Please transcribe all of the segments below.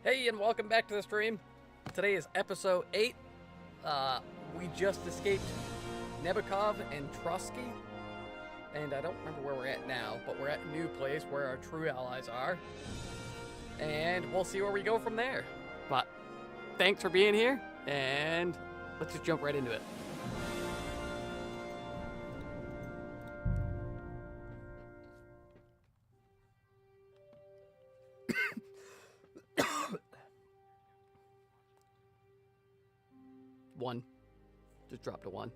Hey, and welcome back to the stream. Today is episode 8. We just escaped Nebukov and Trosky. And I don't remember where we're at now, but we're at a new place where our true allies are. And we'll see where we go from there. But thanks for being here, and let's just jump right into it. One. Just dropped a 1.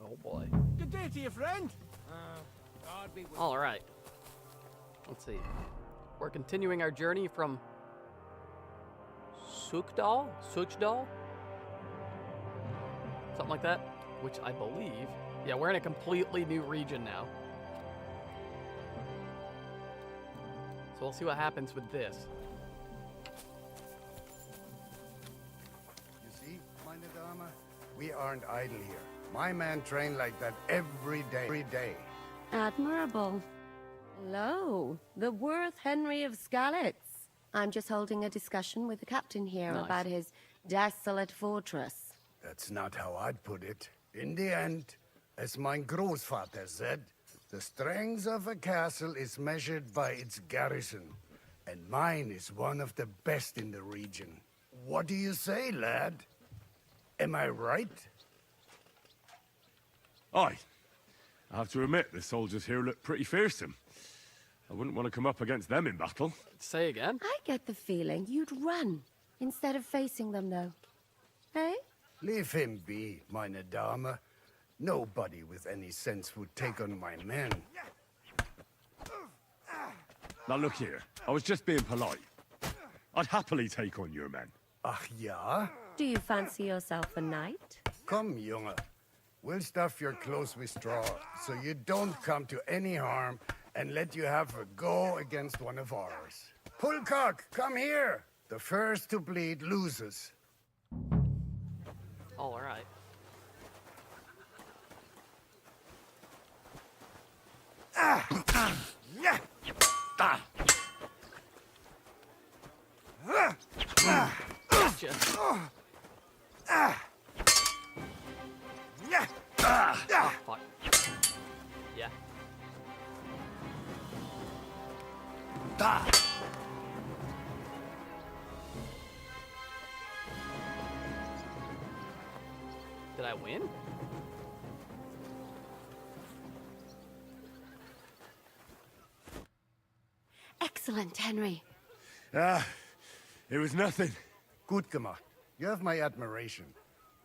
Oh boy. Good day to you, friend. God be with you. All right. Let's see. We're continuing our journey from Suchdal? Something like that. Which I believe... Yeah, we're in a completely new region now. So we'll see what happens with this. You see, meine Dame, we aren't idle here. My man trained like that every day. Admirable. Hello, the worth Henry of Skalitz. I'm just holding a discussion with the captain here Nice. about his desolate fortress. That's not how I'd put it. In the end, as mein Großvater said, the strength of a castle is measured by its garrison. And mine is one of the best in the region. What do you say, lad? Am I right? Aye. I have to admit, the soldiers here look pretty fearsome. I wouldn't want to come up against them in battle. Say again? I get the feeling you'd run instead of facing them, though. Hey? Leave him be, meine Dame. Nobody with any sense would take on my men. Now look here, I was just being polite. I'd happily take on your men. Ach ja? Do you fancy yourself a knight? Come, Junge. We'll stuff your clothes with straw, so you don't come to any harm, and let you have a go against one of ours. Pulcock, come here! The first to bleed loses. All right. Yeah! Gotcha. Yeah! Fuck. Yeah. Did I win? Excellent, Henry. It was nothing. Gut gemacht. You have my admiration.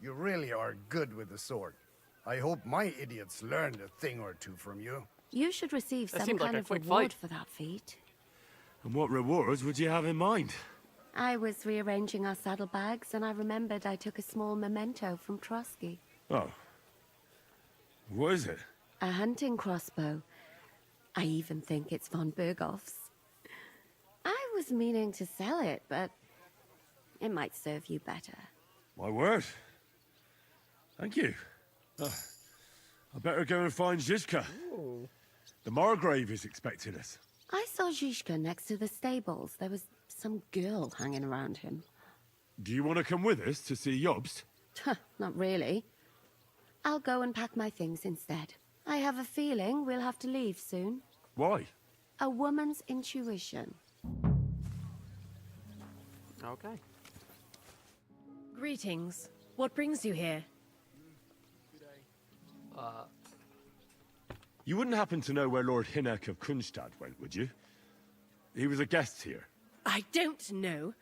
You really are good with the sword. I hope my idiots learned a thing or two from you. You should receive That some seemed like kind a of quick reward fight. for that feat. And what rewards would you have in mind? I was rearranging our saddlebags, and I remembered I took a small memento from Trosky. Oh. What is it? A hunting crossbow. I even think it's von Berghoff's. I was meaning to sell it, but it might serve you better. My word. Thank you. I better go and find Zizka. The Margrave is expecting us. I saw Zhishka next to the stables. There was some girl hanging around him. Do you want to come with us to see Jobst? Not really. I'll go and pack my things instead. I have a feeling we'll have to leave soon. Why? A woman's intuition. Okay. Greetings. What brings you here? You wouldn't happen to know where Lord Hinnek of Kunstad went, would you? He was a guest here. I don't know,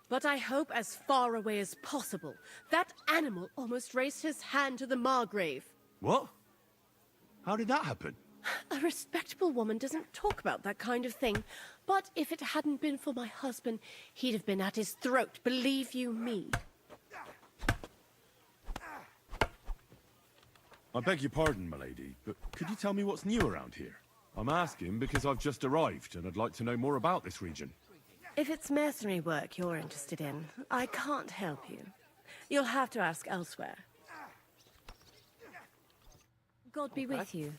but I hope as far away as possible. That animal almost raised his hand to the Margrave. What? How did that happen? A respectable woman doesn't talk about that kind of thing. But if it hadn't been for my husband, he'd have been at his throat, believe you me. I beg your pardon, milady, but could you tell me what's new around here? I'm asking because I've just arrived, and I'd like to know more about this region. If it's mercenary work you're interested in, I can't help you. You'll have to ask elsewhere. God be with you.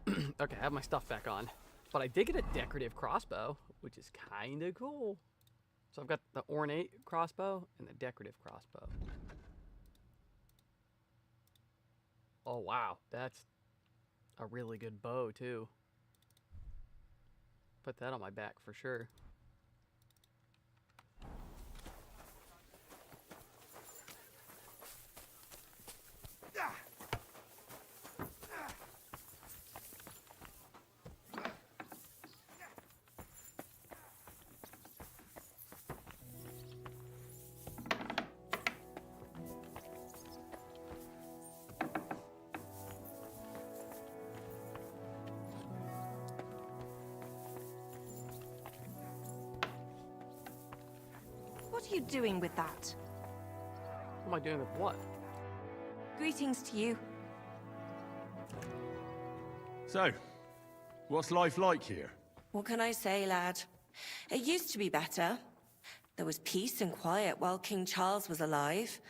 Okay, I have my stuff back on. But I did get a decorative crossbow, which is kind of cool. So I've got the ornate crossbow and the decorative crossbow. Oh, wow. That's a really good bow, too. Put that on my back for sure. What are you doing with that? What am I doing with what? Greetings to you. So, what's life like here? What can I say, lad? It used to be better. There was peace and quiet while King Charles was alive.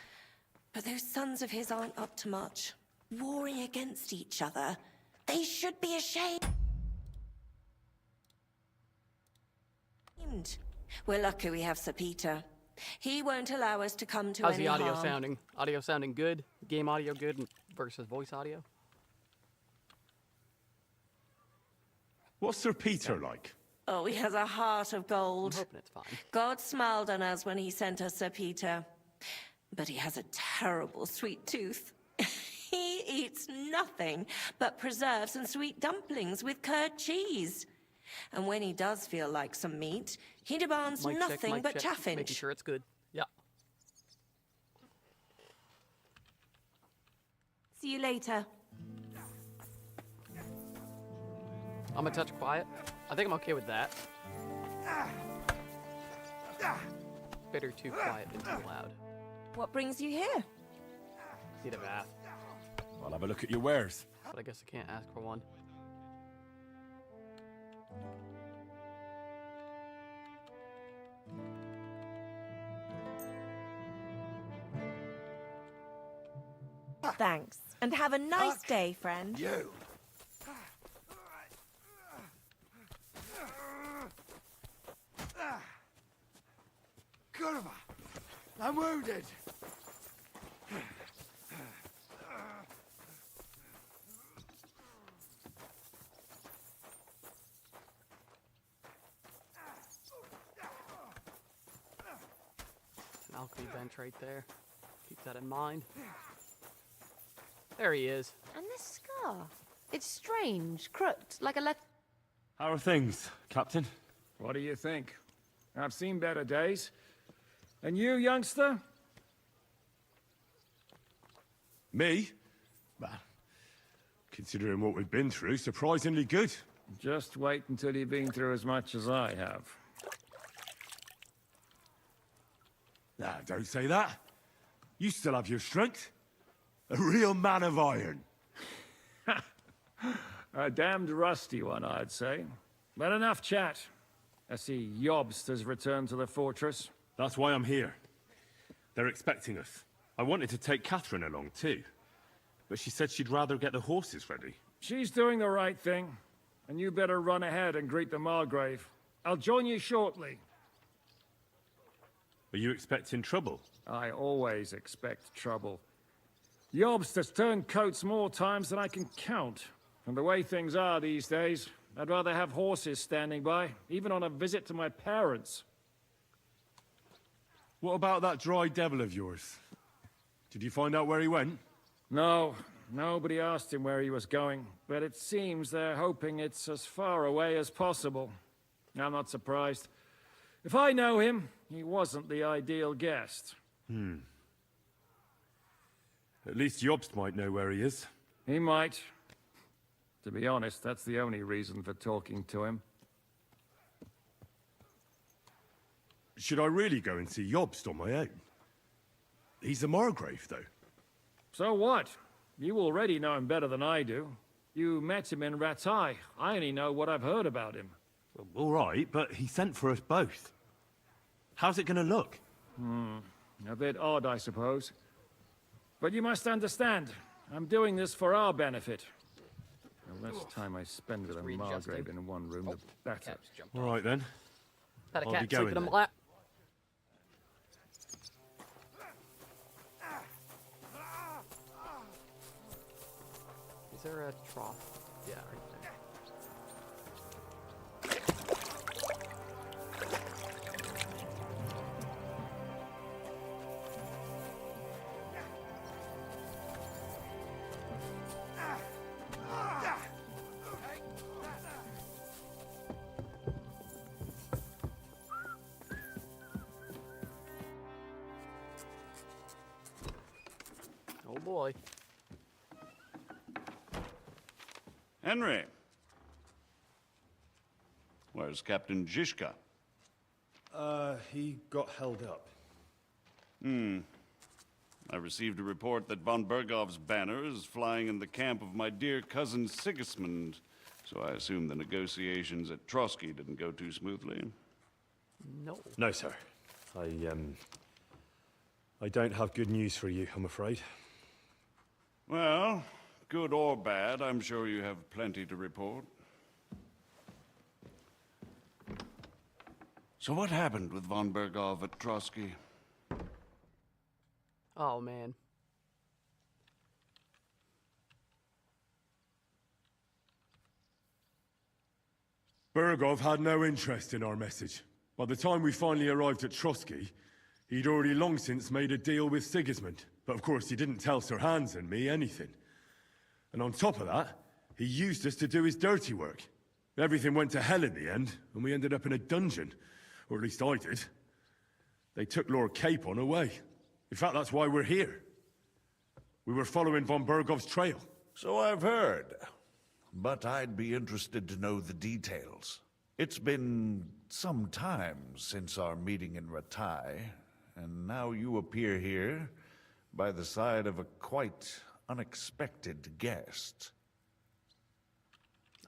But those sons of his aren't up to much. Warring against each other. They should be ashamed. We're lucky we have Sir Peter. He won't allow us to come to How's any the audio harm. sounding? Audio sounding good? Game audio good versus voice audio? What's Sir Peter like? Oh, he has a heart of I'm gold. hoping it's fine. God smiled on us when he sent us Sir Peter. But he has a terrible sweet tooth. He eats nothing but preserves and sweet dumplings with curd cheese. And when he does feel like some meat, he demands Mic check, nothing mic but check. chaffinch. Making sure it's good. Yeah. See you later. I'm a touch quiet. I think I'm okay with that. Better too quiet than too loud. What brings you here? Need a bath. I'll have a look at your wares. But I guess I can't ask for one. Thanks. And have a nice day, friend. You. Kurva, I'm wounded. An alchemy bench right there. Keep that in mind. There he is. And this scar. It's strange, crooked, like a left. How are things, Captain? What do you think? I've seen better days. And you, youngster? Me? Well, considering what we've been through, surprisingly good. Just wait until you've been through as much as I have. Nah, don't say that. You still have your strength. A real man of iron. A damned rusty one, I'd say. But enough chat. I see Jobst has returned to the fortress. That's why I'm here. They're expecting us. I wanted to take Catherine along too, but she said she'd rather get the horses ready. She's doing the right thing. And you better run ahead and greet the Margrave. I'll join you shortly. Are you expecting trouble? I always expect trouble. Jobst has turned coats more times than I can count. And the way things are these days, I'd rather have horses standing by, even on a visit to my parents. What about that dry devil of yours? Did you find out where he went? No, nobody asked him where he was going, but it seems they're hoping it's as far away as possible. I'm not surprised. If I know him, he wasn't the ideal guest. At least Jobst might know where he is. He might. To be honest, that's the only reason for talking to him. Should I really go and see Jobst on my own? He's the Margrave, though. So what? You already know him better than I do. You met him in Rattay. I only know what I've heard about him. Well, all right, but he sent for us both. How's it gonna look? A bit odd, I suppose. But you must understand, I'm doing this for our benefit. The less time I spend with a readjusting. Margrave in one room, the better. Cat's jumped All off. right, then. Had a I'll cat be going sleeping on my then. lap. Is there a trough? Yeah, right there. Oh boy. Henry. Where's Captain Zizka? He got held up. I received a report that von Bergov's banner is flying in the camp of my dear cousin Sigismund, so I assume the negotiations at Trosky didn't go too smoothly. No. No, sir. I don't have good news for you, I'm afraid. Well, good or bad, I'm sure you have plenty to report. So what happened with von Bergov at Trosky? Oh man. Bergov had no interest in our message. By the time we finally arrived at Trosky, he'd already long since made a deal with Sigismund. But of course, he didn't tell Sir Hans and me anything. And on top of that, he used us to do his dirty work. Everything went to hell in the end, and we ended up in a dungeon. Or at least I did. They took Lord Capon away. In fact, that's why we're here. We were following von Bergov's trail. So I've heard. But I'd be interested to know the details. It's been some time since our meeting in Rattay, and now you appear here by the side of a quite unexpected guest.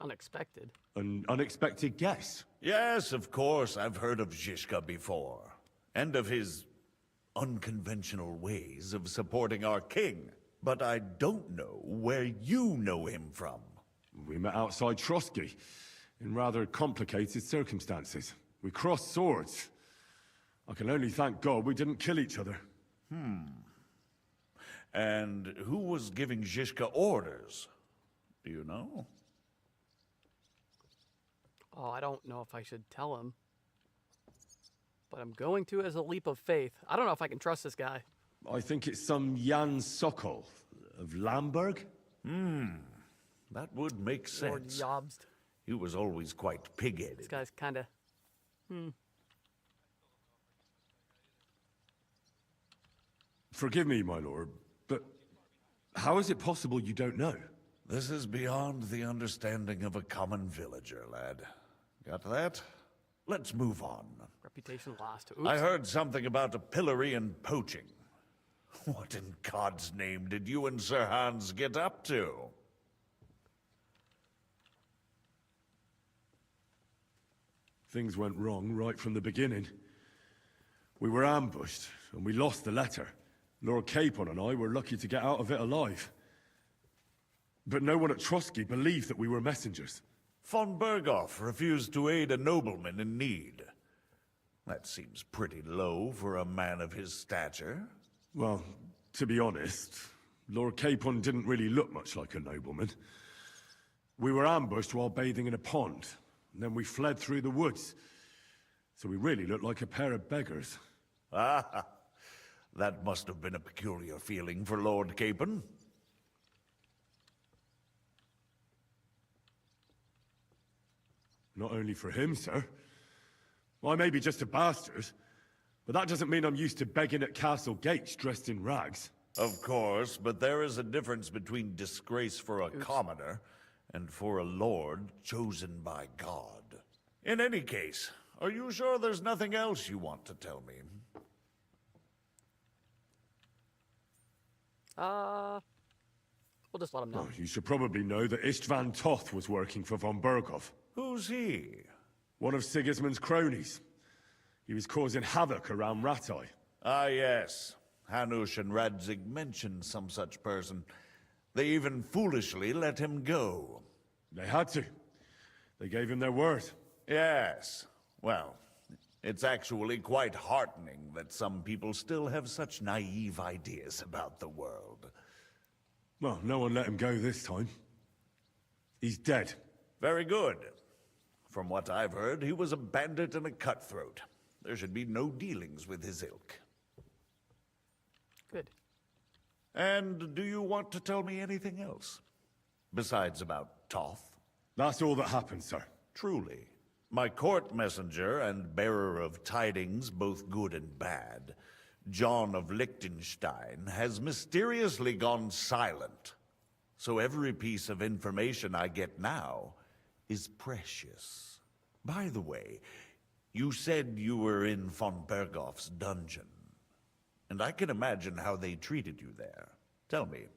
Unexpected. An unexpected guess. Yes, of course, I've heard of Zizka before, and of his unconventional ways of supporting our king. But I don't know where you know him from. We met outside Trosky, in rather complicated circumstances. We crossed swords. I can only thank God we didn't kill each other. And who was giving Zizka orders? Do you know? Oh, I don't know if I should tell him. But I'm going to as a leap of faith. I don't know if I can trust this guy. I think it's some Jan Sokol of Lamberg. That would make Lord sense. Jobst. He was always quite This pig-headed. guy's kind of... Forgive me, my lord, but how is it possible you don't know? This is beyond the understanding of a common villager, lad. Got that? Let's move on. Reputation lost. Oops. I heard something about a pillory and poaching. What in God's name did you and Sir Hans get up to? Things went wrong right from the beginning. We were ambushed, and we lost the letter. Lord Capon and I were lucky to get out of it alive. But no one at Trosky believed that we were messengers. Von Berghoff refused to aid a nobleman in need. That seems pretty low for a man of his stature. Well, to be honest, Lord Capon didn't really look much like a nobleman. We were ambushed while bathing in a pond, and then we fled through the woods. So we really looked like a pair of beggars. Ah, that must have been a peculiar feeling for Lord Capon. Not only for him, sir. I may be just a bastard, but that doesn't mean I'm used to begging at castle gates dressed in rags. Of course, but there is a difference between disgrace for a commoner and for a lord chosen by God. In any case, are you sure there's nothing else you want to tell me? We'll just let him know. Well, you should probably know that Istvan Toth was working for von Berghoff. Who's he? One of Sigismund's cronies. He was causing havoc around Rattay. Ah, yes. Hanush and Radzig mentioned some such person. They even foolishly let him go. They had to. They gave him their word. Yes. Well, it's actually quite heartening that some people still have such naive ideas about the world. Well, no one let him go this time. He's dead. Very good. From what I've heard, he was a bandit and a cutthroat. There should be no dealings with his ilk. Good. And do you want to tell me anything else? Besides about Toth? That's all that happened, sir. Truly. My court messenger and bearer of tidings, both good and bad, John of Liechtenstein, has mysteriously gone silent. So every piece of information I get now is precious. By the way, you said you were in von Berghoff's dungeon. And I can imagine how they treated you there. Tell me,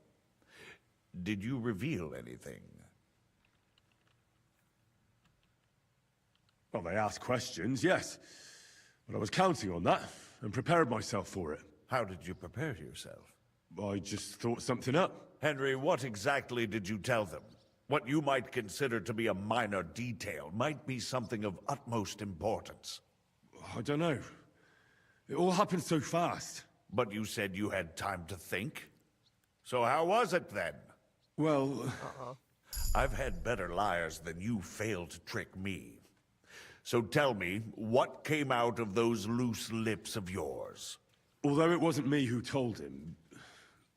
did you reveal anything? Well, they asked questions, yes. But I was counting on that, and prepared myself for it. How did you prepare yourself? I just thought something up. Henry, what exactly did you tell them? What you might consider to be a minor detail might be something of utmost importance. I don't know. It all happened so fast. But you said you had time to think. So how was it then? Well... I've had better liars than you failed to trick me. So tell me, what came out of those loose lips of yours? Although it wasn't me who told him,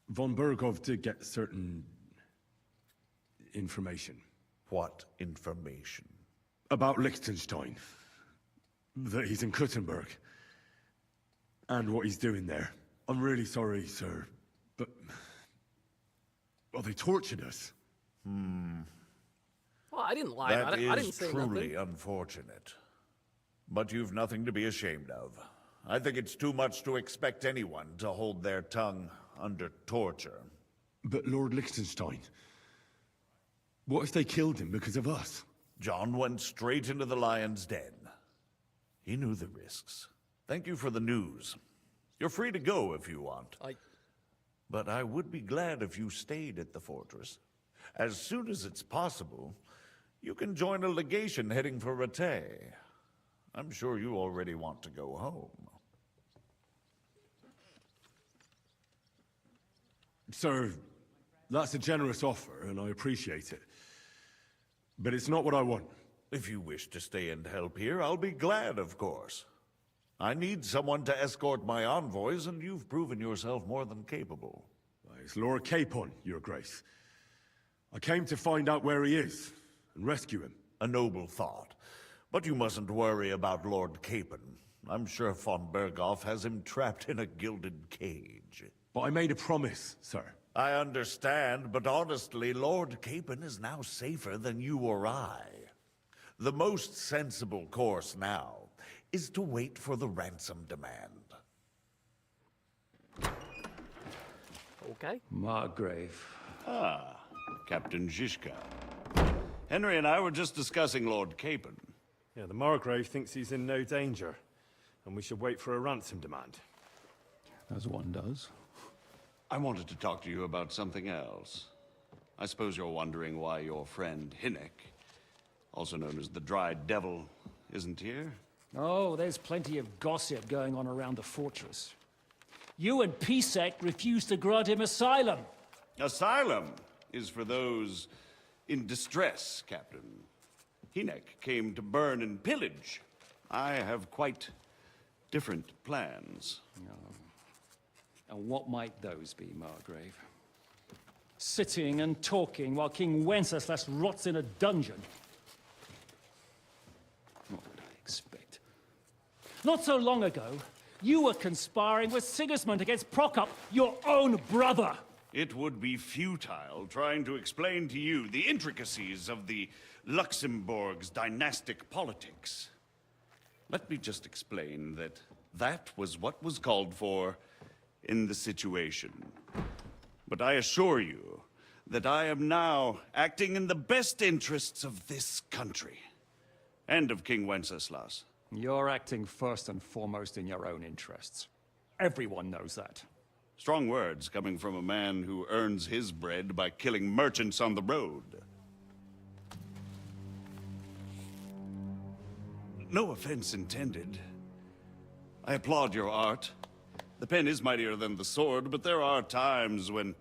von Berghoff did get certain... information. What information? About Liechtenstein. That he's in Kuttenberg. And what he's doing there. I'm really sorry, sir, but... well, they tortured us. Well, I didn't lie about That it. I is didn't say truly nothing. unfortunate. But you've nothing to be ashamed of. I think it's too much to expect anyone to hold their tongue under torture. But Lord Liechtenstein... what if they killed him because of us? John went straight into the lion's den. He knew the risks. Thank you for the news. You're free to go if you want. But I would be glad if you stayed at the fortress. As soon as it's possible, you can join a legation heading for Rattay. I'm sure you already want to go home. Sir, that's a generous offer, and I appreciate it. But it's not what I want. If you wish to stay and help here, I'll be glad, of course. I need someone to escort my envoys, and you've proven yourself more than capable. It's Lord Capon, Your Grace. I came to find out where he is, and rescue him. A noble thought. But you mustn't worry about Lord Capon. I'm sure von Berghoff has him trapped in a gilded cage. But I made a promise, sir. I understand, but honestly, Lord Capon is now safer than you or I. The most sensible course now is to wait for the ransom demand. Okay. Margrave. Ah, Captain Zizka. Henry and I were just discussing Lord Capon. Yeah, the Margrave thinks he's in no danger, and we should wait for a ransom demand. As one does. I wanted to talk to you about something else. I suppose you're wondering why your friend Hinnek, also known as the Dried Devil, isn't here? Oh, there's plenty of gossip going on around the fortress. You and Pisek refused to grant him asylum. Asylum is for those in distress, Captain. Hinnek came to burn and pillage. I have quite different plans. And what might those be, Margrave? Sitting and talking while King Wenceslas rots in a dungeon. What would I expect? Not so long ago, you were conspiring with Sigismund against Prokop, your own brother. It would be futile trying to explain to you the intricacies of the Luxembourg's dynastic politics. Let me just explain that that was what was called for in the situation. But I assure you that I am now acting in the best interests of this country and of King Wenceslas. You're acting first and foremost in your own interests. Everyone knows that. Strong words coming from a man who earns his bread by killing merchants on the road. No offense intended. I applaud your art. The pen is mightier than the sword, but there are times when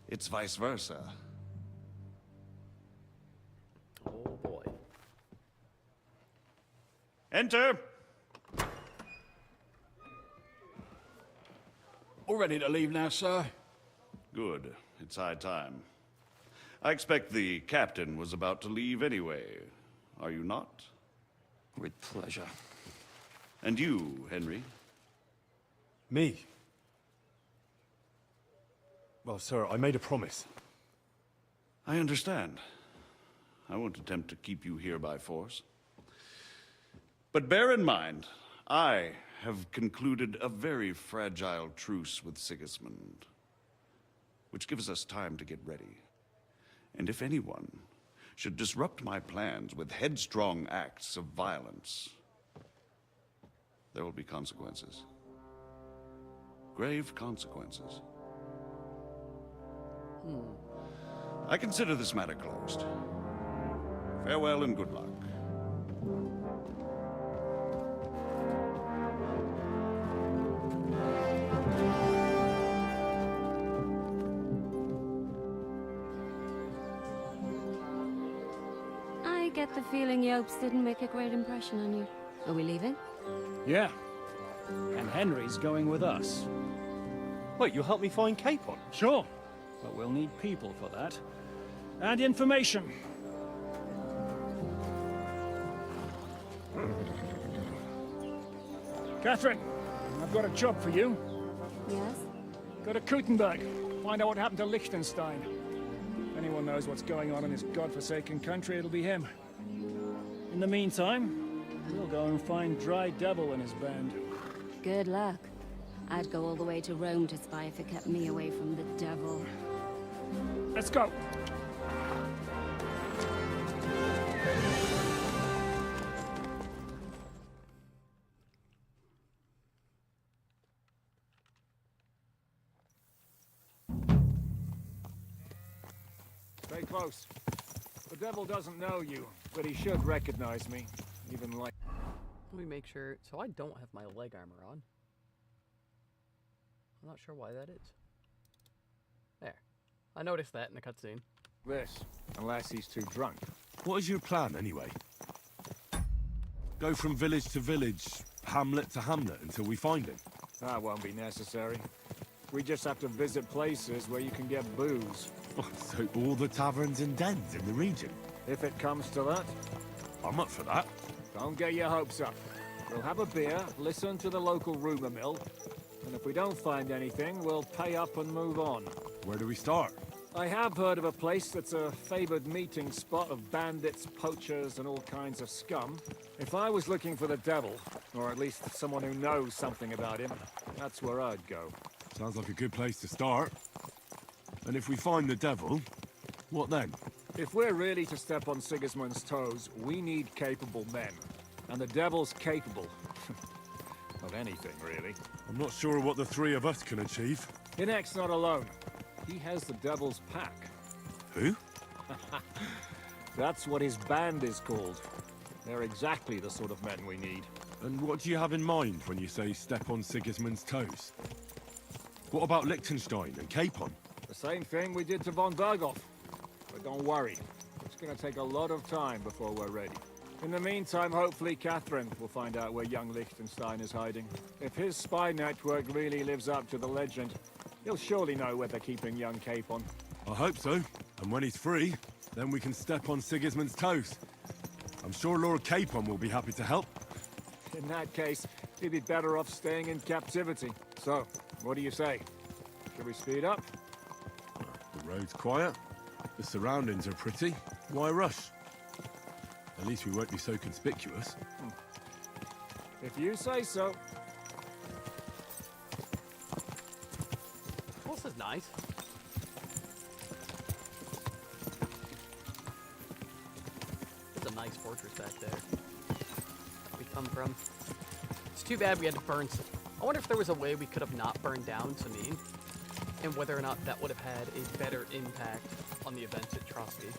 it's vice versa. Oh boy. Enter! All ready to leave now, sir? Good. It's high time. I expect the captain was about to leave anyway. Are you not? With pleasure. And you, Henry? Me? Well, sir, I made a promise. I understand. I won't attempt to keep you here by force. But bear in mind, I have concluded a very fragile truce with Sigismund, which gives us time to get ready. And if anyone should disrupt my plans with headstrong acts of violence, there will be consequences. Grave consequences. I consider this matter closed. Farewell and good luck. I get the feeling Yopes didn't make a great impression on you. Are we leaving? Yeah. And Henry's going with us. Wait, you'll help me find Capon? Sure. But we'll need people for that. And information. Catherine, I've got a job for you. Yes? Go to Kuttenberg. Find out what happened to Liechtenstein. If anyone knows what's going on in this godforsaken country, it'll be him. In the meantime, we'll go and find Dry Devil and his band. Good luck. I'd go all the way to Rome to spy if it kept me away from the devil. Let's go. Stay close. The devil doesn't know you, but he should recognize me, even like... Let me make sure. So I don't have my leg armor on. I'm not sure why that is. There. I noticed that in the cutscene. this, unless he's too drunk. What is your plan, anyway? Go from village to village, hamlet to hamlet, until we find him? That won't be necessary. We just have to visit places where you can get booze. Oh, so all the taverns and dens in the region? If it comes to that. I'm up for that. Don't get your hopes up. We'll have a beer, listen to the local rumor mill, and if we don't find anything, we'll pay up and move on. Where do we start? I have heard of a place that's a favored meeting spot of bandits, poachers, and all kinds of scum. If I was looking for the devil, or at least someone who knows something about him, that's where I'd go. Sounds like a good place to start. And if we find the devil, what then? If we're really to step on Sigismund's toes, we need capable men. And the devil's capable. Of anything, really. I'm not sure what the three of us can achieve. Hinek's not alone. He has the devil's pack. Who? That's what his band is called. They're exactly the sort of men we need. And what do you have in mind when you say step on Sigismund's toes? What about Liechtenstein and Capon? The same thing we did to von Berghoff. But don't worry. It's gonna take a lot of time before we're ready. In the meantime, hopefully Catherine will find out where young Liechtenstein is hiding. If his spy network really lives up to the legend, he'll surely know where they're keeping young Capon. I hope so. And when he's free, then we can step on Sigismund's toes. I'm sure Lord Capon will be happy to help. In that case, he'd be better off staying in captivity. So, what do you say? Should we speed up? Road's quiet. The surroundings are pretty. Why rush? At least we won't be so conspicuous. If you say so. Well, this is nice. There's a nice fortress back there. We come from. It's too bad we had to burn some. I wonder if there was a way we could have not burned down Samin, and whether or not that would have had a better impact on the events at Trosky.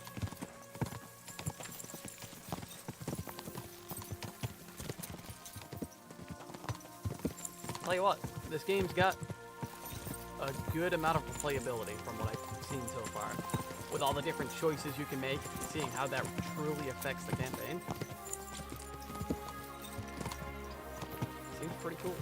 Tell you what, this game's got a good amount of replayability from what I've seen so far. With all the different choices you can make, seeing how that truly affects the campaign. Seems pretty cool.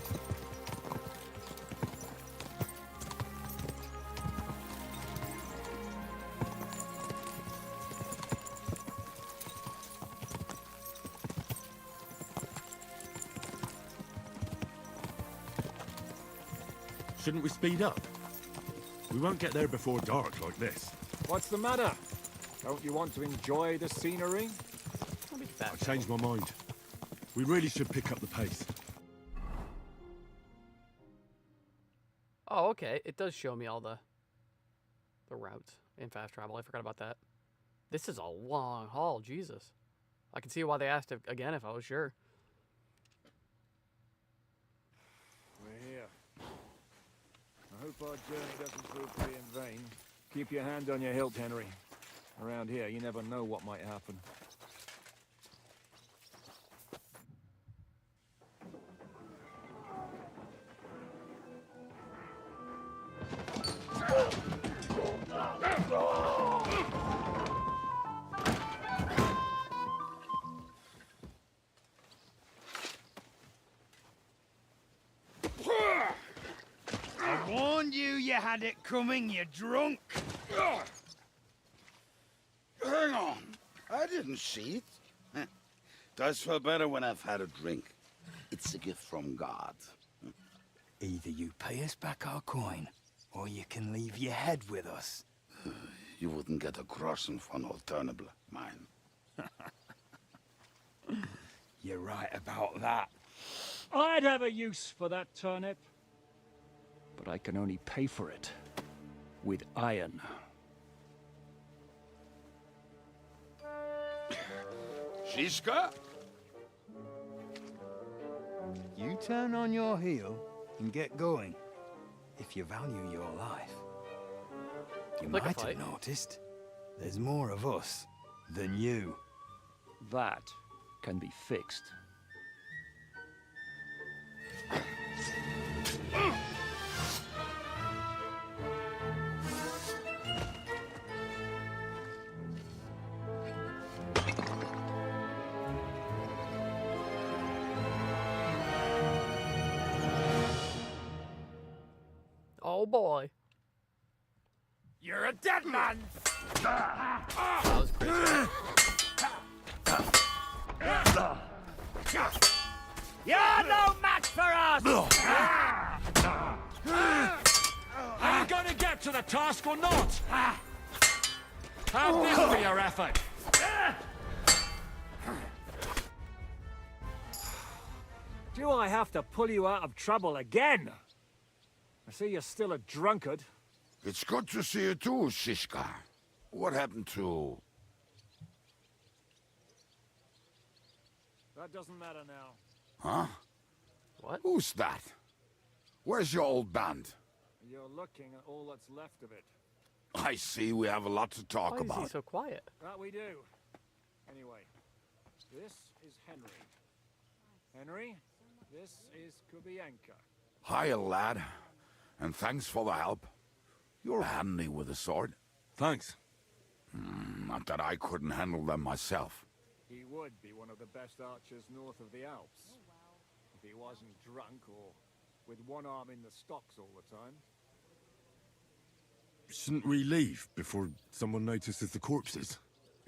Shouldn't we speed up? We won't get there before dark like this. What's the matter? Don't you want to enjoy the scenery? I changed my mind. We really should pick up the pace. Oh, okay. It does show me all the routes in fast travel. I forgot about that. This is a long haul, Jesus. I can see why they asked again if I was sure. We're here. I hope our journey doesn't prove to be in vain. Keep your hand on your hilt, Henry. Around here, you never know what might happen. I warned you had it coming, you drunk. Hang on. I didn't see it. Does feel better when I've had a drink. It's a gift from God. Either you pay us back our coin, or you can leave your head with us. You wouldn't get a groschen for an alternative, mine. You're right about that. I'd have a use for that turnip. But I can only pay for it with iron. Shiska? You turn on your heel and get going. If you value your life. You Like a might fight. have noticed there's more of us than you. That can be fixed. Oh boy. You're a dead man! That was crazy. You're no match for us! Are you going to get to the task or not? Have this for your effort. Do I have to pull you out of trouble again? I see you're still a drunkard. It's good to see you too, Shishka. What happened to... That doesn't matter now. Huh? What? Who's that? Where's your old band? You're looking at all that's left of it. I see we have a lot to talk Why is he about. so quiet? That we do. Anyway, this is Henry. Henry, this is Kubienka. Hiya, lad. And thanks for the help. You're handy with a sword. Thanks. Not that I couldn't handle them myself. He would be one of the best archers north of the Alps. If he wasn't drunk or with one arm in the stocks all the time. Shouldn't we leave before someone notices the corpses?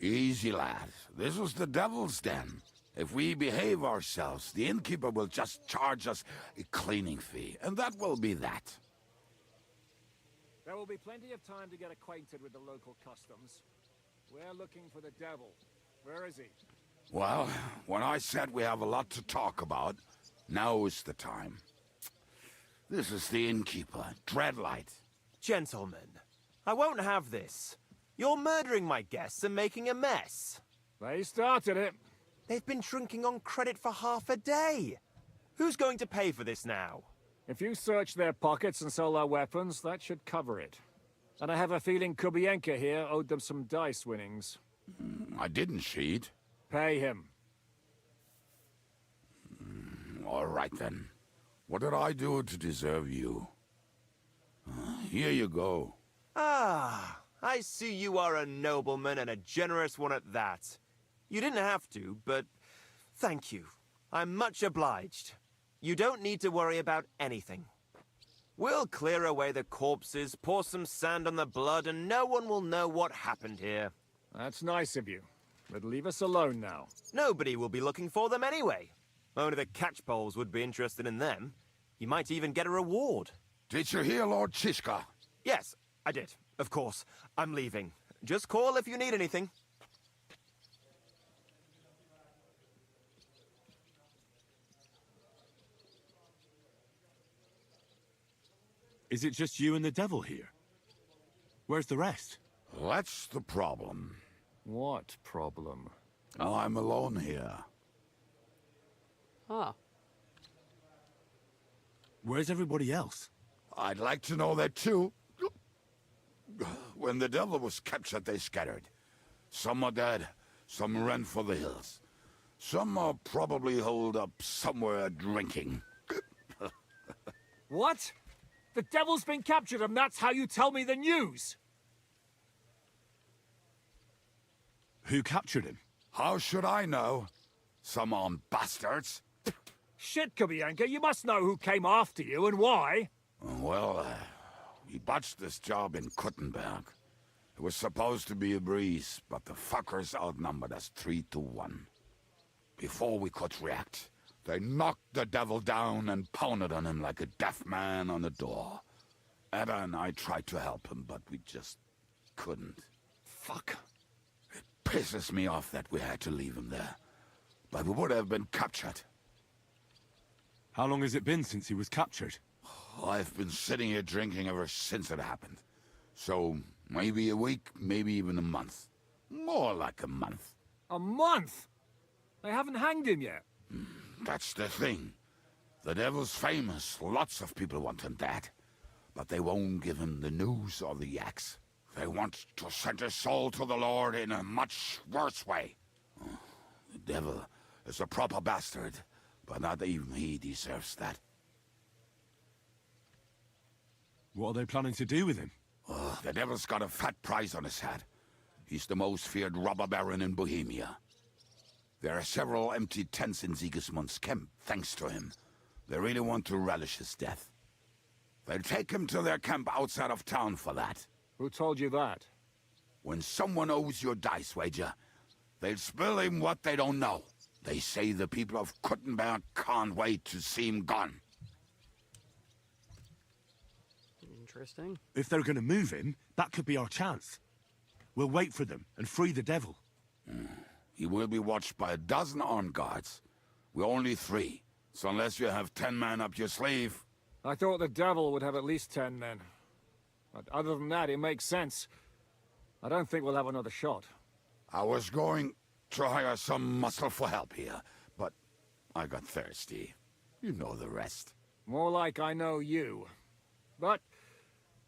Easy, lad. This was the devil's den. If we behave ourselves, the innkeeper will just charge us a cleaning fee, and that will be that. There will be plenty of time to get acquainted with the local customs. We're looking for the devil. Where is he? Well, when I said we have a lot to talk about, now is the time. This is the innkeeper, Dreadlight. Gentlemen, I won't have this. You're murdering my guests and making a mess. They started it. They've been drinking on credit for half a day. Who's going to pay for this now? If you search their pockets and sell their weapons, that should cover it. And I have a feeling Kubienka here owed them some dice winnings. I didn't cheat. Pay him. All right then. What did I do to deserve you? Here you go. Ah, I see you are a nobleman and a generous one at that. You didn't have to, but thank you. I'm much obliged. You don't need to worry about anything. We'll clear away the corpses, pour some sand on the blood, and no one will know what happened here. That's nice of you. But leave us alone now. Nobody will be looking for them anyway. Only the catchpoles would be interested in them. You might even get a reward. Did you hear Lord Chishka? Yes, I did. Of course. I'm leaving. Just call if you need anything. Is it just you and the devil here? Where's the rest? That's the problem. What problem? Oh, I'm alone here. Ah. Where's everybody else? I'd like to know that too. When the devil was captured, they scattered. Some are dead, some ran for the hills. Some are probably holed up somewhere drinking. What? The devil's been captured and that's how you tell me the news? Who captured him? How should I know? Some armed bastards. Shit, Kubienka, you must know who came after you and why. Well, we botched this job in Kuttenberg. It was supposed to be a breeze, but the fuckers outnumbered us 3-1. Before we could react, they knocked the devil down and pounded on him like a deaf man on a door. Ada and I tried to help him, but we just couldn't. Fuck. It pisses me off that we had to leave him there. But we would have been captured. How long has it been since he was captured? I've been sitting here drinking ever since it happened. So, maybe a week, maybe even a month. More like a month. A month? They haven't hanged him yet. That's the thing. The devil's famous. Lots of people want him dead. But they won't give him the news or the axe. They want to send his soul to the Lord in a much worse way. The devil is a proper bastard, but not even he deserves that. What are they planning to do with him? The devil's got a fat price on his head. He's the most feared robber baron in Bohemia. There are several empty tents in Sigismund's camp, thanks to him. They really want to relish his death. They'll take him to their camp outside of town for that. Who told you that? When someone owes you a dice wager, they'll spill him what they don't know. They say the people of Kuttenberg can't wait to see him gone. Interesting. If they're going to move him, that could be our chance. We'll wait for them and free the devil. He will be watched by a dozen armed guards. We're only 3, so unless you have 10 men up your sleeve... I thought the devil would have at least 10 men. But other than that, it makes sense. I don't think we'll have another shot. I was going to hire some muscle for help here, but I got thirsty. You know the rest. More like I know you. But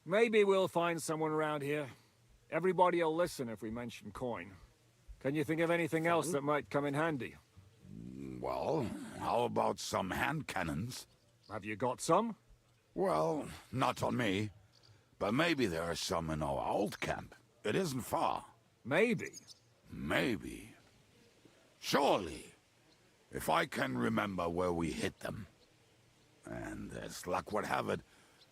maybe we'll find someone around here. Everybody will listen if we mention coin. Can you think of anything else that might come in handy? Well, how about some hand cannons? Have you got some? Well, not on me. But maybe there are some in our old camp. It isn't far. Maybe. Maybe. Surely. If I can remember where we hit them. And as luck would have it,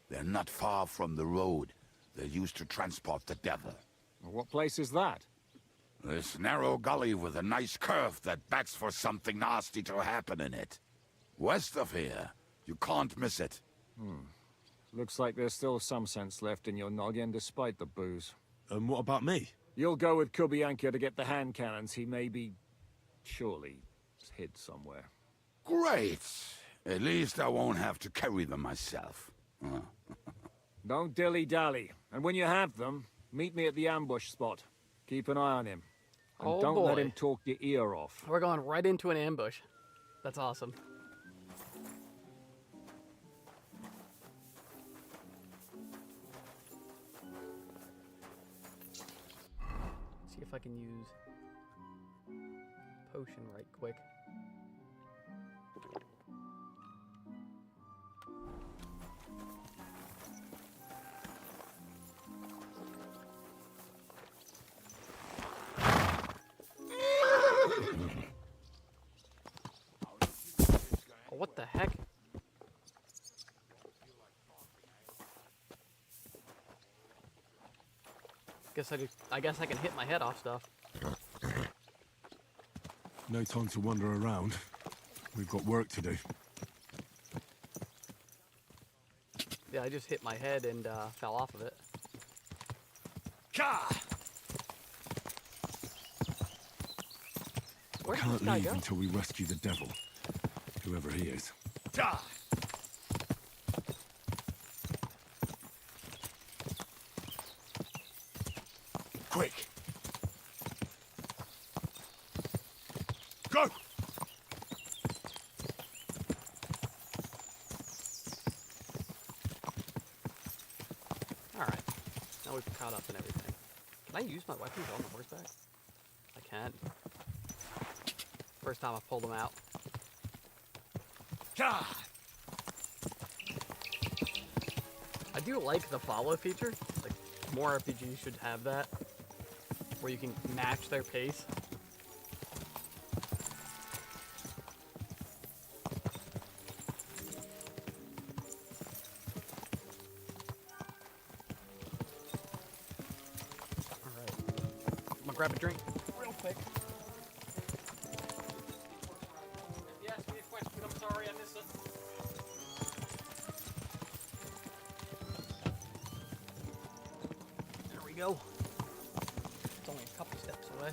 they're not far from the road they used to transport the devil. What place is that? This narrow gully with a nice curve that begs for something nasty to happen in it. West of here, you can't miss it. Looks like there's still some sense left in your noggin despite the booze. And what about me? You'll go with Kubianka to get the hand cannons he may be... surely hid somewhere. Great! At least I won't have to carry them myself. Don't dilly-dally. And when you have them, meet me at the ambush spot. Keep an eye on him. And Oh, don't let boy. him talk your ear off. We're going right into an ambush. That's awesome. See if I can use potion right quick. Oh, what the heck? I guess I can hit my head off stuff. No time to wander around. We've got work to do. Yeah, I just hit my head and fell off of it. Where did this Can't guy leave go? until we rescue the devil. Whoever he is. Quick! Go! Alright. Now we've caught up and everything. Can I use my weapons on the horseback? I can. First time I pulled them out. I do like the follow feature. Like, more RPGs should have that. Where you can match their pace. Alright. I'm gonna grab a drink real quick. If you ask me a question, I'm sorry I missed it. There we go. It's only a couple steps away.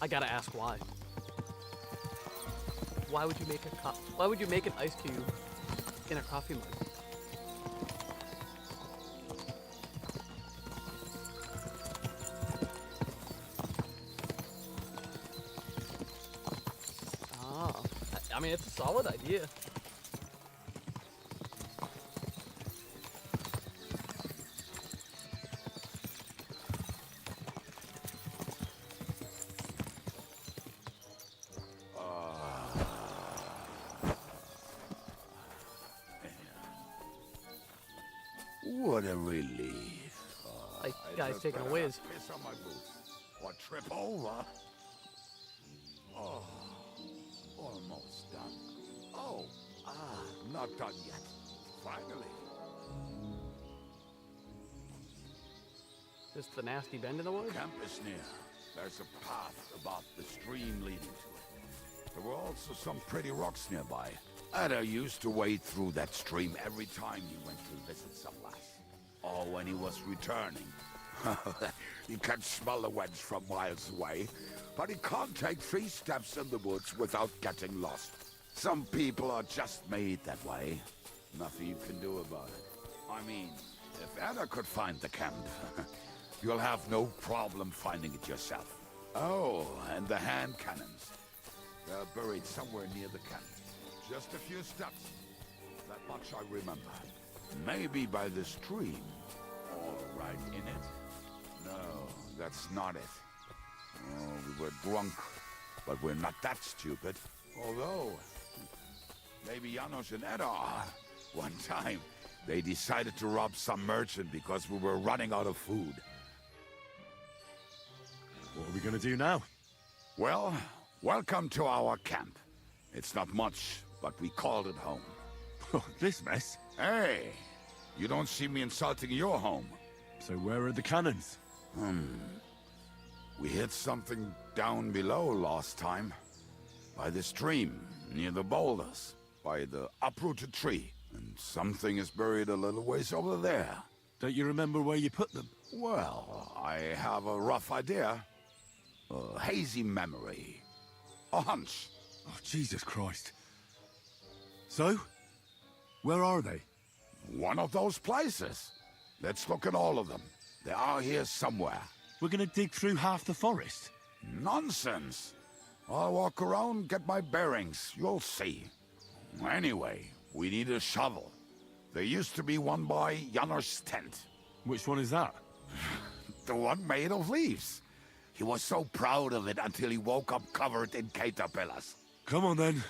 I gotta ask why. Why would you make why would you make an ice cube in a coffee mug? Ah, I mean, it's a solid idea. What a relief. Like, guy's taking a whiz. Piss on my boots. Or trip over. Oh, almost done. Oh, not done yet. Finally. Just the nasty bend in the woods? Camp is near. There's a path above the stream leading to it. There were also some pretty rocks nearby. Ada used to wade through that stream every time he went to visit some lass. Or when he was returning. He can smell the wench from miles away, but he can't take 3 steps in the woods without getting lost. Some people are just made that way. Nothing you can do about it. I mean, if Ada could find the camp, you'll have no problem finding it yourself. Oh, and the hand cannons. They're buried somewhere near the camp. Just a few steps. That much I remember. Maybe by the stream. Or right in it. No, that's not it. Oh, we were drunk. But we're not that stupid. Although, maybe Janos and Eda are. One time, they decided to rob some merchant because we were running out of food. What are we gonna do now? Well, welcome to our camp. It's not much, but we called it home. This mess? Hey, you don't see me insulting your home. So where are the cannons? We hit something down below last time. By the stream, near the boulders, by the uprooted tree. And something is buried a little ways over there. Don't you remember where you put them? Well, I have a rough idea. A hazy memory. A hunch. Oh, Jesus Christ. So? Where are they? One of those places. Let's look at all of them. They are here somewhere. We're gonna dig through half the forest? Nonsense. I'll walk around, get my bearings. You'll see. Anyway, we need a shovel. There used to be one by Janner's tent. Which one is that? The one made of leaves. He was so proud of it until he woke up covered in caterpillars. Come on then.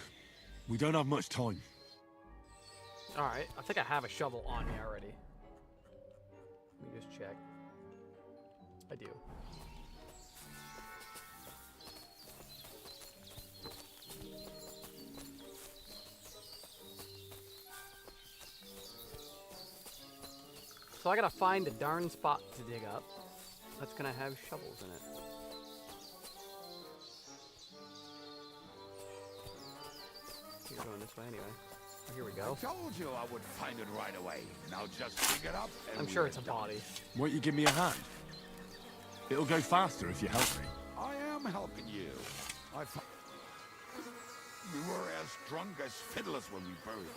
We don't have much time. Alright, I think I have a shovel on me already. Let me just check. I do. So I gotta find a darn spot to dig up that's gonna have shovels in it. You're going this way anyway. Oh, here we go. I told you I would find it right away. Now just dig it up and I'm sure it's a body. Won't you give me a hand? It'll go faster if you help me. I am helping you. We were as drunk as fiddlers when we buried it.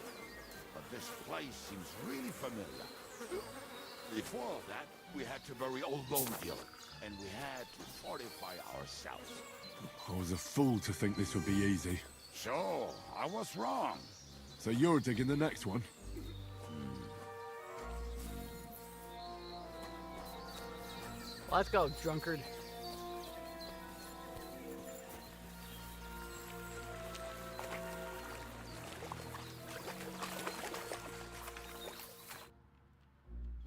But this place seems really familiar. Before that, we had to bury old Lonegill, and we had to fortify ourselves. I was a fool to think this would be easy. Sure, I was wrong. So you're digging the next one? Let's go, drunkard.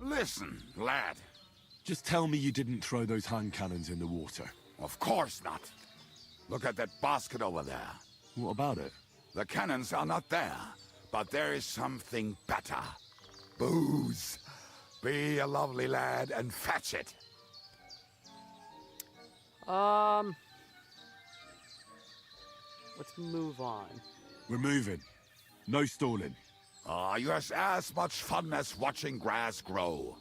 Listen, lad. Just tell me you didn't throw those hand cannons in the water. Of course not. Look at that basket over there. What about it? The cannons are not there, but there is something better. Booze. Be a lovely lad and fetch it. Let's move on. We're moving. No stalling. You have as much fun as watching grass grow.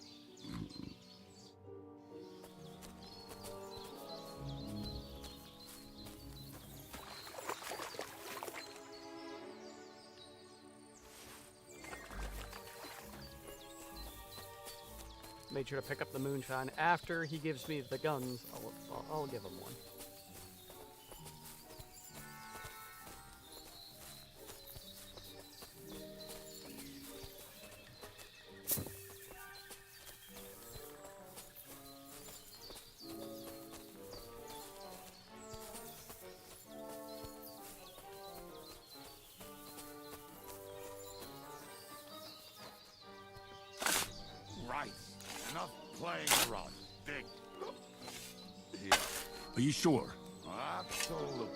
Made sure to pick up the moonshine after he gives me the guns. I'll give him one. Right. Enough playing around. Dig. Here. Are you sure? Absolutely.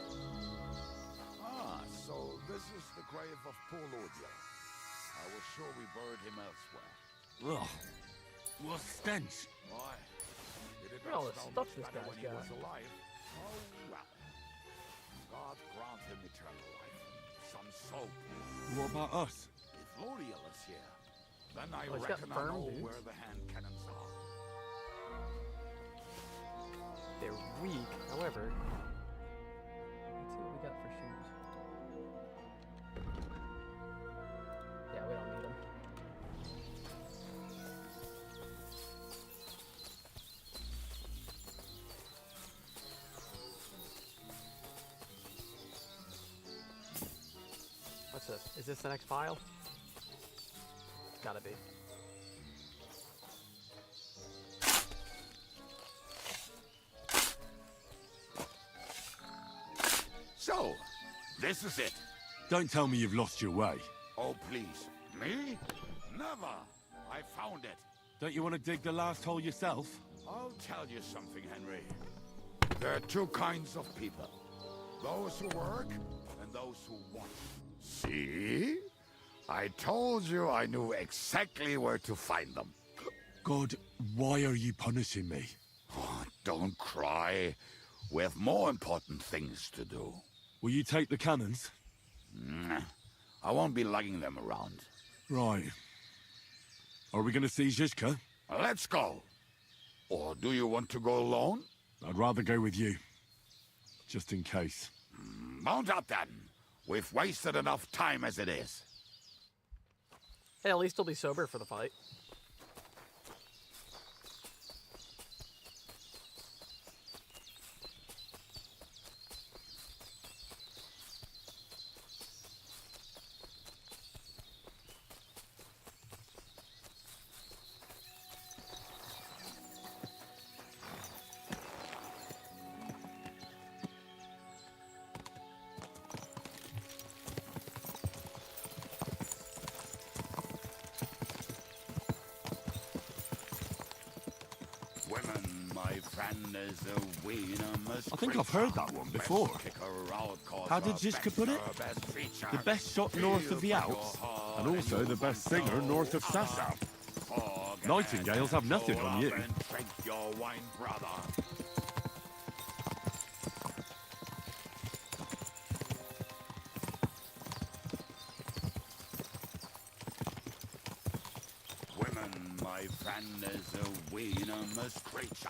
So this is the grave of poor Lordia. I was sure we buried him elsewhere. Ugh. What stench. Why? Did it Look at all not the smell stuff much this better guy's when he got. was alive? Oh, well. God grant him eternal life. Some soul. What about us? If Loriel is here, then I Oh, he's got reckon I firm know boots. where the hand cannons are. They're weak, however. Let's see what we got for shoes. Yeah, we don't need them. What's this? Is this the next file? Gotta be. So, this is it. Don't tell me you've lost your way. Oh, please. Me? Never. I found it. Don't you want to dig the last hole yourself? I'll tell you something, Henry. There are two kinds of people. Those who work, and those who want. See? I told you I knew exactly where to find them. God, why are you punishing me? Oh, don't cry. We have more important things to do. Will you take the cannons? Nah, I won't be lugging them around. Right. Are we gonna see Zizka? Let's go. Or do you want to go alone? I'd rather go with you. Just in case. Mount up then. We've wasted enough time as it is. Hey, at least he'll be sober for the fight. Women, my friend, is a weener. I think I've heard that one before. How did Zizka put it? The best shot north of the Alps, and also the best singer north of Sasau. Nightingales have nothing on you. Women, my friend, is a weener creature.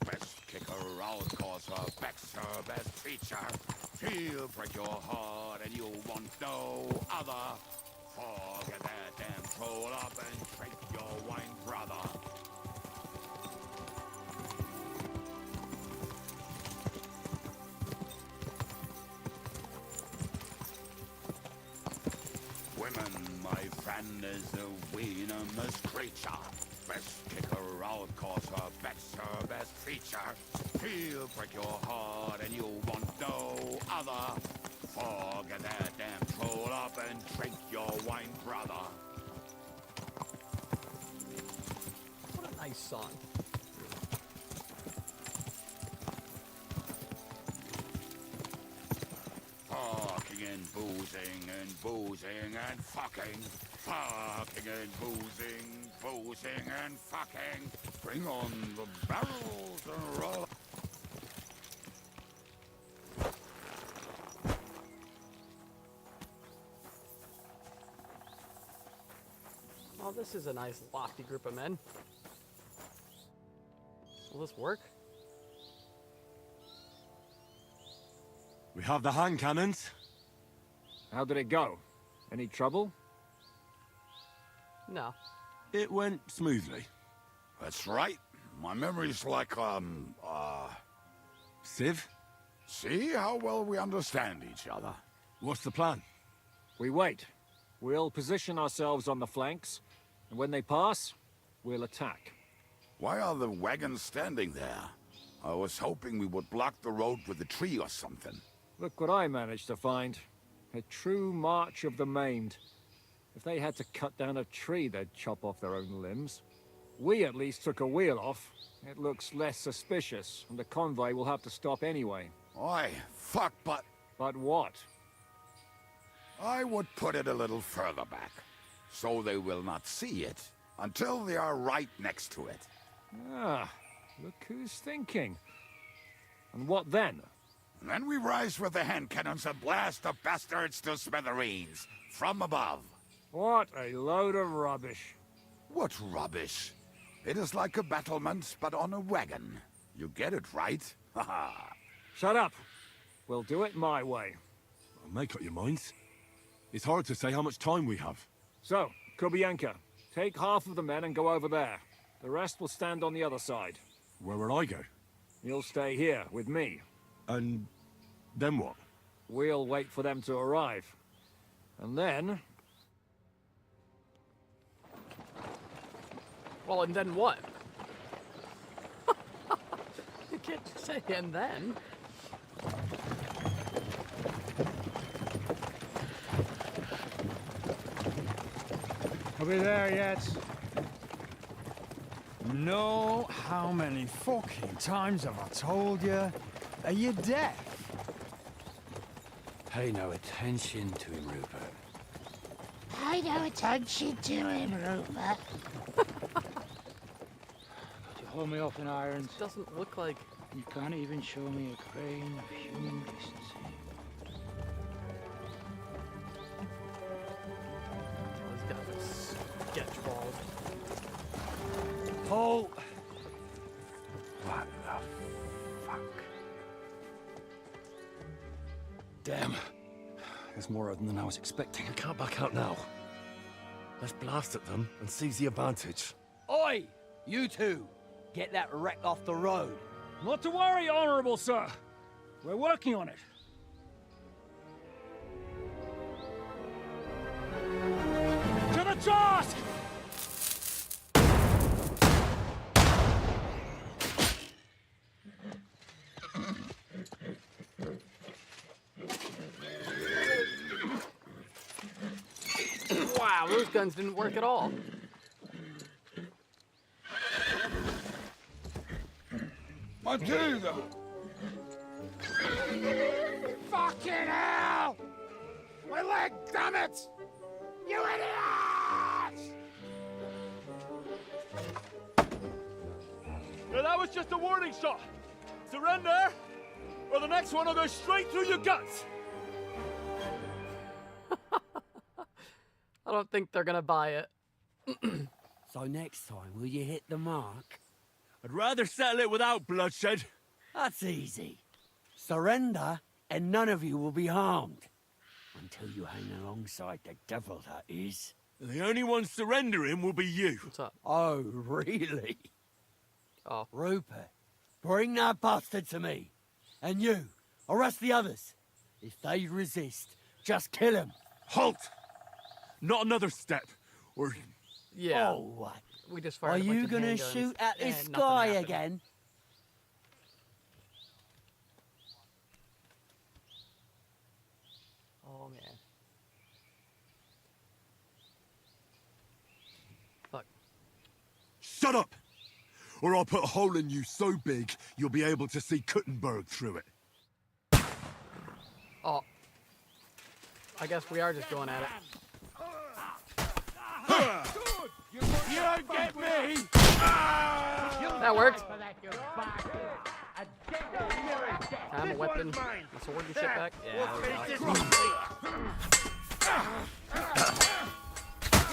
Best kicker out, cause her back's her best feature. She'll break your heart and you want no other. Forget that and troll up and drink your wine, brother. Women, my friend, is a weener creature. Best kicker out, cause her back's her best feature. She'll break your heart and you want no other. Forget that damn troll up and drink your wine, brother. What a nice song. Fucking and boozing and fucking. Fucking and boozing and fucking. Bring on the barrels and roll. Oh, this is a nice lofty group of men. Will this work? We have the hand cannons. How did it go? Any trouble? No. It went smoothly. That's right. My memory's like, Civ? See how well we understand each other. What's the plan? We wait. We'll position ourselves on the flanks, and when they pass, we'll attack. Why are the wagons standing there? I was hoping we would block the road with a tree or something. Look what I managed to find. A true march of the maimed. If they had to cut down a tree, they'd chop off their own limbs. We at least took a wheel off. It looks less suspicious, and the convoy will have to stop anyway. Oi, fuck, but... But what? I would put it a little further back, so they will not see it until they are right next to it. Ah, look who's thinking. And what then? Then we rise with the hand cannons and blast the bastards to smithereens, from above. What a load of rubbish. What rubbish? It is like a battlement, but on a wagon. You get it, right? Haha. Shut up. We'll do it my way. Well, make up your minds. It's hard to say how much time we have. So, Kubienka, take half of the men and go over there. The rest will stand on the other side. Where will I go? You'll stay here, with me. And then what? We'll wait for them to arrive. And then... Well, and then what? You can't just say and then. Are we there yet? No, how many fucking times have I told you? Are you deaf? Pay no attention to him, Rupert. Pay no attention to him, Rupert. Could you hold me off in irons? Doesn't look like... You can't even show me a grain of human decency. He's got this sketch balls. Paul! What the fuck? Damn. There's more of them than I was expecting. We can't back out now. Let's blast at them and seize the advantage. Oi! You two! Get that wreck off the road. Not to worry, Honorable Sir. We're working on it. To the task! Wow, those guns didn't work at all. Matilda! Fucking hell! My leg, damn it! You idiots! Now that was just a warning shot. Surrender, or the next one will go straight through your guts. I don't think they're gonna buy it. So next time, will you hit the mark? I'd rather settle it without bloodshed. That's easy. Surrender, and none of you will be harmed. Until you hang alongside the devil, that is. The only one surrendering will be you. What's up? Oh, really? Oh. Rupert, bring that bastard to me. And you, arrest the others. If they resist, just kill them. Halt! Not another step, or... Yeah. Oh, what? We just fired Are a bunch you of gonna handguns, shoot at this and nothing guy happened. again? Oh, man. Fuck. Shut up! Or I'll put a hole in you so big, you'll be able to see Kuttenberg through it. Oh. I guess we are just going at it. You don't get me! That worked. Time, a weapon, a sword and shit back. Yeah, there we go.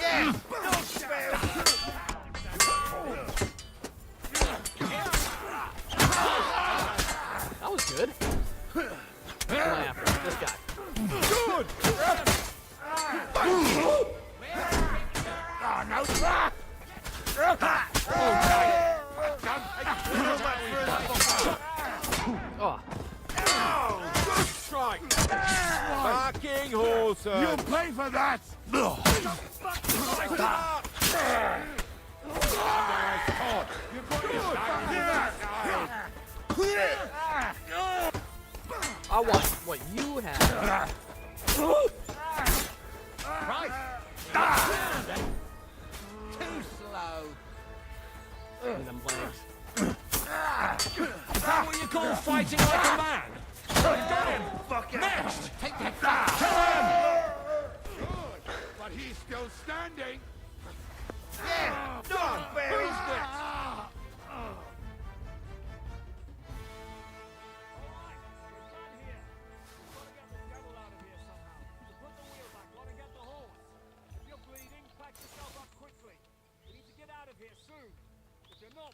Yeah! Don't spare! That was good. Going after him. This guy. Good! Oh, no! Oh. Good strike! Fucking horse! You'll pay for that! I want what you have. Right! Too slow! Give me them legs. Is that what you call fighting like a man? Got him! Fuck it! Next! Take that back! Good! But he's still standing! Yeah! Dog bear, he's next!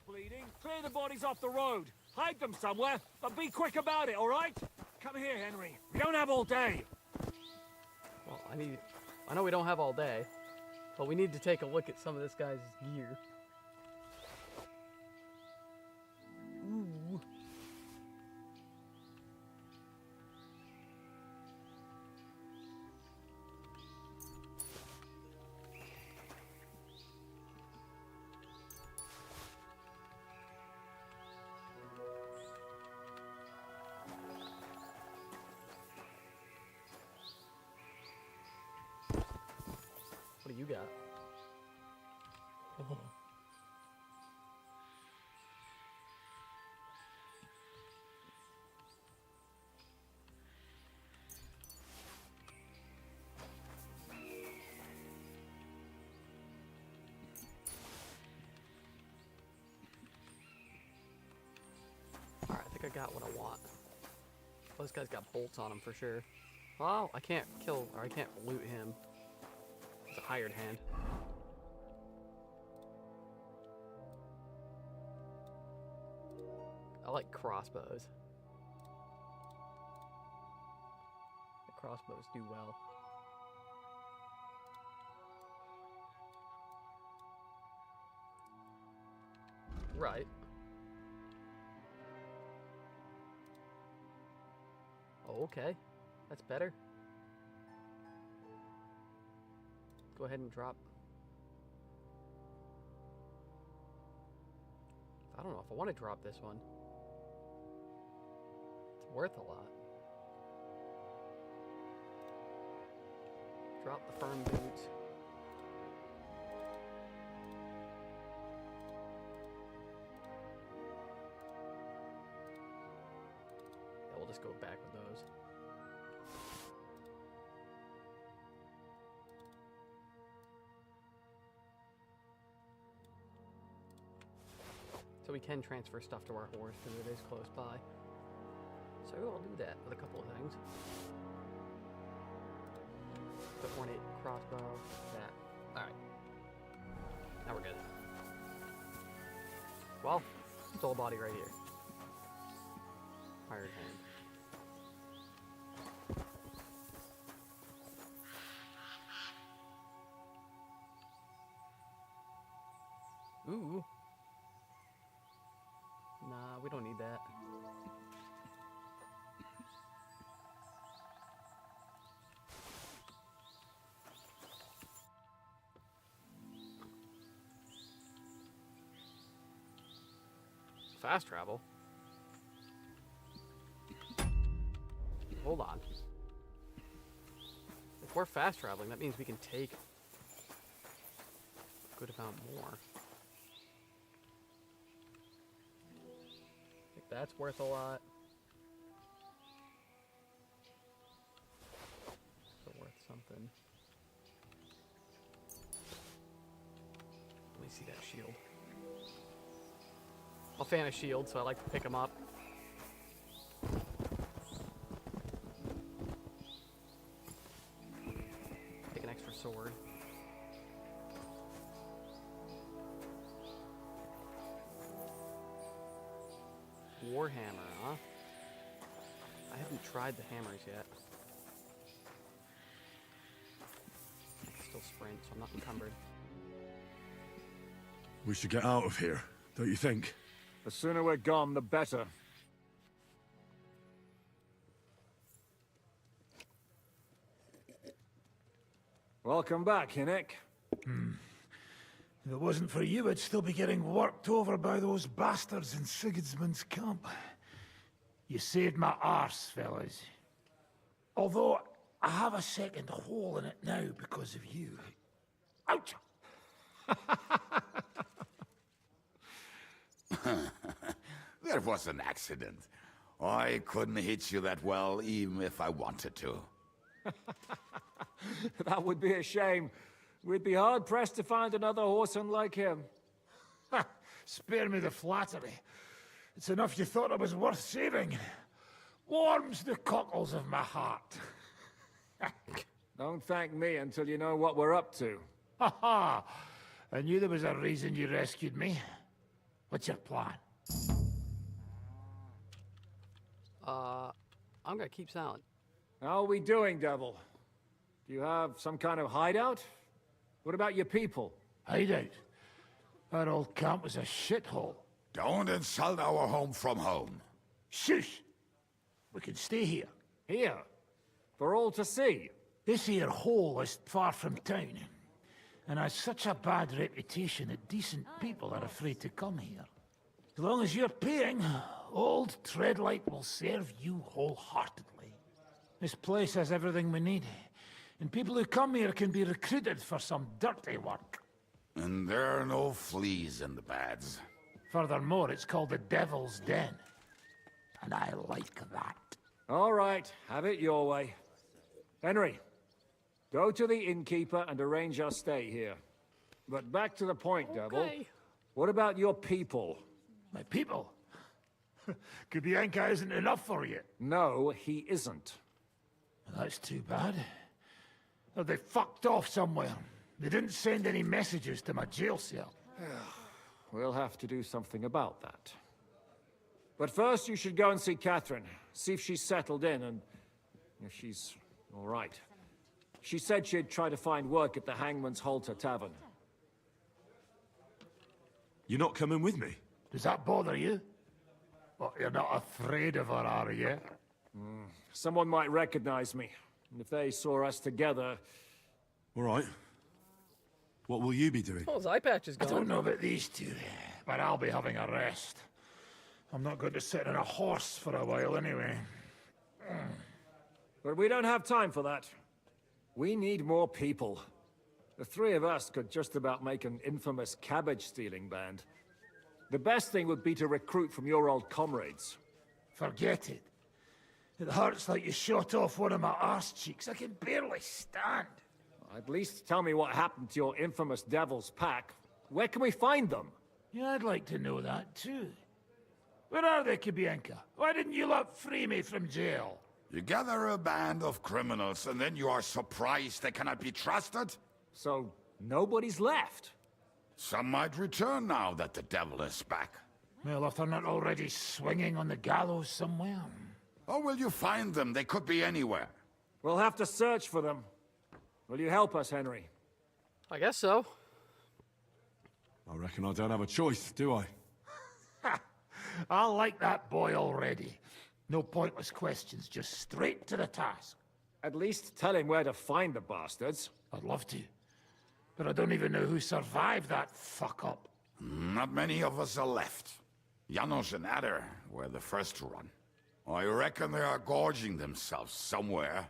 Bleeding. Clear the bodies off the road. Hide them somewhere, but be quick about it, all right? Come here, Henry. We don't have all day. Well, I know we don't have all day, but we need to take a look at some of this guy's gear. Ooh. What do you got? Oh. think I got what I want. Oh, this guy's got bolts on him for sure. Well, I can't kill, or I can't loot him. He's a hired hand. I like crossbows. The crossbows do well. Right. Oh, okay. That's better. Go ahead and drop. I don't know if I want to drop this one. It's worth a lot. Drop the firm boots. Yeah, we'll just go back with those. So we can transfer stuff to our horse because it is close by. So I'll do that with a couple of things. The ornate crossbow, that. Alright. Now we're good. Well, it's all body right here. Hired hand. Ooh. Nah, we don't need that. Fast travel? Hold on. If we're fast traveling, that means we can take a good amount more. I think that's worth a lot. So worth something. Let me see that shield. I'm a fan of shields, so I like to pick them up. Take an extra sword. Warhammer, huh? I haven't tried the hammers yet. I can still sprint, so I'm not encumbered. We should get out of here, don't you think? The sooner we're gone, the better. Welcome back, Hinnick. If it wasn't for you, I'd still be getting worked over by those bastards in Sigismund's camp. You saved my arse, fellas. Although, I have a second hole in it now because of you. Ouch! That was an accident. I couldn't hit you that well, even if I wanted to. That would be a shame. We'd be hard-pressed to find another horseman like him. Spare me the flattery. It's enough you thought I was worth saving. Warms the cockles of my heart. Don't thank me until you know what we're up to. Ha ha! I knew there was a reason you rescued me. What's your plan? I'm gonna keep silent. How are we doing, Devil? Do you have some kind of hideout? What about your people? Hideout? Our old camp was a shithole. Don't insult our home from home. Shush! We can stay here. Here? For all to see? This here hole is far from town, and has such a bad reputation that decent people are afraid to come here. As long as you're paying, old Treadlight will serve you wholeheartedly. This place has everything we need, and people who come here can be recruited for some dirty work. And there are no fleas in the beds. Furthermore, it's called the Devil's Den, and I like that. All right, have it your way. Henry, go to the innkeeper and arrange our stay here. But back to the point, Devil. What about your people? My people? Kubienka isn't enough for you. No, he isn't. That's too bad. Oh, they fucked off somewhere. They didn't send any messages to my jail cell. We'll have to do something about that. But first, you should go and see Catherine. See if she's settled in and if she's all right. She said she'd try to find work at the Hangman's Halter Tavern. You're not coming with me? Does that bother you? Well, you're not afraid of her, are you? Someone might recognize me. And if they saw us together... All right. What will you be doing? Oh, his eye patch is I gone. don't know about these two, but I'll be having a rest. I'm not going to sit on a horse for a while anyway. But we don't have time for that. We need more people. The three of us could just about make an infamous cabbage-stealing band. The best thing would be to recruit from your old comrades. Forget it. It hurts like you shot off one of my arse cheeks. I can barely stand. At least tell me what happened to your infamous Devil's Pack. Where can we find them? Yeah, I'd like to know that too. Where are they, Kubienka? Why didn't you lot free me from jail? You gather a band of criminals and then you are surprised they cannot be trusted? So, nobody's left? Some might return now that the devil is back. Well, if they're not already swinging on the gallows somewhere. Or will you find them? They could be anywhere. We'll have to search for them. Will you help us, Henry? I guess so. I reckon I don't have a choice, do I? I like that boy already. No pointless questions, just straight to the task. At least tell him where to find the bastards. I'd love to. But I don't even know who survived that fuck-up. Not many of us are left. Janos and Adder were the first to run. I reckon they are gorging themselves somewhere.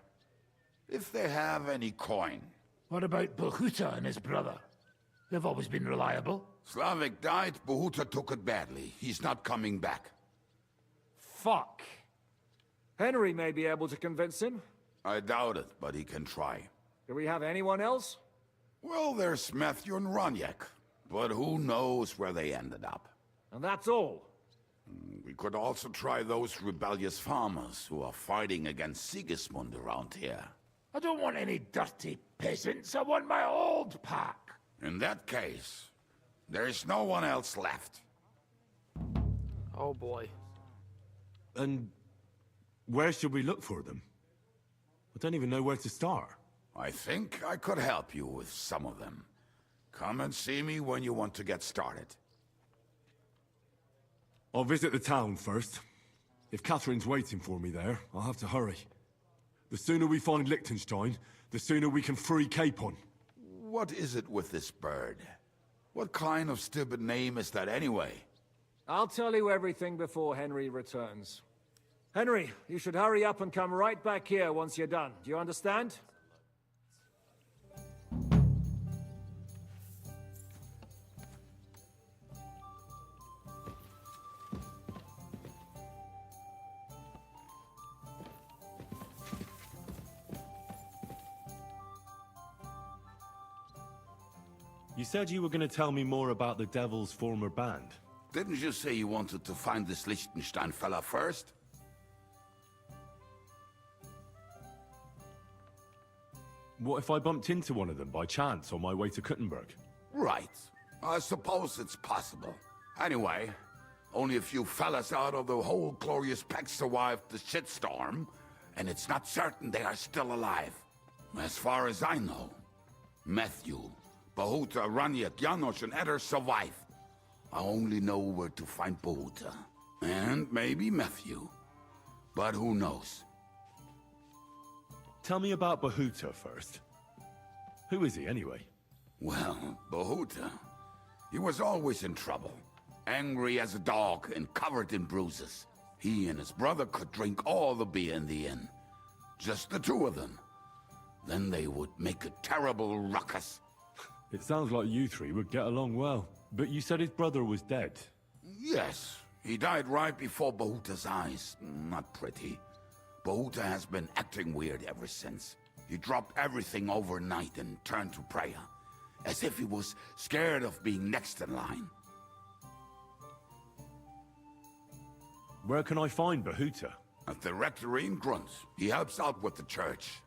If they have any coin. What about Bohuta and his brother? They've always been reliable. Slavik died, Bohuta took it badly. He's not coming back. Fuck. Henry may be able to convince him. I doubt it, but he can try. Do we have anyone else? Well, there's Matthew and Roniek, but who knows where they ended up. And that's all? We could also try those rebellious farmers who are fighting against Sigismund around here. I don't want any dirty peasants. I want my old pack. In that case, there's no one else left. Oh boy. And where should we look for them? I don't even know where to start. I think I could help you with some of them. Come and see me when you want to get started. I'll visit the town first. If Catherine's waiting for me there, I'll have to hurry. The sooner we find Liechtenstein, the sooner we can free Capon. What is it with this bird? What kind of stupid name is that anyway? I'll tell you everything before Henry returns. Henry, you should hurry up and come right back here once you're done. Do you understand? You said you were going to tell me more about the Devil's former band. Didn't you say you wanted to find this Liechtenstein fella first? What if I bumped into one of them by chance on my way to Kuttenberg? Right. I suppose it's possible. Anyway, only a few fellas out of the whole glorious pack survived the shitstorm, and it's not certain they are still alive. As far as I know, Matthew, Bohuta, Raniet, Janos, and Eder survived. I only know where to find Bohuta. And maybe Matthew. But who knows? Tell me about Bohuta first. Who is he, anyway? Well, Bohuta, he was always in trouble. Angry as a dog and covered in bruises. He and his brother could drink all the beer in the inn. Just the two of them. Then they would make a terrible ruckus. It sounds like you three would get along well. But you said his brother was dead. Yes, he died right before Bohuta's eyes. Not pretty. Bohuta has been acting weird ever since. He dropped everything overnight and turned to prayer. As if he was scared of being next in line. Where can I find Bahuta? At the rectory in Grunts. He helps out with the church.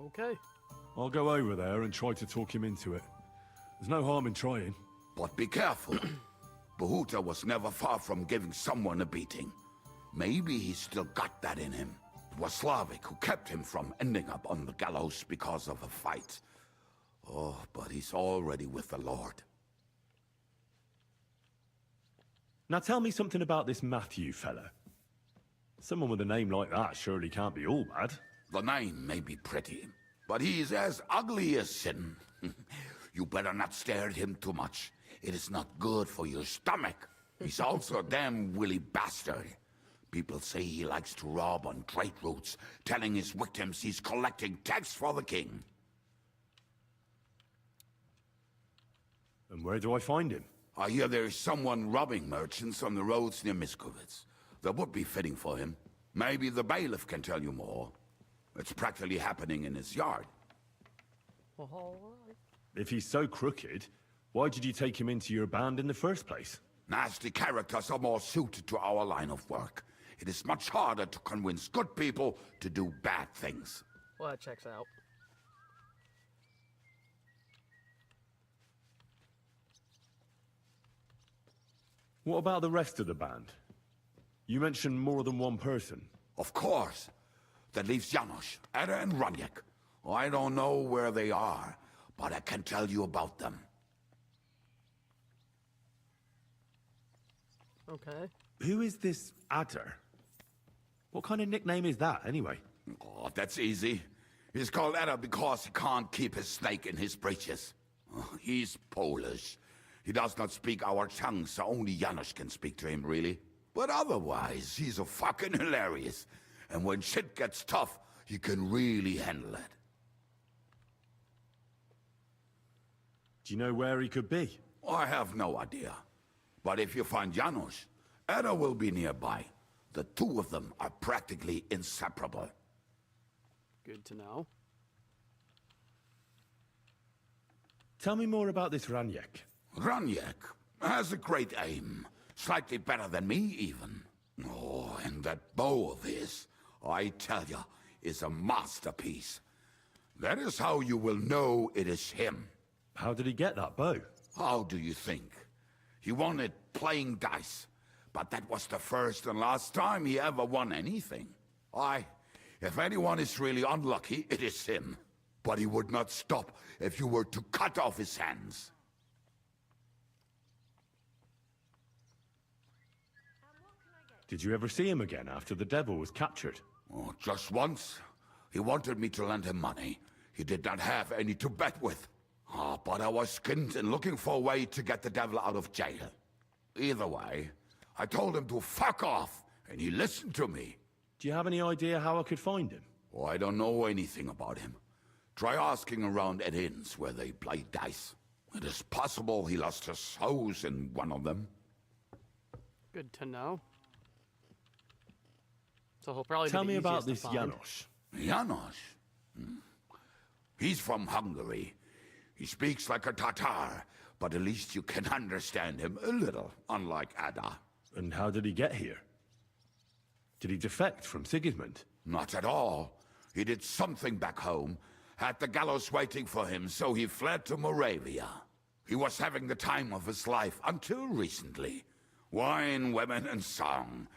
Okay. I'll go over there and try to talk him into it. There's no harm in trying. But be careful. Bahuta was never far from giving someone a beating. Maybe he's still got that in him. It was Slavic who kept him from ending up on the gallows because of a fight. Oh, but he's already with the Lord. Now tell me something about this Matthew fella. Someone with a name like that surely can't be all bad. The name may be pretty, but he's as ugly as sin. You better not stare at him too much. It is not good for your stomach. He's also a damn willy bastard. People say he likes to rob on trade routes, telling his victims he's collecting tax for the king. And where do I find him? I hear there's someone robbing merchants on the roads near Miskovitz. That would be fitting for him. Maybe the bailiff can tell you more. It's practically happening in his yard. If he's so crooked, why did you take him into your band in the first place? Nasty characters are more suited to our line of work. It is much harder to convince good people to do bad things. Well, that checks out. What about the rest of the band? You mentioned more than one person. Of course. That leaves Janos, Ada and Raniek. I don't know where they are, but I can tell you about them. Okay. Who is this Adder? What kind of nickname is that, anyway? Oh, that's easy. He's called Ada because he can't keep his snake in his breeches. He's Polish. He does not speak our tongue, so only Janos can speak to him, really. But otherwise, he's a fucking hilarious. And when shit gets tough, he can really handle it. Do you know where he could be? I have no idea. But if you find Janos, Ada will be nearby. The two of them are practically inseparable. Good to know. Tell me more about this Raniek. Raniek has a great aim. Slightly better than me, even. Oh, and that bow of his, I tell ya, is a masterpiece. That is how you will know it is him. How did he get that bow? How do you think? He won it playing dice. But that was the first and last time he ever won anything. If anyone is really unlucky, it is him. But he would not stop if you were to cut off his hands. Did you ever see him again after the devil was captured? Oh, just once. He wanted me to lend him money. He did not have any to bet with. But I was skinned and looking for a way to get the devil out of jail. Either way, I told him to fuck off, and he listened to me. Do you have any idea how I could find him? Oh, I don't know anything about him. Try asking around at inns where they play dice. It is possible he lost his hose in one of them. Good to know. So he'll probably Tell be me the about easiest this to find. Janos. Janos? He's from Hungary. He speaks like a Tatar, but at least you can understand him a little, unlike Ada. And how did he get here? Did he defect from Sigismund? Not at all. He did something back home, had the gallows waiting for him, so he fled to Moravia. He was having the time of his life until recently. Wine, women, and song.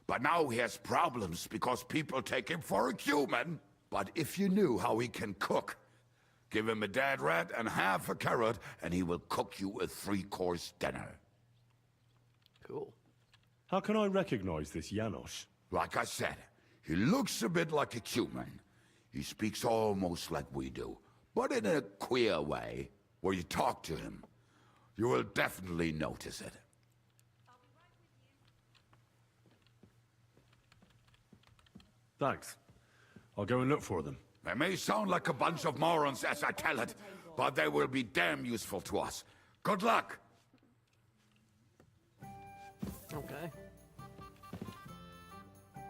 But now he has problems because people take him for a human. But if you knew how he can cook, give him a dead rat and half a carrot, and he will cook you a 3-course dinner. Cool. How can I recognize this Janos? Like I said, he looks a bit like a human. He speaks almost like we do, but in a queer way. Where you talk to him, you will definitely notice it. Thanks. I'll go and look for them. They may sound like a bunch of morons as I tell it, but they will be damn useful to us. Good luck! Okay.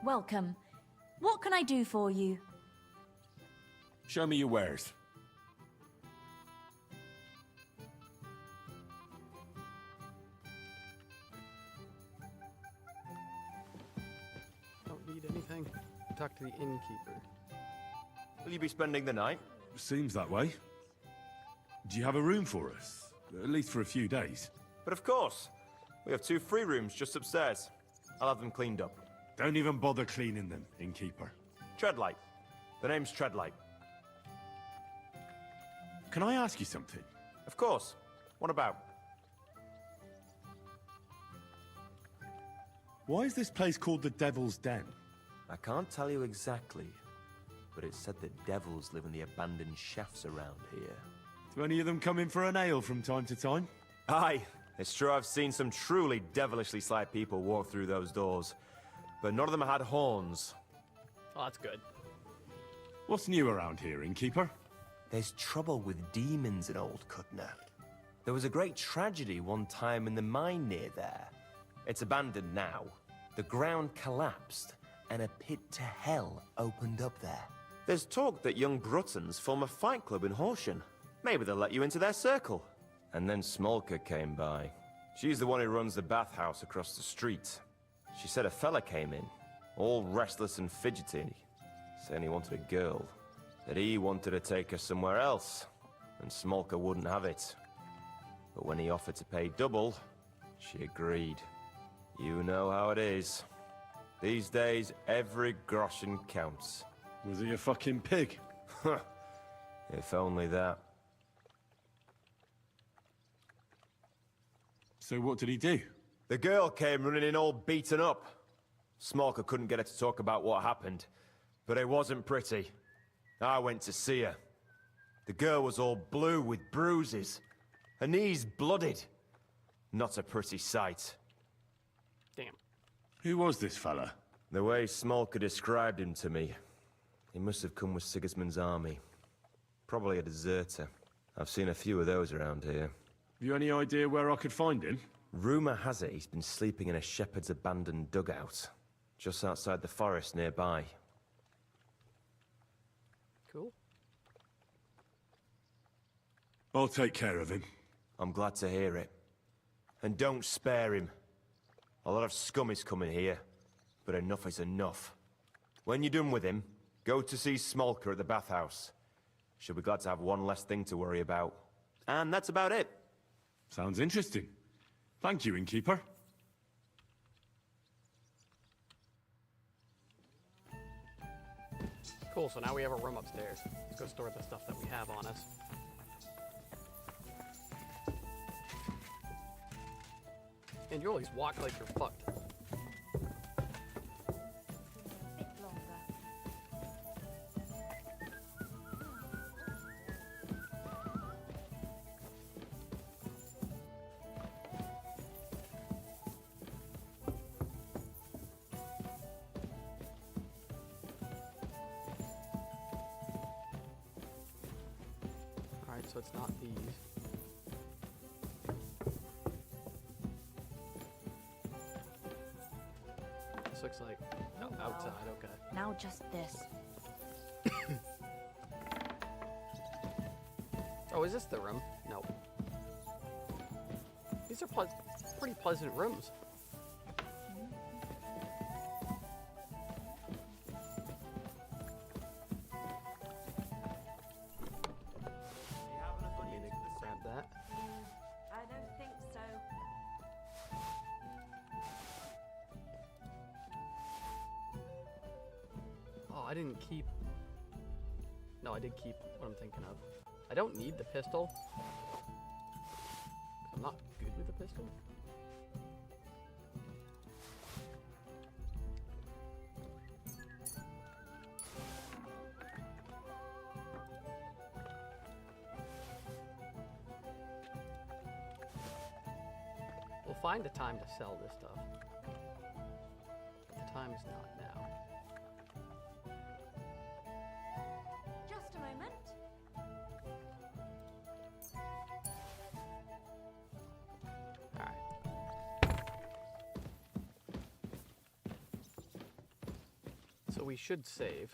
Welcome. What can I do for you? Show me your wares. anything? Talk to the innkeeper. Will you be spending the night? Seems that way. Do you have a room for us? At least for a few days. But of course. We have 2 free rooms just upstairs. I'll have them cleaned up. Don't even bother cleaning them, innkeeper. Treadlight. The name's Treadlight. Can I ask you something? Of course. What about? Why is this place called the Devil's Den? I can't tell you exactly, but it's said that devils live in the abandoned shafts around here. Do any of them come in for an ale from time to time? Aye, it's true I've seen some truly devilishly sly people walk through those doors, but none of them had horns. Oh, that's good. What's new around here, innkeeper? There's trouble with demons in Old Cutner. There was a great tragedy one time in the mine near there. It's abandoned now. The ground collapsed, and a pit to hell opened up there. There's talk that young Bruttons form a fight club in Horsham. Maybe they'll let you into their circle. And then Smolka came by. She's the one who runs the bathhouse across the street. She said a fella came in, all restless and fidgety, saying he wanted a girl. That he wanted to take her somewhere else, and Smolka wouldn't have it. But when he offered to pay double, she agreed. You know how it is. These days, every groschen counts. Was he a fucking pig? If only that. So what did he do? The girl came running in all beaten up. Smolka couldn't get her to talk about what happened, but it wasn't pretty. I went to see her. The girl was all blue with bruises. Her knees blooded. Not a pretty sight. Damn. Who was this fella? The way Smolka described him to me, he must have come with Sigismund's army. Probably a deserter. I've seen a few of those around here. Have you any idea where I could find him? Rumour has it he's been sleeping in a shepherd's abandoned dugout, just outside the forest nearby. Cool. I'll take care of him. I'm glad to hear it. And don't spare him. A lot of scum is coming here, but enough is enough. When you're done with him, go to see Smolka at the bathhouse. She'll be glad to have one less thing to worry about. And that's about it. Sounds interesting. Thank you, innkeeper. Cool, so now we have a room upstairs. Let's go store the stuff that we have on us. And you always walk like you're fucked. Alright, so it's not these. This looks like outside, okay. Now just this. Oh, is this the room? No. These are pretty pleasant rooms. I need to grab that. I don't think so. Oh, I didn't keep... No, I did keep what I'm thinking of. I don't need the pistol. I'm not good with the pistol. We'll find a time to sell this stuff. But the time is not now. Just a moment. So we should save.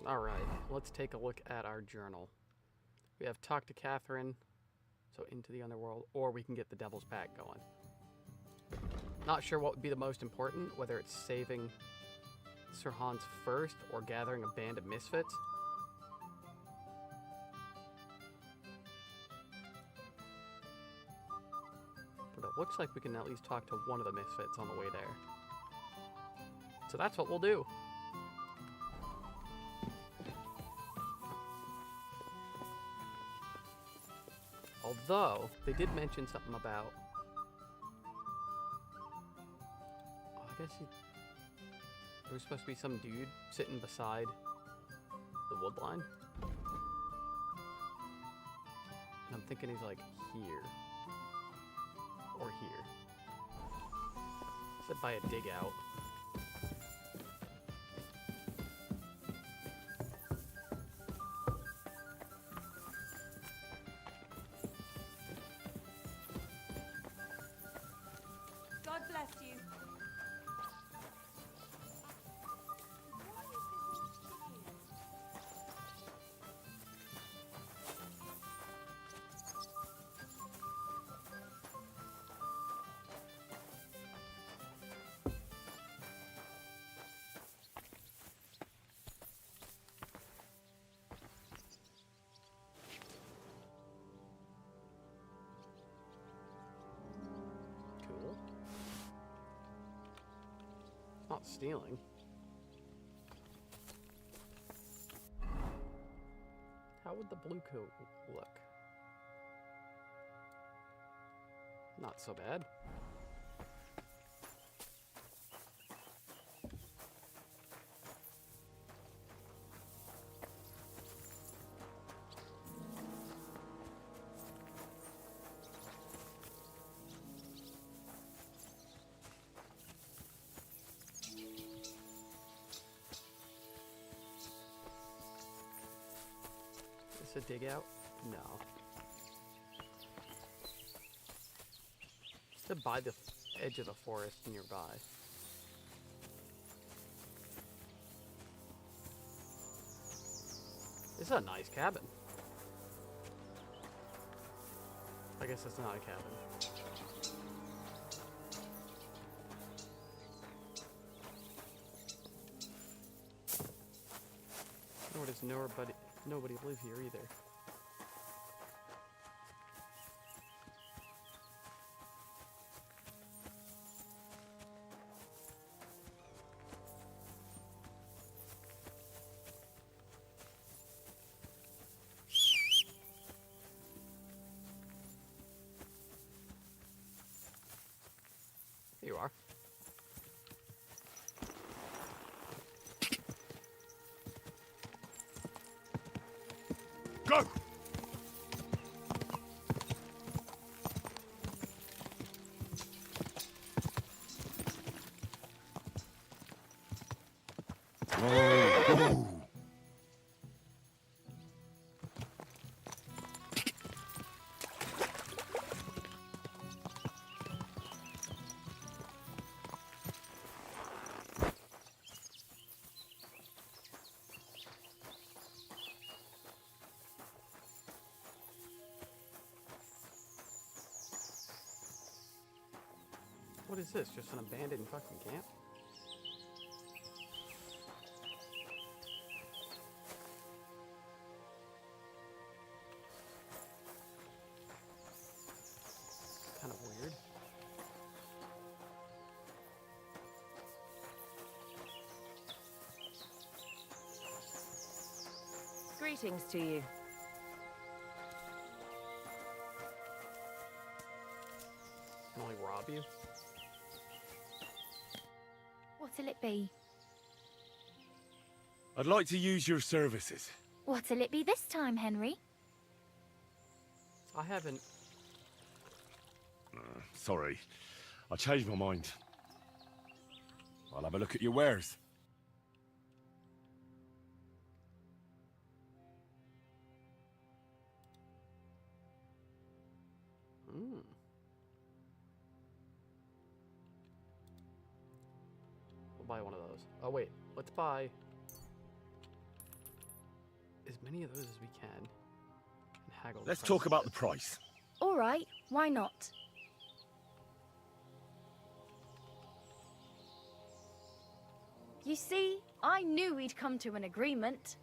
Alright, let's take a look at our journal. We have talk to Catherine, so into the underworld, or we can get the Devil's Pack going. Not sure what would be the most important, whether it's saving Sir Hans first or gathering a band of misfits. But it looks like we can at least talk to one of the misfits on the way there. So that's what we'll do. Although, they did mention something about... Oh, I guess there was supposed to be some dude sitting beside the wood line. And I'm thinking he's like here. Or here. Said by a dig out. God bless you. Cool. Not stealing. How would the blue coat look? Not so bad. Is this a dig out? No. To by the edge of the forest nearby. This is a nice cabin. I guess it's not a cabin. Nor does nobody live here either. Here you are. Go! Go! What is this? Just an abandoned fucking camp? Kind of weird. Greetings to you. Can only rob you? What'll it be? I'd like to use your services. What'll it be this time, Henry? I haven't. Sorry. I changed my mind. I'll have a look at your wares. We'll buy one of those. Oh wait, let's buy many of those as we can. And haggle. Let's talk about the price. All right, why not? You see, I knew we'd come to an agreement.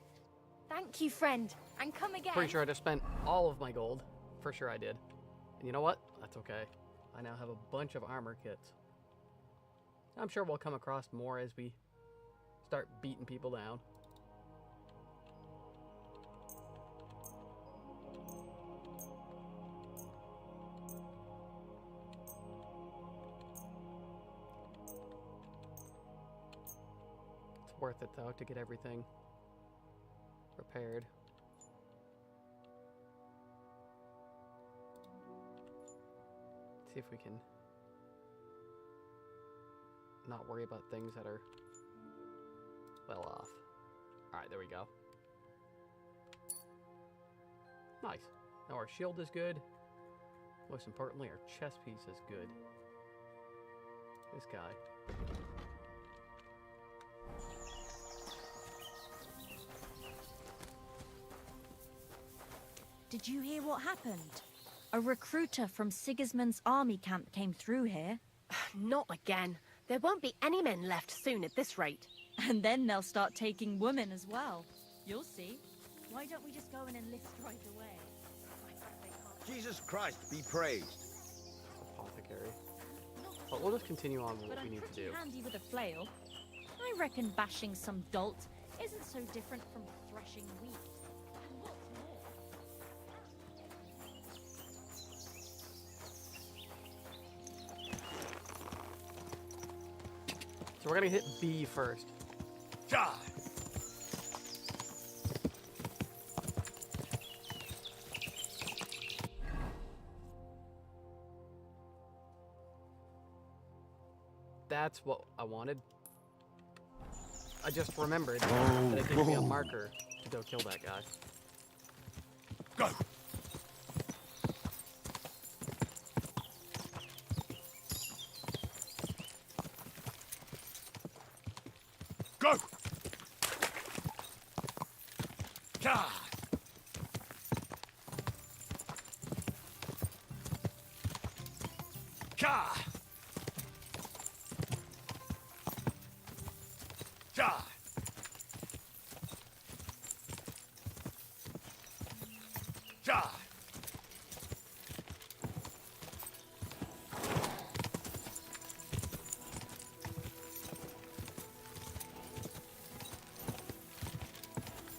Thank you, friend, and come again. Pretty sure I just spent all of my gold. For sure I did. And you know what? That's okay. I now have a bunch of armor kits. I'm sure we'll come across more as we start beating people down. It's worth it though to get everything repaired. See if we can not worry about things that are well off. Alright, there we go. Nice. Now our shield is good. Most importantly, our chest piece is good. This guy. Did you hear what happened? A recruiter from Sigismund's army camp came through here. Not again. There won't be any men left soon at this rate. And then they'll start taking women as well. You'll see. Why don't we just go and enlist right away? Jesus Christ be praised. Apothecary. But we'll just continue on with what we need to do. Handy with a flail. I reckon bashing some dolt isn't so different from threshing wheat. And what's more, so we're gonna hit B first. Die! That's what I wanted. I just remembered that it gives me a marker to go kill that guy. Go! Go! God! God! God! God!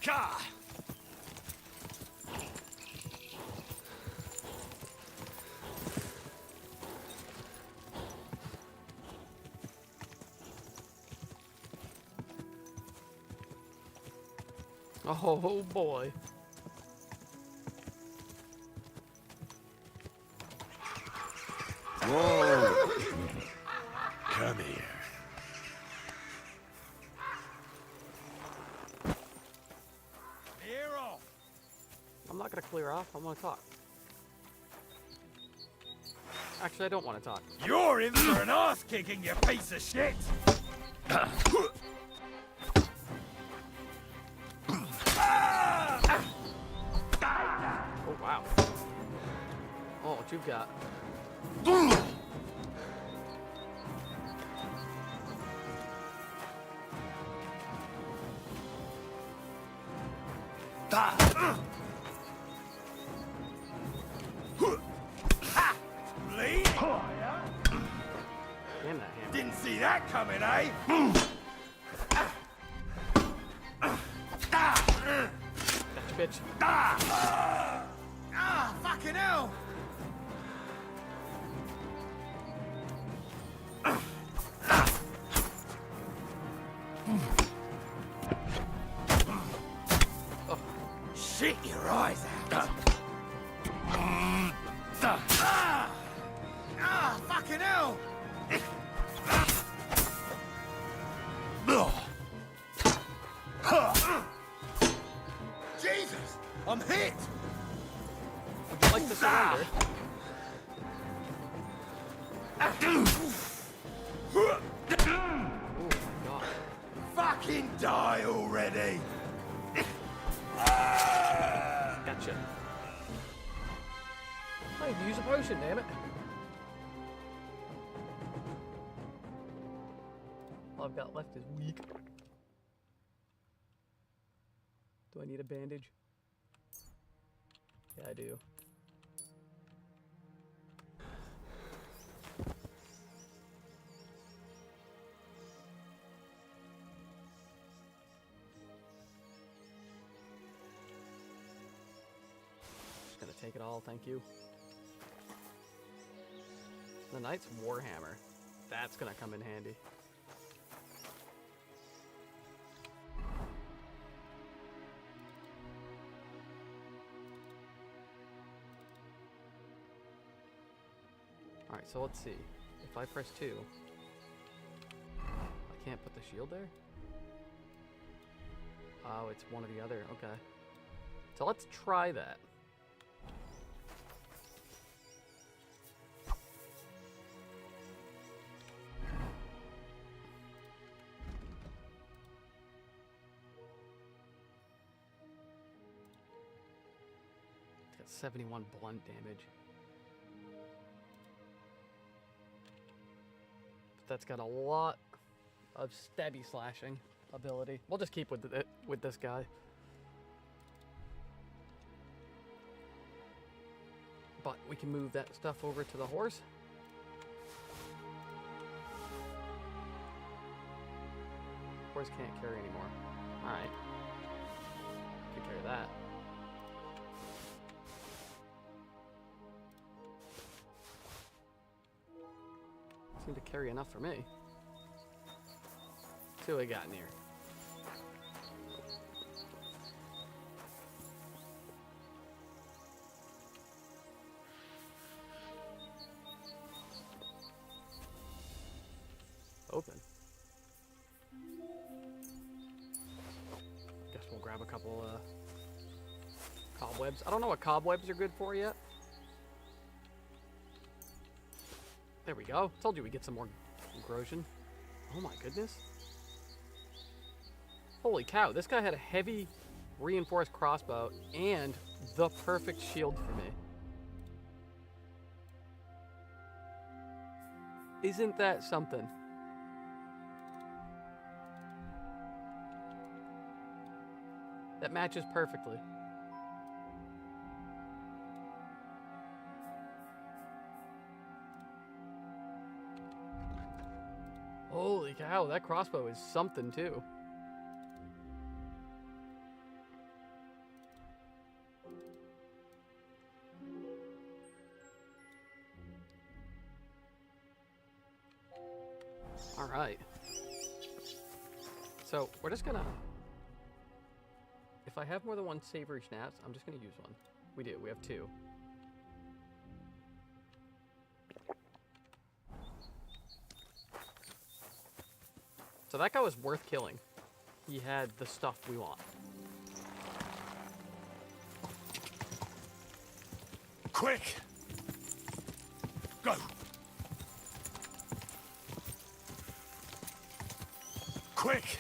God! Oh boy. Whoa! Come here. Clear off. I'm not gonna clear off. I want to talk. Actually, I don't want to talk. You're in for an ass kicking, you piece of shit! Oh wow. Oh, what you've got? Bleed? Damn that hammer. Didn't see that coming, eh? Gotcha, bitch. Fucking hell! Shit your eyes out! Fucking hell! Jesus! I'm hit! Would you like to surrender? Oh my god. Fucking die already! potion. I need to use a potion, damn it. All I've got left is weak. Do I need a bandage? Yeah, I do. Just gonna take it all, thank you. The Knight's Warhammer. That's gonna come in handy. Alright, so let's see. If I press 2, I can't put the shield there? Oh, it's one or the other. Okay. So let's try that. It's got 71 blunt damage. That's got a lot of stabby slashing ability. We'll just keep with this guy. But we can move that stuff over to the horse. Horse can't carry anymore. Alright. Can carry that. Seemed to carry enough for me. See what we got in here. Open. Guess we'll grab a couple cobwebs. I don't know what cobwebs are good for yet. There we go. Told you we'd get some more corrosion. Oh my goodness. Holy cow, this guy had a heavy reinforced crossbow and the perfect shield for me. Isn't that something? That matches perfectly. Holy cow, that crossbow is something too. All right. So we're just gonna, if I have more than one savory schnapps, I'm just gonna use one. We do, we have 2. So that guy was worth killing. He had the stuff we want. Quick! Go! Quick!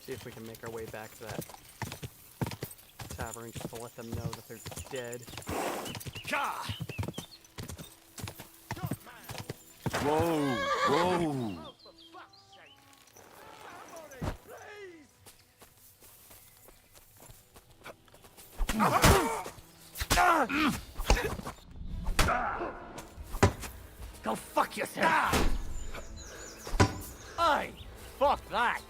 See if we can make our way back to that tavern just to let them know that they're dead. Gah! Whoa! Whoa! Go fuck yourself! Oi! Fuck that!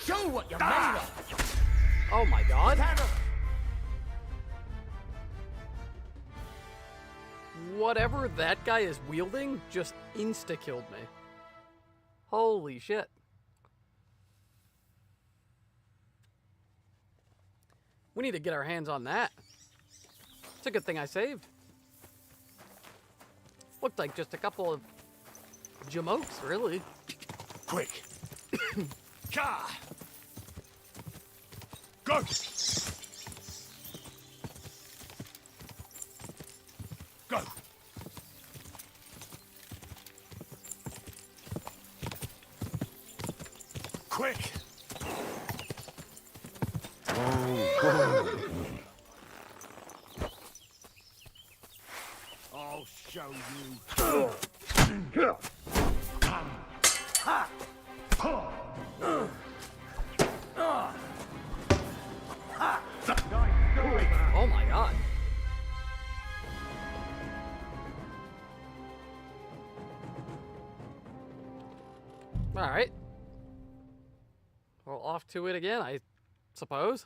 Show what you're made of! Oh my god! Whatever that guy is wielding just insta-killed me. Holy shit. We need to get our hands on that. It's a good thing I saved. Looked like just a couple of jamokes, really. Quick! Gah! Go! Go! I'll show you. Oh my god. Alright. Well, off to it again, I suppose.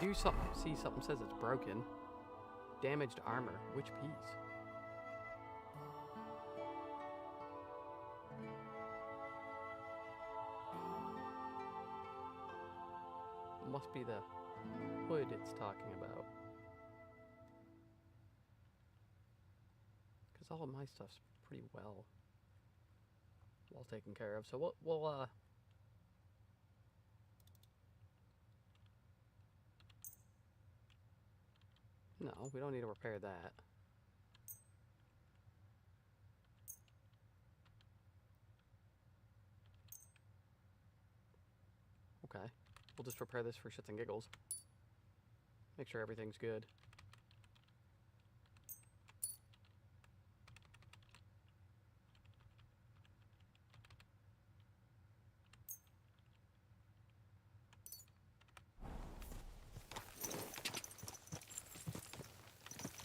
Do something. See, something says it's broken. Damaged armor. Which piece? Must be the hood it's talking about. Because all of my stuff's pretty well taken care of. So we'll no, we don't need to repair that. Okay. We'll just repair this for shits and giggles. Make sure everything's good.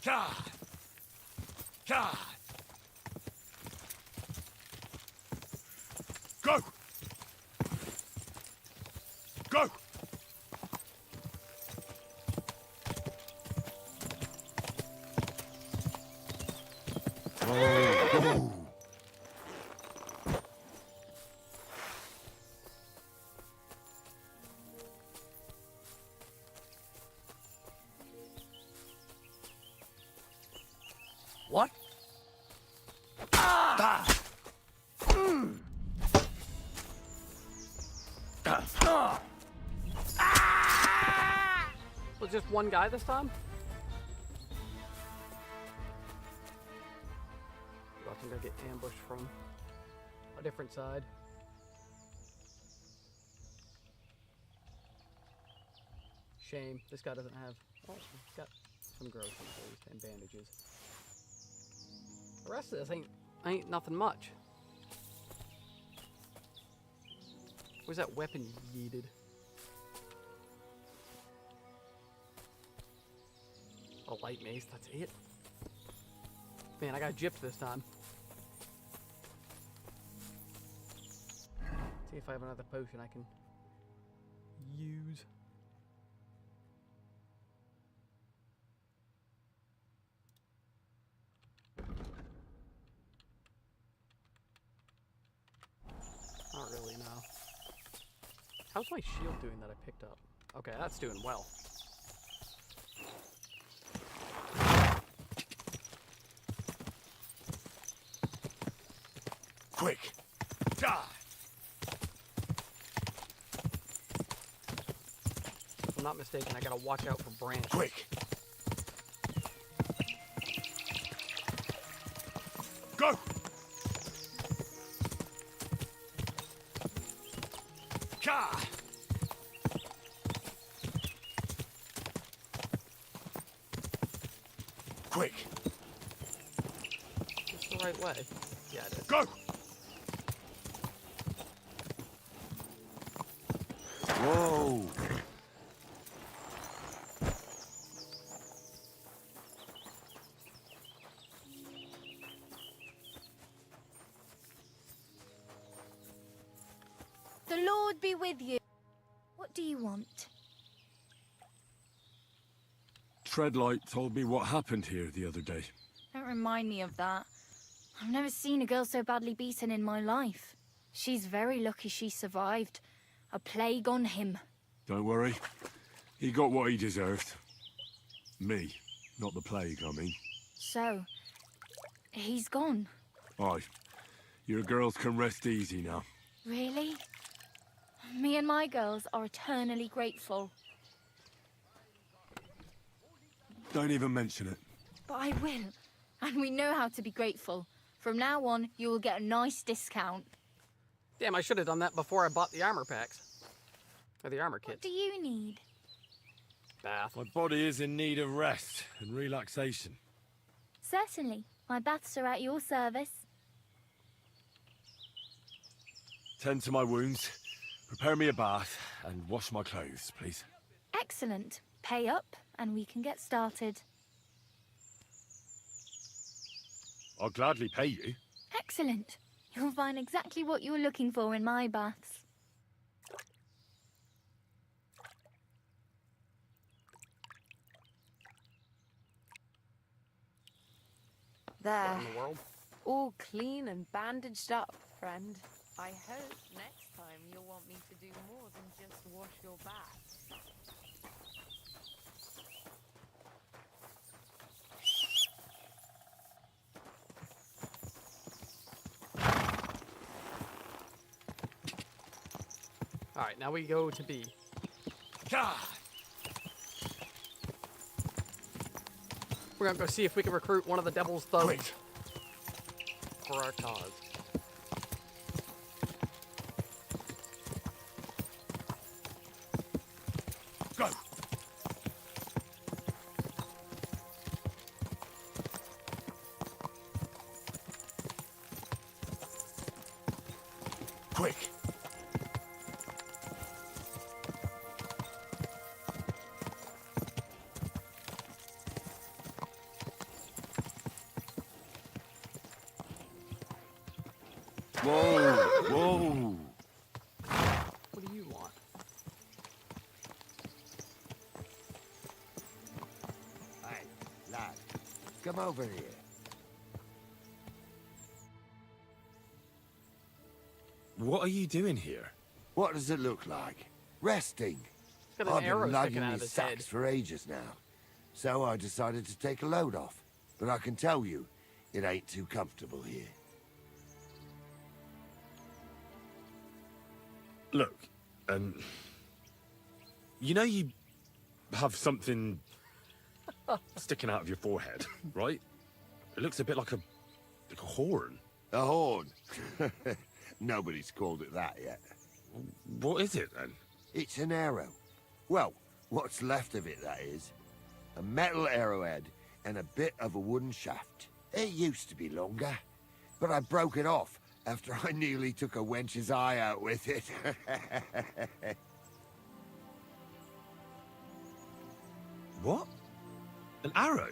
God! God! Go! Go! Oh. What? Ah! Mm. Was just one guy this time? I think I get ambushed from a different side. Shame. This guy doesn't have... Oh, he's got some growth and bandages. The rest of this ain't nothing much. Where's that weapon you yeeted? A light mace, that's it? Man, I got gypped this time. See if I have another potion I can use. Not really, no. How's my shield doing that I picked up? Okay, that's doing well. Quick! Die! If I'm not mistaken, I gotta watch out for branches. Quick! Go! God! Quick! Just the right way. Yeah, it is. Go! Whoa! The Lord be with you. What do you want? Treadlight told me what happened here the other day. Don't remind me of that. I've never seen a girl so badly beaten in my life. She's very lucky she survived. A plague on him. Don't worry. He got what he deserved. Me, not the plague, I mean. So, he's gone. Aye. Your girls can rest easy now. Really? Me and my girls are eternally grateful. Don't even mention it. But I will. And we know how to be grateful. From now on, you will get a nice discount. Damn, I should have done that before I bought the armor packs. Or the armor What kit. do you need? Bath. My body is in need of rest and relaxation. Certainly. My baths are at your service. Tend to my wounds, prepare me a bath, and wash my clothes, please. Excellent. Pay up, and we can get started. I'll gladly pay you. Excellent. You'll find exactly what you're looking for in my baths. There. What in the world? All clean and bandaged up, friend. I hope next time you'll want me to do more than just wash your back. Alright, now we go to B. God. We're gonna go see if we can recruit one of the devil's thugs for our cause. Go. Quick. Whoa, whoa. What do you want? Hey, lad, come over here. What are you doing here? What does it look like? Resting. Got an I've arrow been sticking lugging out of these his head. sacks for ages now, so I decided to take a load off. But I can tell you, it ain't too comfortable here. Look, you know you have something sticking out of your forehead, right? It looks a bit like a horn. A horn? Nobody's called it that yet. What is it, then? It's an arrow. Well, what's left of it, that is. A metal arrowhead and a bit of a wooden shaft. It used to be longer, but I broke it off after I nearly took a wench's eye out with it. What? An arrow?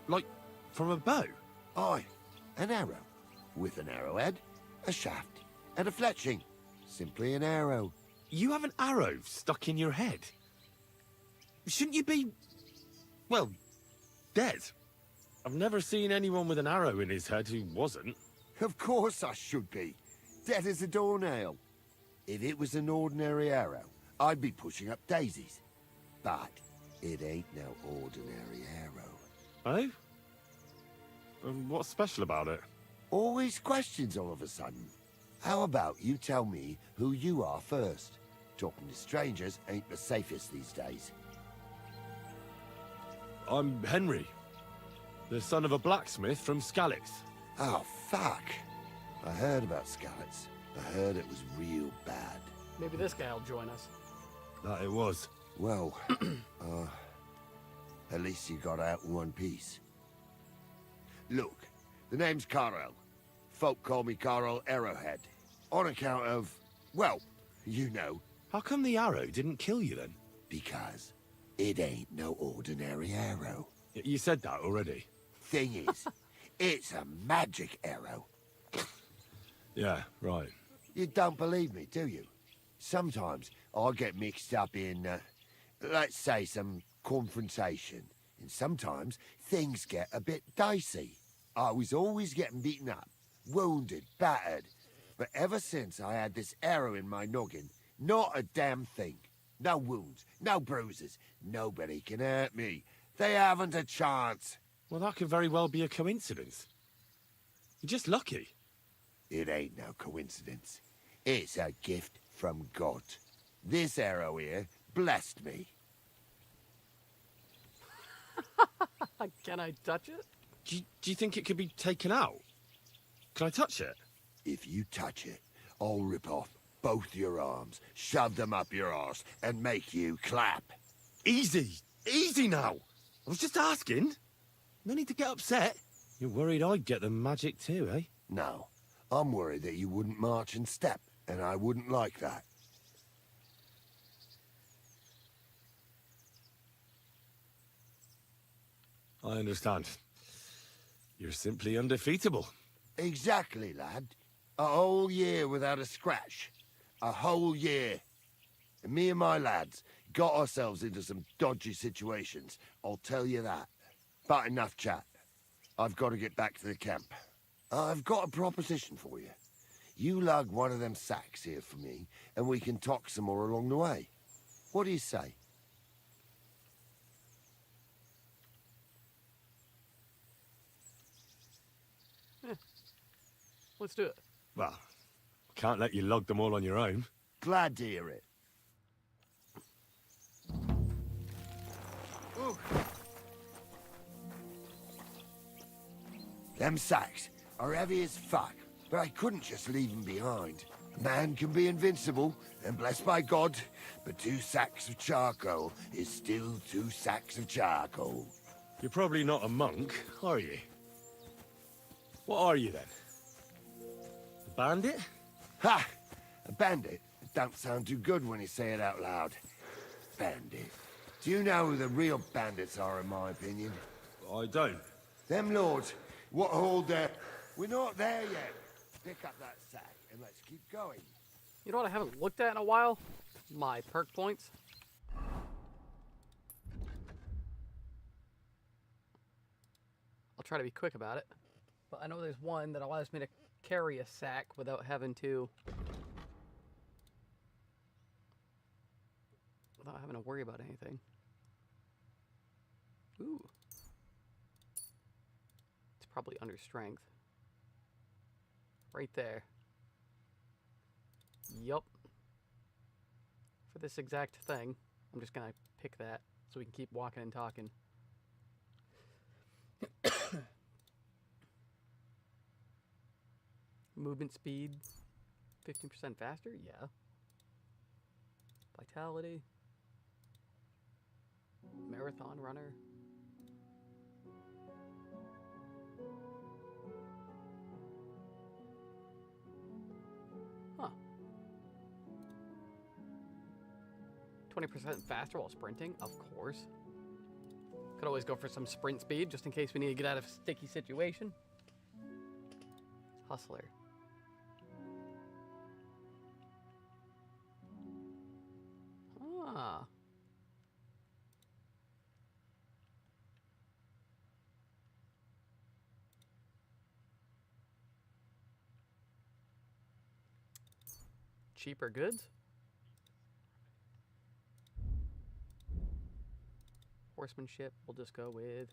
Like, from a bow? Aye, an arrow. With an arrowhead, a shaft, and a fletching. Simply an arrow. You have an arrow stuck in your head? Shouldn't you be, well, dead? I've never seen anyone with an arrow in his head who wasn't. Of course I should be. Dead as a doornail. If it was an ordinary arrow, I'd be pushing up daisies. But it ain't no ordinary arrow. Oh? What's special about it? Always questions all of a sudden. How about you tell me who you are first? Talking to strangers ain't the safest these days. I'm Henry, the son of a blacksmith from Skalitz. Oh, fuck. I heard about Skalitz. I heard it was real bad. Maybe this guy will join us. That it was. Well, at least you got out in one piece. Look, the name's Carl. Folk call me Carl Arrowhead. On account of, well, you know. How come the arrow didn't kill you then? Because it ain't no ordinary arrow. You said that already. Thing is, it's a magic arrow. Yeah, right. You don't believe me, do you? Sometimes I get mixed up in, let's say, some confrontation. And sometimes things get a bit dicey. I was always getting beaten up, wounded, battered. But ever since I had this arrow in my noggin, not a damn thing. No wounds, no bruises. Nobody can hurt me. They haven't a chance. Well, that could very well be a coincidence. You're just lucky. It ain't no coincidence. It's a gift from God. This arrow here blessed me. Can I touch it? Do you think it could be taken out? Can I touch it? If you touch it, I'll rip off both your arms, shove them up your arse, and make you clap. Easy! Easy now! I was just asking. No need to get upset. You're worried I'd get the magic too, eh? No, I'm worried that you wouldn't march and step, and I wouldn't like that. I understand. You're simply undefeatable. Exactly, lad. A whole year without a scratch. A whole year. And me and my lads got ourselves into some dodgy situations, I'll tell you that. But enough chat. I've got to get back to the camp. I've got a proposition for you. You lug one of them sacks here for me, and we can talk some more along the way. What do you say? Let's do it. Well, can't let you lug them all on your own. Glad to hear it. Ooh. Them sacks are heavy as fuck, but I couldn't just leave them behind. A man can be invincible, and blessed by God, but 2 sacks of charcoal is still 2 sacks of charcoal. You're probably not a monk, are you? What are you then? A bandit? Ha! A bandit? It don't sound too good when you say it out loud. Bandit. Do you know who the real bandits are, in my opinion? I don't. Them lords, what hold there? We're not there yet. Pick up that sack and let's keep going. You know what I haven't looked at in a while? My perk points. I'll try to be quick about it. But I know there's one that allows me to carry a sack without having to... without having to worry about anything. Ooh. It's probably under strength. Right there. Yup. For this exact thing, I'm just gonna pick that so we can keep walking and talking. Movement speed, 15% faster? Yeah. Vitality. Marathon runner. Huh. 20% faster while sprinting? Of course. Could always go for some sprint speed just in case we need to get out of a sticky situation. Hustler. Ah. Cheaper goods? Horsemanship, we'll just go with...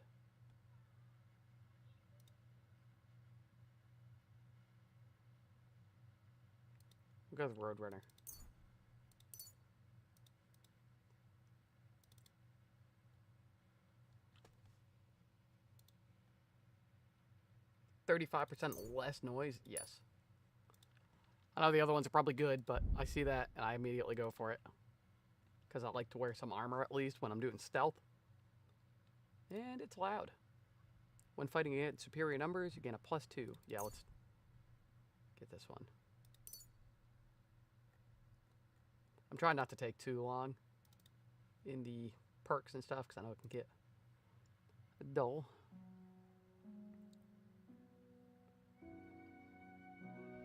we'll go with Roadrunner. $35% less noise? Yes. I know the other ones are probably good, but I see that and I immediately go for it. Because I like to wear some armor at least when I'm doing stealth. And it's loud. When fighting against superior numbers, you gain a +2. Yeah, let's get this one. I'm trying not to take too long in the perks and stuff because I know it can get dull.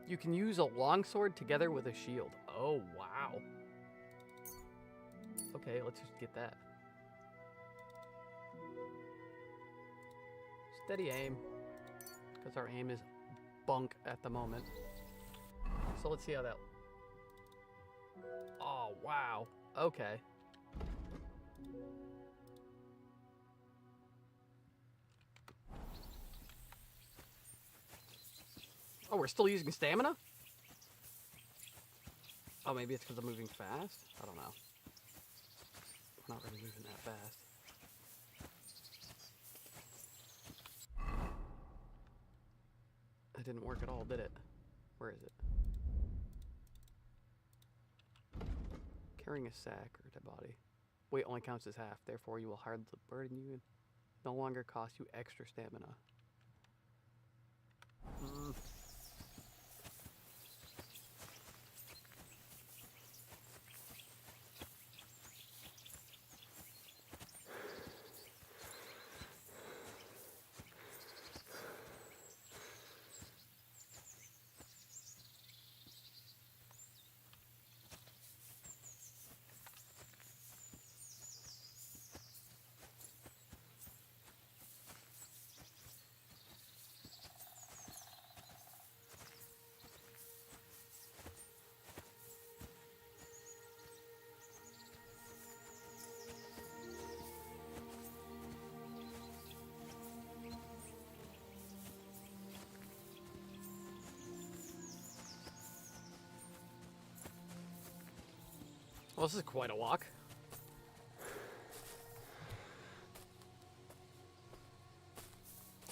You can use a longsword together with a shield. Oh, wow. Okay, let's just get that. Steady aim. Because our aim is bunk at the moment. So let's see how that... oh, wow. Okay. Oh, we're still using stamina? Oh, maybe it's because I'm moving fast? I don't know. I'm not really moving that fast. That didn't work at all, did it? Where is it? Carrying a sack or dead body. Weight only counts as half, therefore you will hardly burden you and no longer cost you extra stamina. Well, this is quite a walk.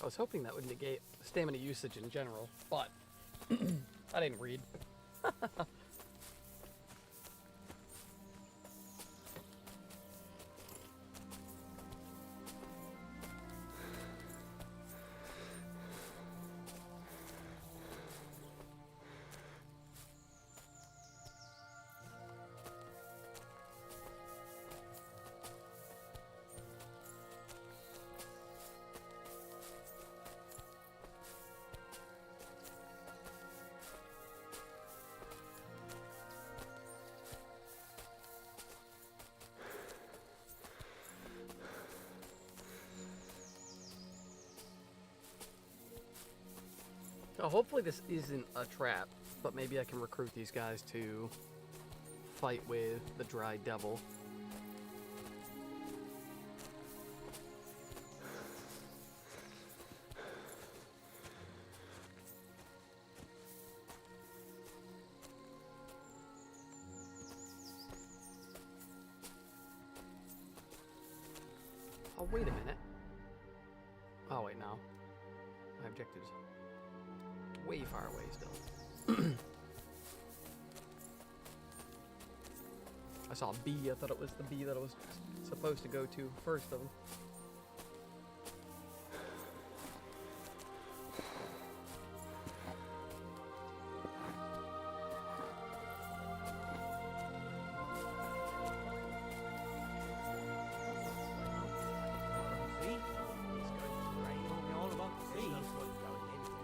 I was hoping that would negate stamina usage in general, but I didn't read. So hopefully this isn't a trap, but maybe I can recruit these guys to fight with the Dry Devil. Oh, wait a minute. Oh, wait, no. My objective's way far away still. I saw a bee. I thought it was the bee that I was supposed to go to first, though.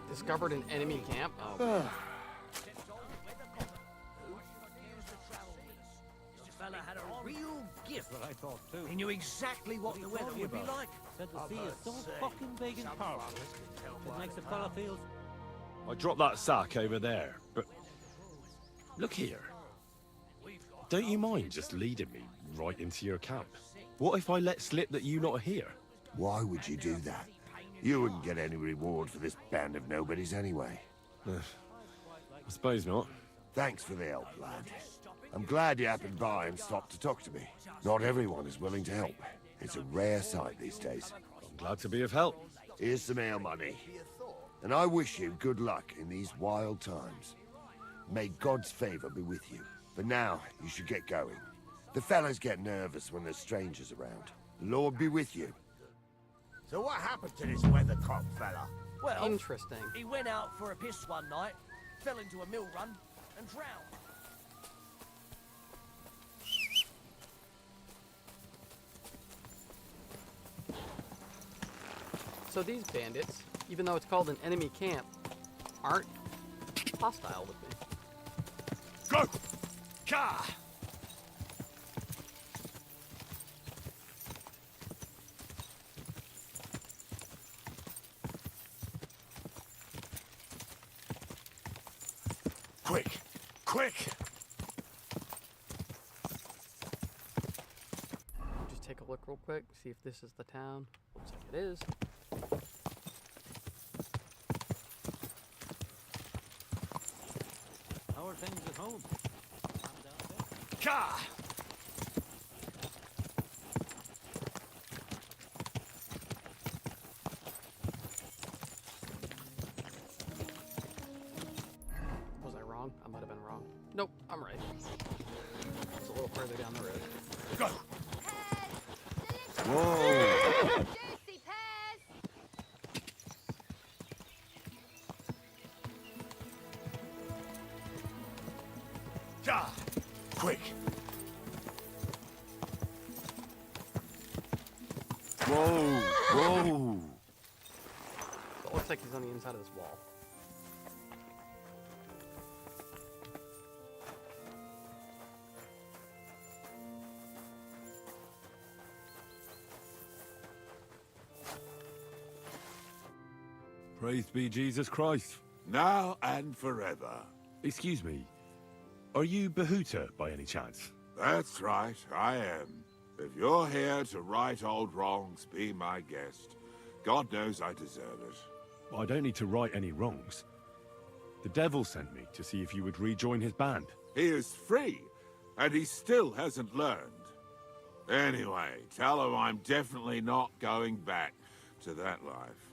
Discovered an enemy camp? Oh. Fella had a real gift. What I thought too. He knew exactly what the weather would be like. Said the sea is so fucking big and powerful. It makes a fella feel. I dropped that sack over there, but look here. Don't you mind just leading me right into your camp? What if I let slip that you not here? Why would you do that? You wouldn't get any reward for this band of nobodies anyway. I suppose not. Thanks for the help, lad. I'm glad you happened by and stopped to talk to me. Not everyone is willing to help. It's a rare sight these days. I'm glad to be of help. Here's some ale money. And I wish you good luck in these wild times. May God's favor be with you. But now, you should get going. The fellas get nervous when there's strangers around. The Lord be with you. So what happened to this weathercock fella? Well, interesting. He went out for a piss one night, fell into a mill run, and drowned. So these bandits, even though it's called an enemy camp, aren't hostile with me. Go! Ka! Quick! Quick! Just take a look real quick, see if this is the town. Looks like it is. How are things at home? Ka! further down the road. Go! Whoa! Ja! Quick! Whoa! Whoa! So it looks like he's on the inside of this wall. Praised be Jesus Christ. Now and forever. Excuse me, are you Behuta by any chance? That's right, I am. If you're here to right old wrongs, be my guest. God knows I deserve it. I don't need to right any wrongs. The devil sent me to see if you would rejoin his band. He is free, and he still hasn't learned. Anyway, tell him I'm definitely not going back to that life.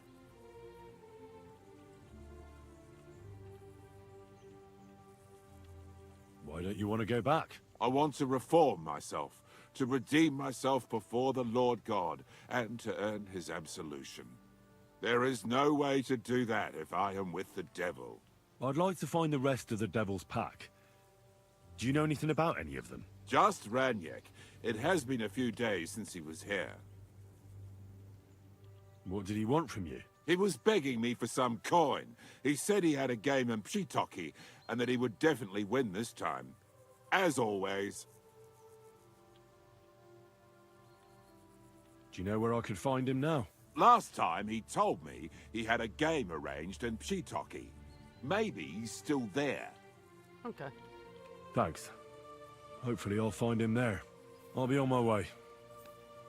Why don't you want to go back? I want to reform myself, to redeem myself before the Lord God, and to earn his absolution. There is no way to do that if I am with the devil. I'd like to find the rest of the devil's pack. Do you know anything about any of them? Just Ranyek. It has been a few days since he was here. What did he want from you? He was begging me for some coin. He said he had a game in Pshitoki, and that he would definitely win this time. As always. Do you know where I could find him now? Last time he told me he had a game arranged in Pshitoki. Maybe he's still there. Okay. Thanks. Hopefully I'll find him there. I'll be on my way.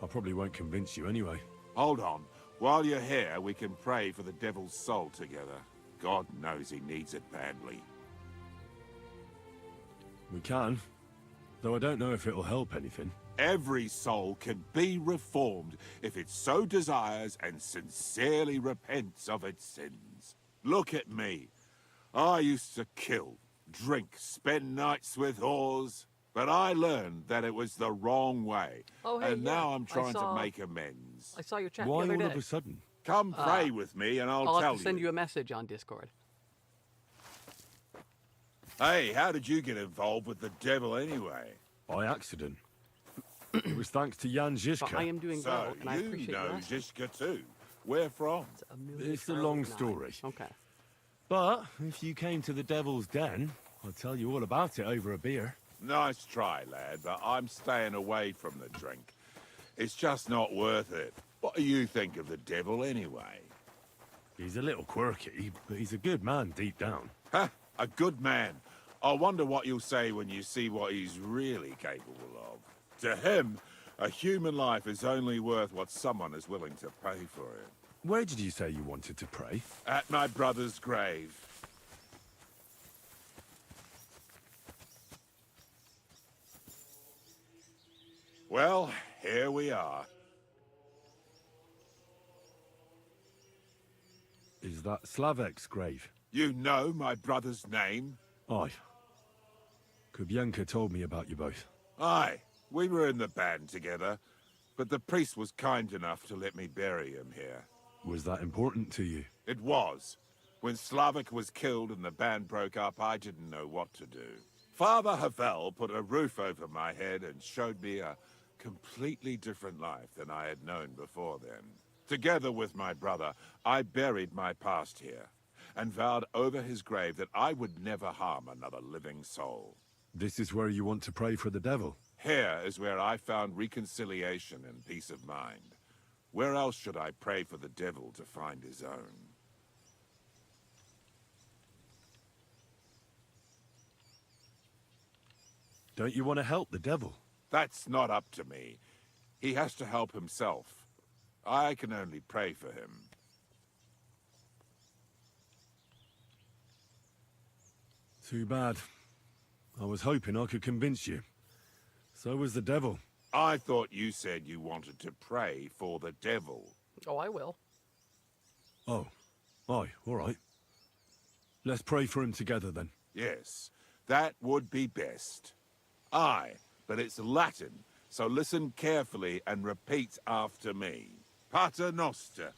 I probably won't convince you anyway. Hold on. While you're here, we can pray for the devil's soul together. God knows he needs it badly. We can, though I don't know if it'll help anything. Every soul can be reformed if it so desires and sincerely repents of its sins. Look at me. I used to kill, drink, spend nights with whores, but I learned that it was the wrong way. Oh, hey, and yeah, now I'm trying to make amends. I saw your chat Why the other all day. of a sudden? Come pray with me and I'll tell have to send you a message on Discord. Hey, how did you get involved with the devil anyway? By accident. It was thanks to Jan Žižka. But I am doing So, well, and I you appreciate know your message. Žižka too. Where from? It's a long story. Okay. But if you came to the Devil's Den, I'll tell you all about it over a beer. Nice try, lad, but I'm staying away from the drink. It's just not worth it. What do you think of the devil anyway? He's a little quirky, but he's a good man deep down. Ha! A good man. I wonder what you'll say when you see what he's really capable of. To him, a human life is only worth what someone is willing to pay for it. Where did you say you wanted to pray? At my brother's grave. Well, here we are. Is that Slavek's grave? You know my brother's name? Aye. Kubienka told me about you both. Aye, we were in the band together, but the priest was kind enough to let me bury him here. Was that important to you? It was. When Slavik was killed and the band broke up, I didn't know what to do. Father Havel put a roof over my head and showed me a completely different life than I had known before then. Together with my brother, I buried my past here, and vowed over his grave that I would never harm another living soul. This is where you want to pray for the devil? Here is where I found reconciliation and peace of mind. Where else should I pray for the devil to find his own? Don't you want to help the devil? That's not up to me. He has to help himself. I can only pray for him. Too bad. I was hoping I could convince you. So was the devil. I thought you said you wanted to pray for the devil. Oh, I will. Oh. Aye, all right. Let's pray for him together then. Yes, that would be best. I, but it's Latin, so listen carefully and repeat after me. Pater Noster,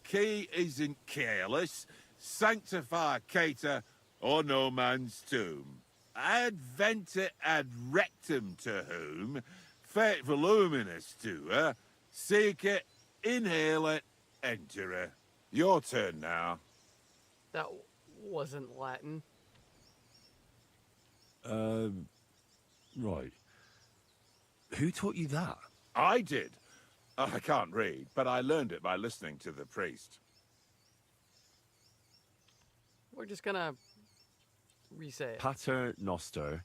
qui isn't careless, sanctify cater, or no man's tomb. Adventure ad rectum to whom, fate voluminous to her, seek it, inhale it, enter her. Your turn now. That wasn't Latin. Right. Who taught you that? I did. I can't read, but I learned it by listening to the priest. We're just gonna re-say it. Pater Noster,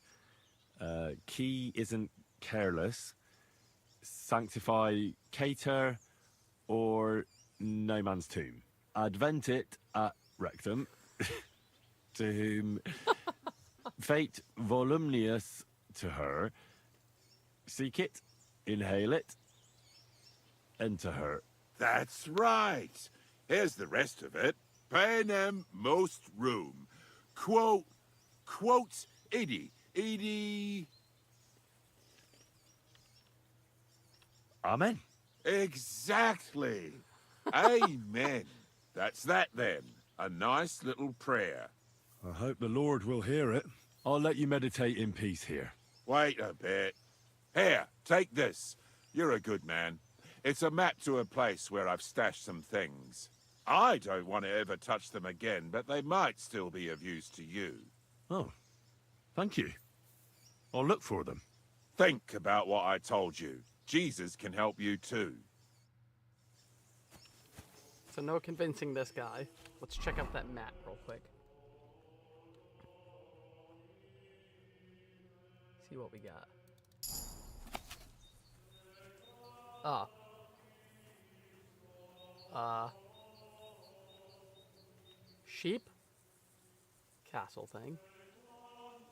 qui isn't careless, sanctify cater, or no man's tomb. Adventit at rectum, to whom fate voluminous to her, seek it, inhale it, enter her. That's right. Here's the rest of it. Panem most room. Quote, idi. Amen. Exactly. Amen. That's that then. A nice little prayer. I hope the Lord will hear it. I'll let you meditate in peace here. Wait a bit. Here, take this. You're a good man. It's a map to a place where I've stashed some things. I don't want to ever touch them again, but they might still be of use to you. Oh, thank you. I'll look for them. Think about what I told you. Jesus can help you too. So no convincing this guy. Let's check out that map real quick. See what we got. Sheep, castle thing,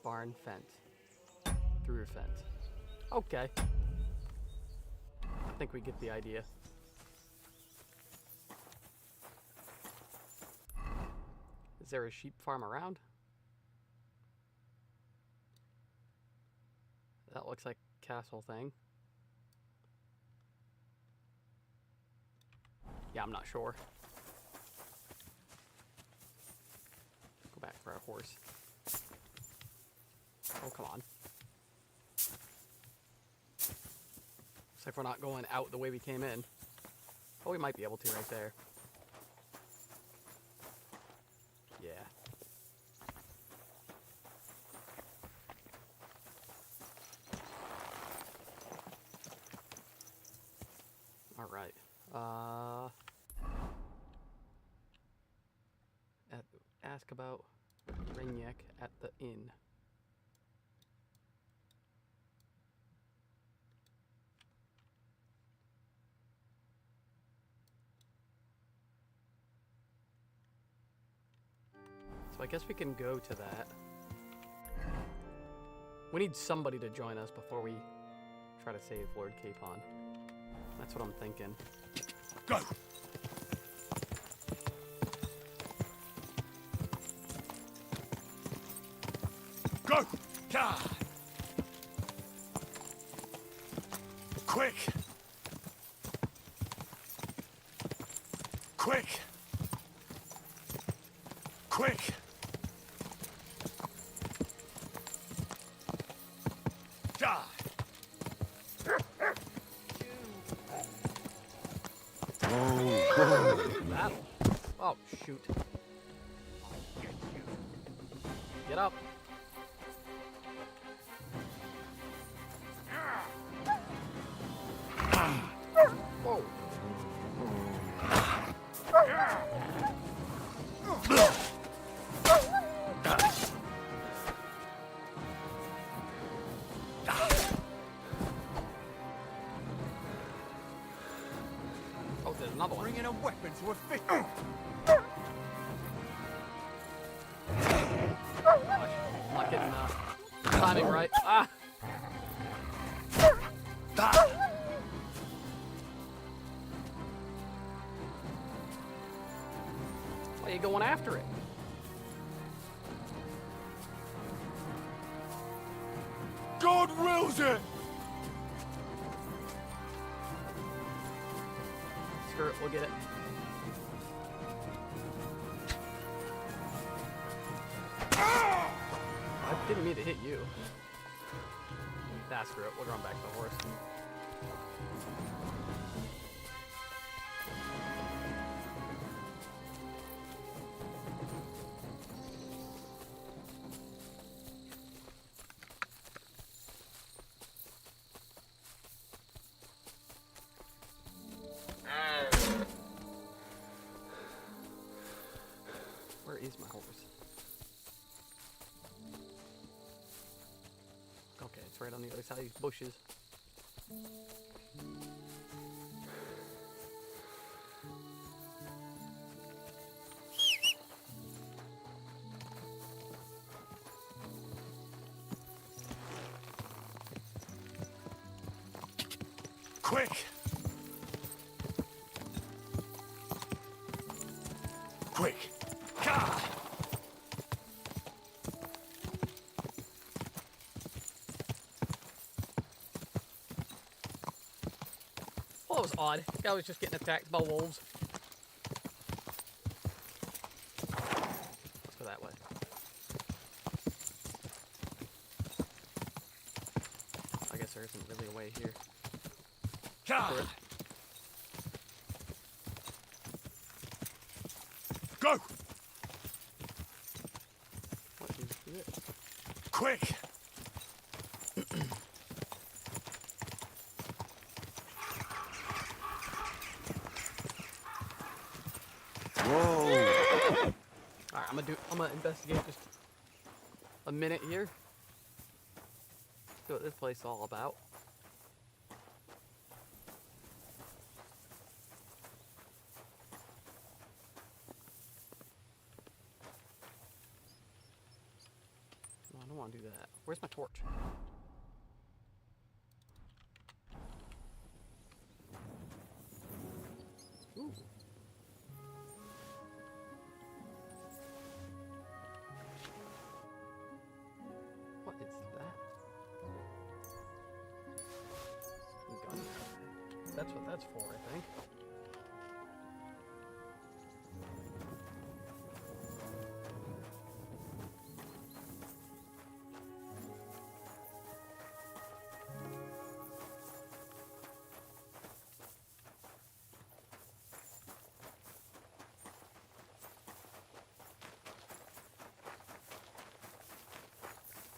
barn fence, through fence. Okay. I think we get the idea. Is there a sheep farm around? That looks like castle thing. Yeah, I'm not sure. Go back for our horse. Oh, come on. Looks like we're not going out the way we came in. Oh, we might be able to right there. Yeah. All right. Ask about Rainiac at the inn. So I guess we can go to that. We need somebody to join us before we try to save Lord Capon. That's what I'm thinking. Go! Go! God! Quick! Quick! Quick! Die! That. Oh, shoot. Get up. Whoa. Oh, there's another one. Bringing a weapon to a fish. Not getting timing right. Ah! Why are you going after it? God wills it! screw it, we'll get it. I didn't mean to hit you. Nah, screw it, we'll run back to the horse. Where is my horse? Okay, it's right on the other side of these bushes. Quick! Quick! God! Well, that was odd. The guy was just getting attacked by wolves. Let's go that way. I guess there isn't really a way here. God! Go! What is this? Quick! Whoa! Alright, I'm gonna investigate just a minute here. See what this place is all about. No, I don't want to do that. Where's my torch? Ooh. What is that? Gun. That's what that's for, I think.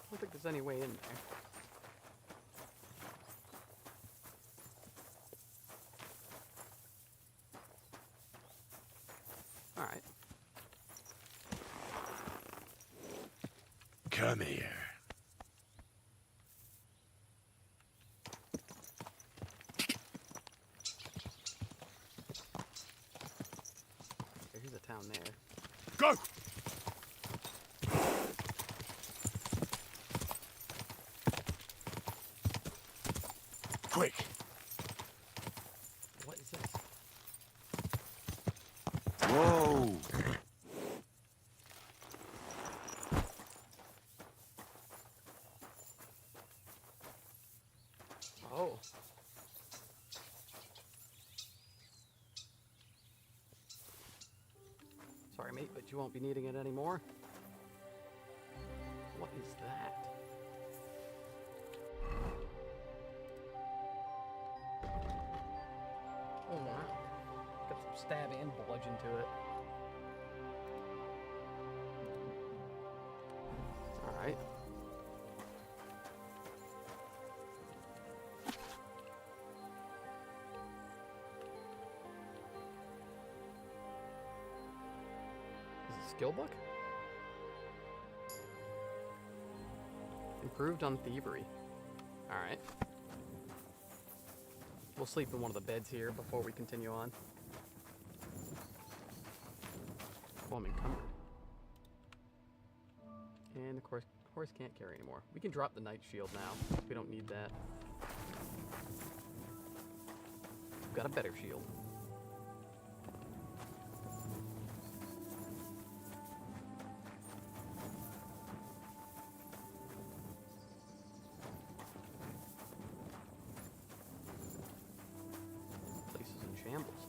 I don't think there's any way in there. Alright. Come here. There's a town there. Go! Quick! What is this? Whoa! Oh. Sorry, mate, but you won't be needing it anymore. What is that? Oh wow. Got some stab and bludgeon to it. Alright. Is it a skill book? Improved on thievery. Alright. We'll sleep in one of the beds here before we continue on. Oh, I'm encumbered. And of course, horse can't carry anymore. We can drop the knight shield now. We don't need that. We've got a better shield. Place is in shambles.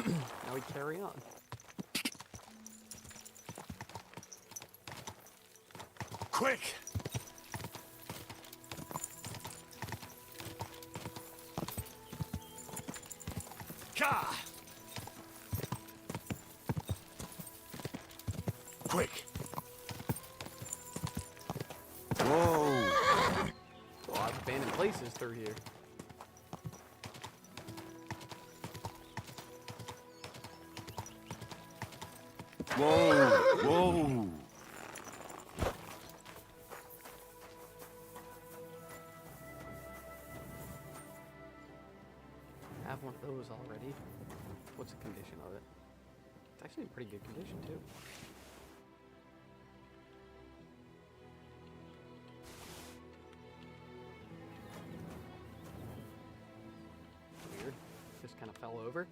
Now we carry on. Quick! Ka! Quick! Whoa! A lot of abandoned places through here. Whoa! Whoa! I have one of those already. What's the condition of it? It's actually in pretty good condition too. Weird. Just kind of fell over.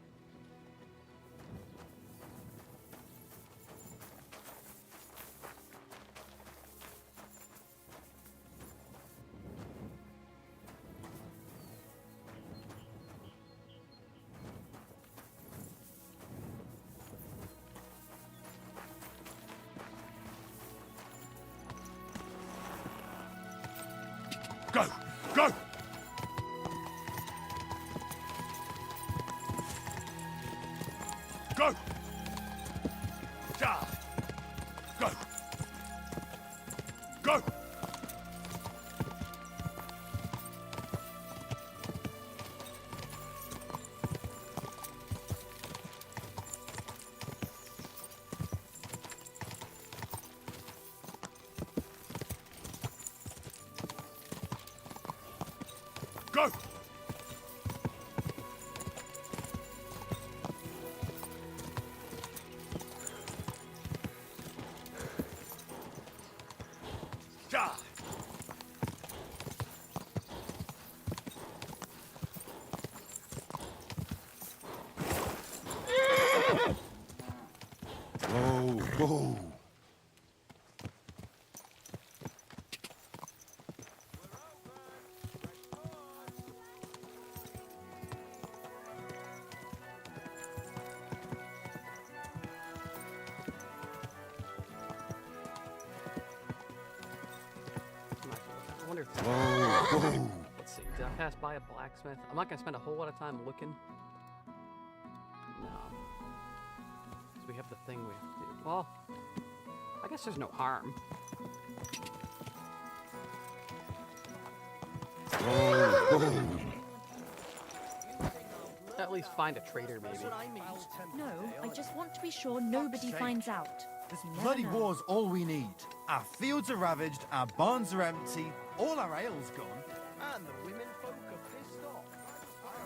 Go! Go! Go! Ja! Go! Go! Go! Ja! Whoa, whoa. I wonder if Whoa. Let's see. Did I pass by a blacksmith? I'm not gonna spend a whole lot of time looking. No. So we have the thing we have to do. Well, I guess there's no harm. At least find a trader, maybe. No, I just want to be sure nobody finds out. This You never bloody know. war's all we need. Our fields are ravaged, our barns are empty, all our ale's gone, and the women folk are pissed off.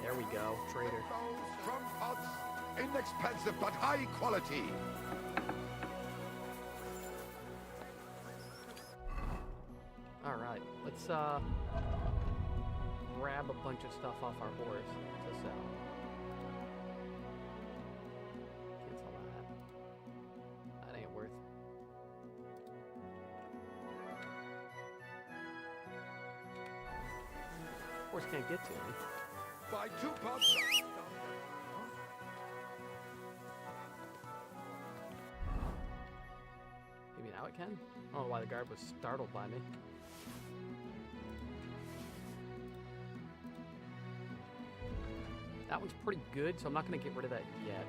There we go, trader. From pots, inexpensive but high quality. All right, let's grab a bunch of stuff off our horse to sell. Cancel that. That ain't worth. Horse can't get to me. Buy 2 pots. Maybe now it can? I don't know why the guard was startled by me. That one's pretty good, so I'm not going to get rid of that yet.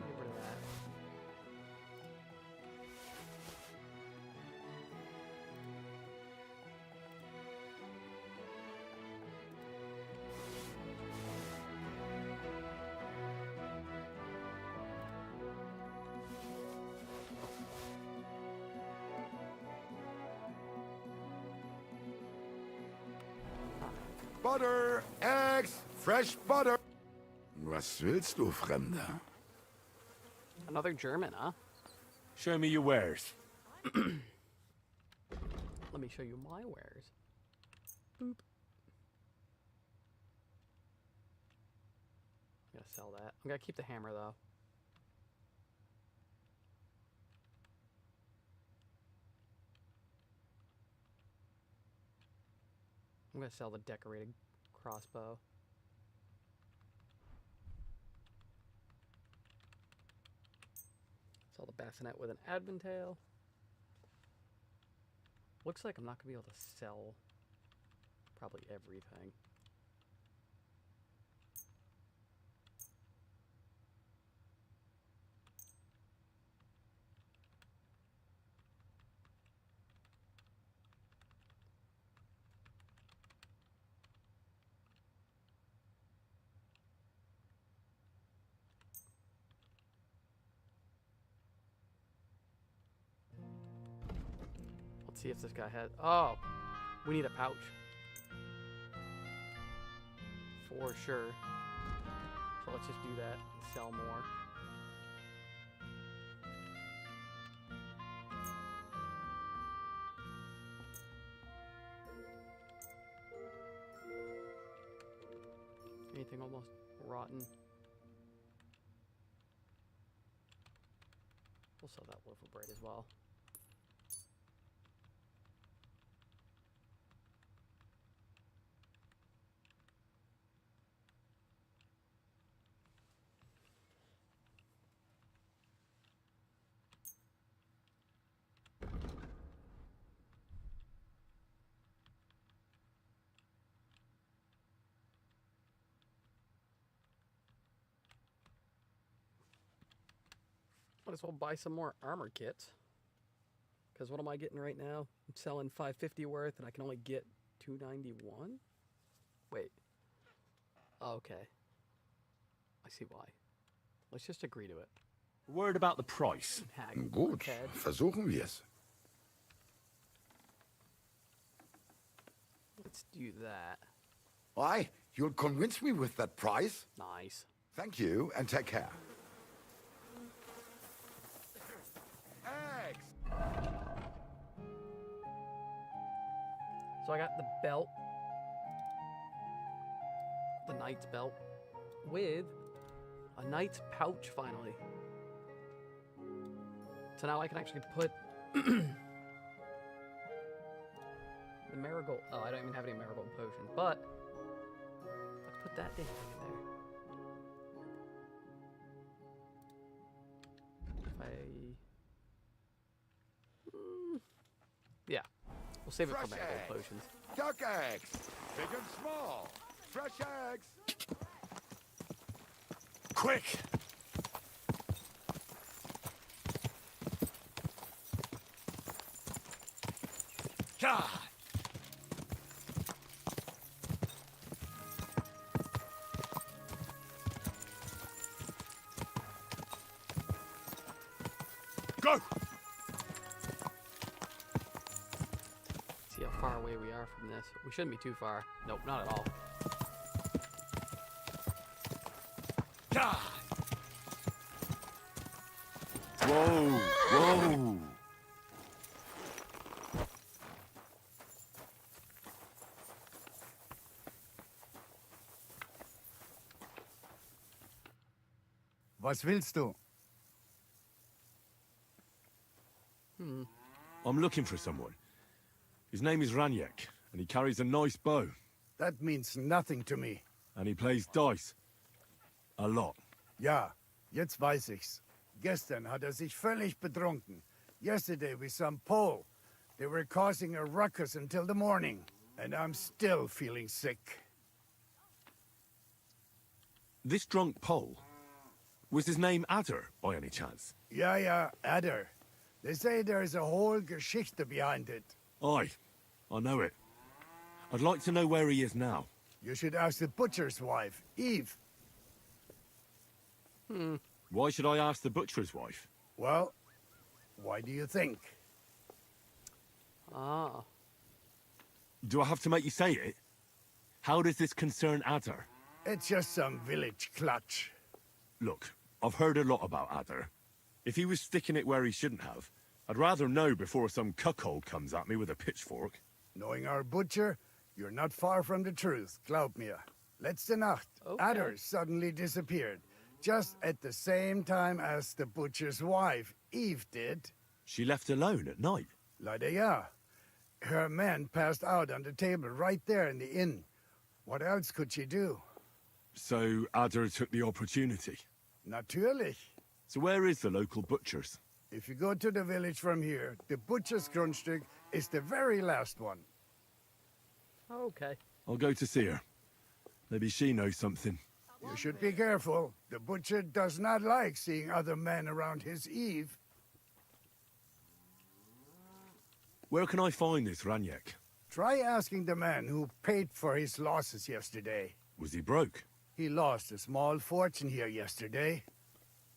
Get rid of that. Butter, eggs, fresh butter. Was willst du, Fremder? Another German, huh? Show me your wares. Let me show you my wares. Boop. I'm gonna sell that. I'm gonna keep the hammer though. I'm gonna sell the decorated crossbow. Sell the bassinet with an admin tail. Looks like I'm not going to be able to sell probably everything. Let's see if this guy has... Oh! We need a pouch. For sure. So let's just do that and sell more. Anything almost rotten? We'll sell that loaf of bread as well. Might as well buy some more armor kits. Because what am I getting right now? I'm selling $550 worth and I can only get $291? Wait. Okay. I see why. Let's just agree to it. Word about the price. Gut, versuchen wir's. Let's do that. Why? You'll convince me with that price? Nice. Thank you, and take care. So I got the belt. The knight's belt. With a knight's pouch, finally. So now I can actually put... the marigold... Oh, I don't even have any marigold potion, but... let's put that thing in there. If I... yeah. We'll save it for marigold potions. Duck eggs, big and small. Fresh eggs. Quick! God! Go! See how far away we are from this. We shouldn't be too far. Nope, not at all. God! Whoa! Whoa! Was willst du? I'm looking for someone. His name is Raniek, and he carries a nice bow. That means nothing to me. And he plays dice. A lot. Ja, jetzt weiß ich's. Gestern hat sich völlig betrunken. Yesterday with some Pole. They were causing a ruckus until the morning. And I'm still feeling sick. This drunk Pole, was his name Adder, by any chance? Ja, Adder. They say there's a whole Geschichte behind it. Aye, I know it. I'd like to know where he is now. You should ask the butcher's wife, Eve. Why should I ask the butcher's wife? Well, why do you think? Ah. Do I have to make you say it? How does this concern Adder? It's just some village clutch. Look, I've heard a lot about Adder. If he was sticking it where he shouldn't have, I'd rather know before some cuckold comes at me with a pitchfork. Knowing our butcher, you're not far from the truth, glaub mir. Letzte Nacht, Adder suddenly disappeared, just at the same time as the butcher's wife, Eve, did. She left alone at night? Leider ja. Her man passed out on the table right there in the inn. What else could she do? So Adder took the opportunity? Natürlich. So where is the local butcher's? If you go to the village from here, the butcher's grundstück is the very last one. Okay. I'll go to see her. Maybe she knows something. You should be careful. The butcher does not like seeing other men around his Eve. Where can I find this Ranyek? Try asking the man who paid for his losses yesterday. Was he broke? He lost a small fortune here yesterday.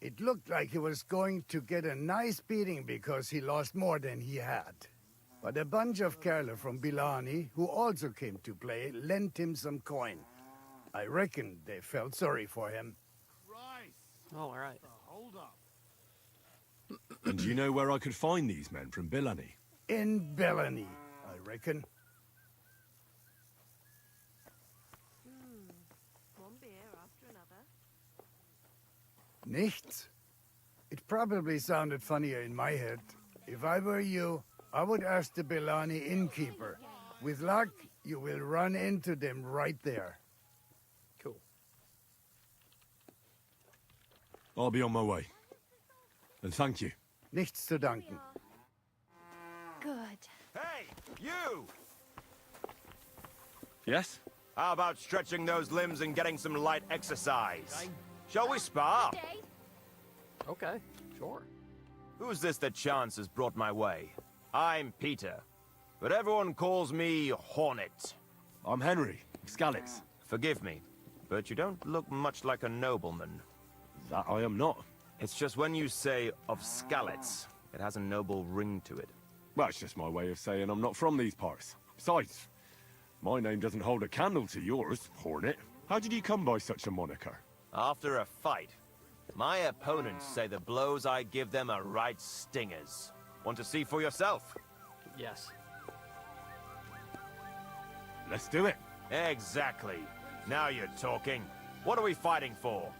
It looked like he was going to get a nice beating because he lost more than he had. But a bunch of Kerler from Bilani, who also came to play, lent him some coin. I reckon they felt sorry for him. Oh, all right. Hold up. And do you know where I could find these men from Bilani? In Bellany, I reckon. One beer after another. Nichts? It probably sounded funnier in my head. If I were you, I would ask the Bellani innkeeper. With luck, you will run into them right there. Cool. I'll be on my way. And thank you. Nichts zu danken. Good. Hey, you! Yes? How about stretching those limbs and getting some light exercise? Shall we spar? Okay, sure. Who's this that chance has brought my way? I'm Peter, but everyone calls me Hornet. I'm Henry, Scalix. Forgive me, but you don't look much like a nobleman. That I am not. It's just when you say of Scalix, it has a noble ring to it. Well, it's just my way of saying I'm not from these parts. Besides, my name doesn't hold a candle to yours, Hornet. How did you come by such a moniker? After a fight, my opponents say the blows I give them are right stingers. Want to see for yourself? Yes. Let's do it. Exactly. Now you're talking. What are we fighting for?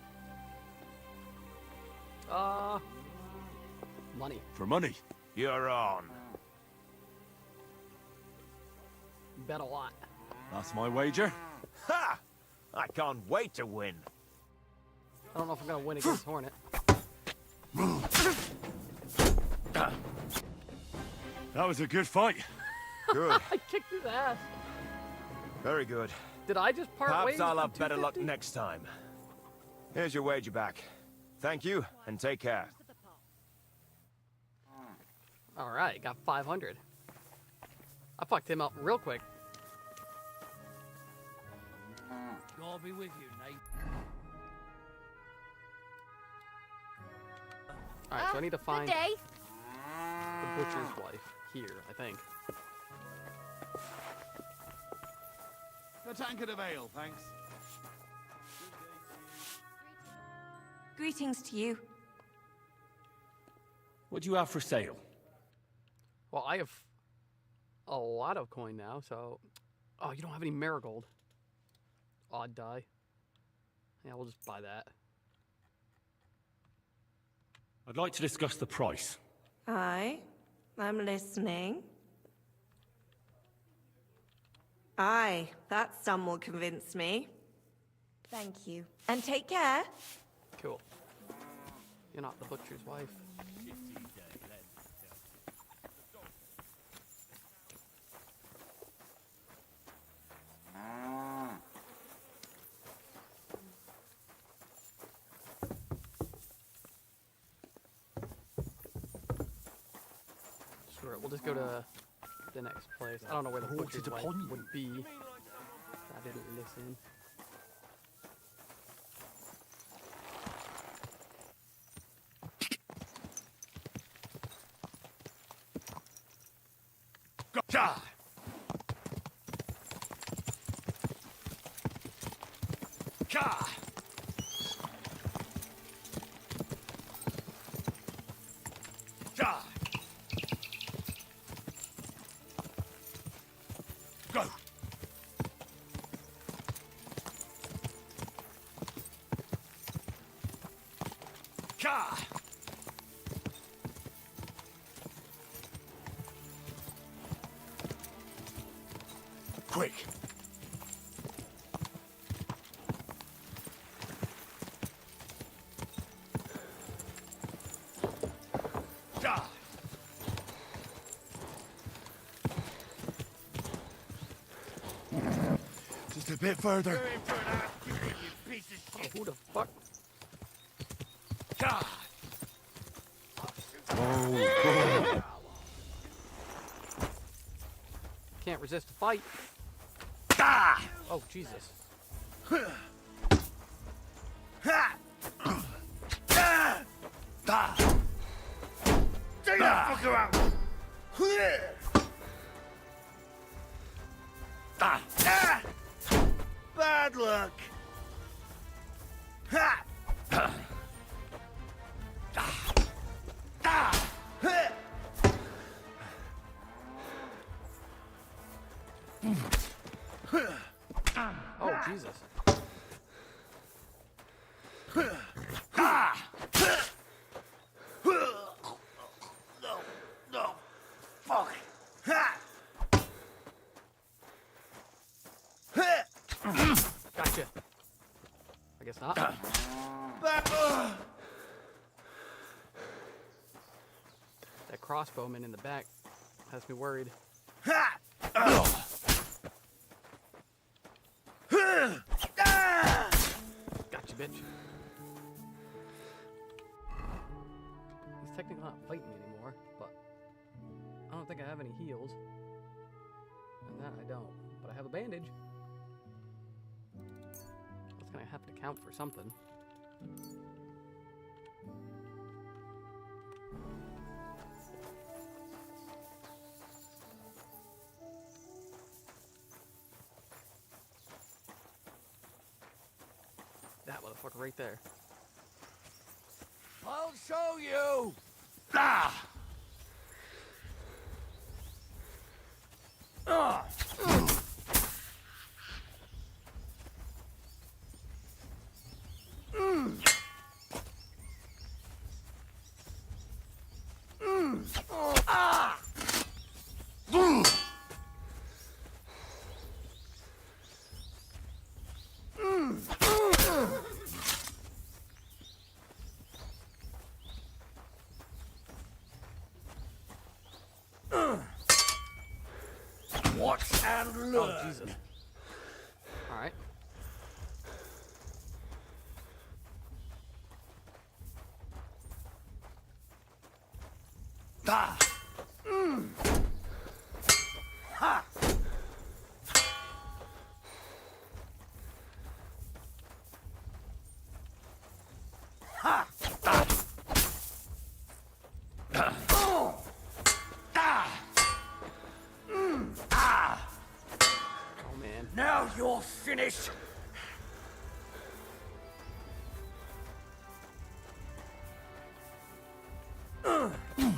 Money. For money. You're on. Bet a lot. That's my wager. Ha! I can't wait to win. I don't know if I'm gonna win against Hornet. That was a good fight. Good. I kicked his ass. Very good. Did I just part ways? Perhaps I'll for have better luck 250? next time. Here's your wager back. Thank you, and take care. All right, got 500. I fucked him up real quick. God be with you, Nate. All right, so I need to find Good day. the butcher's wife here, I think. A tankard of ale, thanks. Greetings to you. What do you have for sale? Well, I have a lot of coin now, so... Oh, you don't have any marigold. Odd die. Yeah, we'll just buy that. I'd like to discuss the price. Aye, I'm listening. Aye, that sum will convince me. Thank you. And take care. Cool. You're not the butcher's wife. Screw it, we'll just go to the next place. I don't know where the butcher's wife would be. I didn't listen. Gotcha! Ka! Ja! Go! Ka! Quick! Ja! a bit further. Oh, who the fuck? God. Oh. Can't resist the fight. Ah! Oh, Jesus. Take that fucker out! Bad luck. Oh, Jesus. No, fuck. Gotcha. I guess not. That crossbowman in the back has me worried. Gotcha, bitch. He's technically not fighting me anymore, but I don't think I have any heals. And that I don't. But I have a bandage. That's gonna have to count for something. That motherfucker right there. I'll show you! Ah! Watch and learn. Oh, Jesus. Alright. Ah! Ha! Ha! Ah! Oh! Ah! Ah! Oh, man. Now you're finished.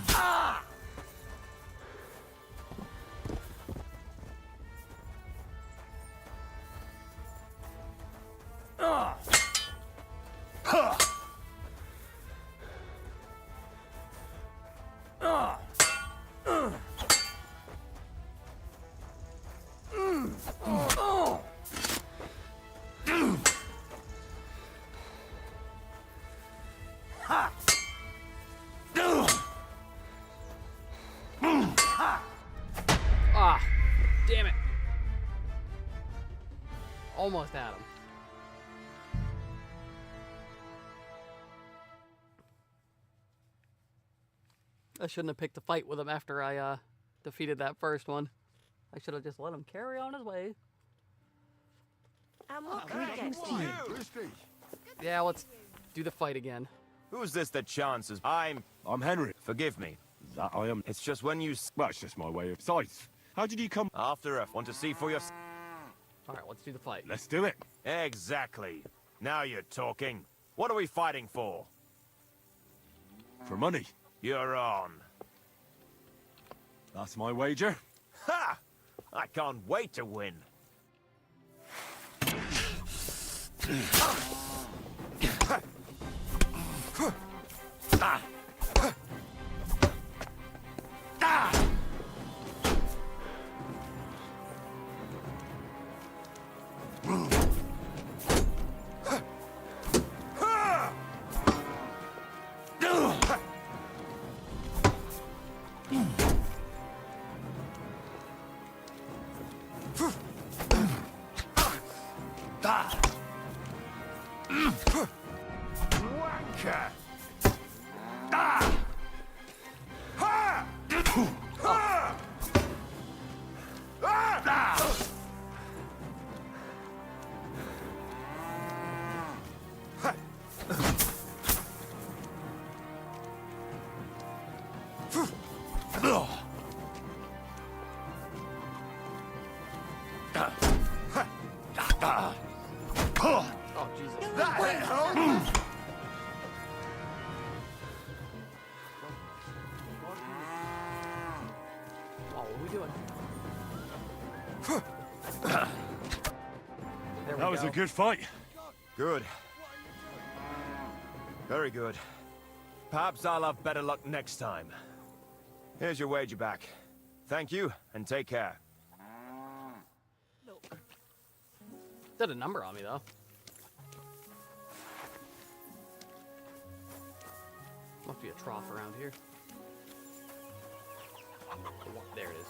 Ah! Ah! Huh! Ah! Oh! Ha! Ah, damn it. Almost had him. I shouldn't have picked a fight with him after I defeated that first one. I should have just let him carry on his way. And what can I get for you? Yeah, let's do the fight again. Who's this that chances? I'm Henry. Forgive me. That I am. It's just when you... Well, it's just my way of sight. How did you come? After I want to see for your... Alright, let's do the fight. Let's do it. Exactly. Now you're talking. What are we fighting for? For money. You're on. That's my wager. Ha! I can't wait to win. Ah! Ah! Wanker! Ah! Ha! Ha! Ah! Oh, Jesus. That hit home! Oh, what are we doing? There we That was go. a good fight. Good. Very good. Perhaps I'll have better luck next time. Here's your wager back. Thank you, and take care. Did a number on me, though. Must be a trough around here. There it is.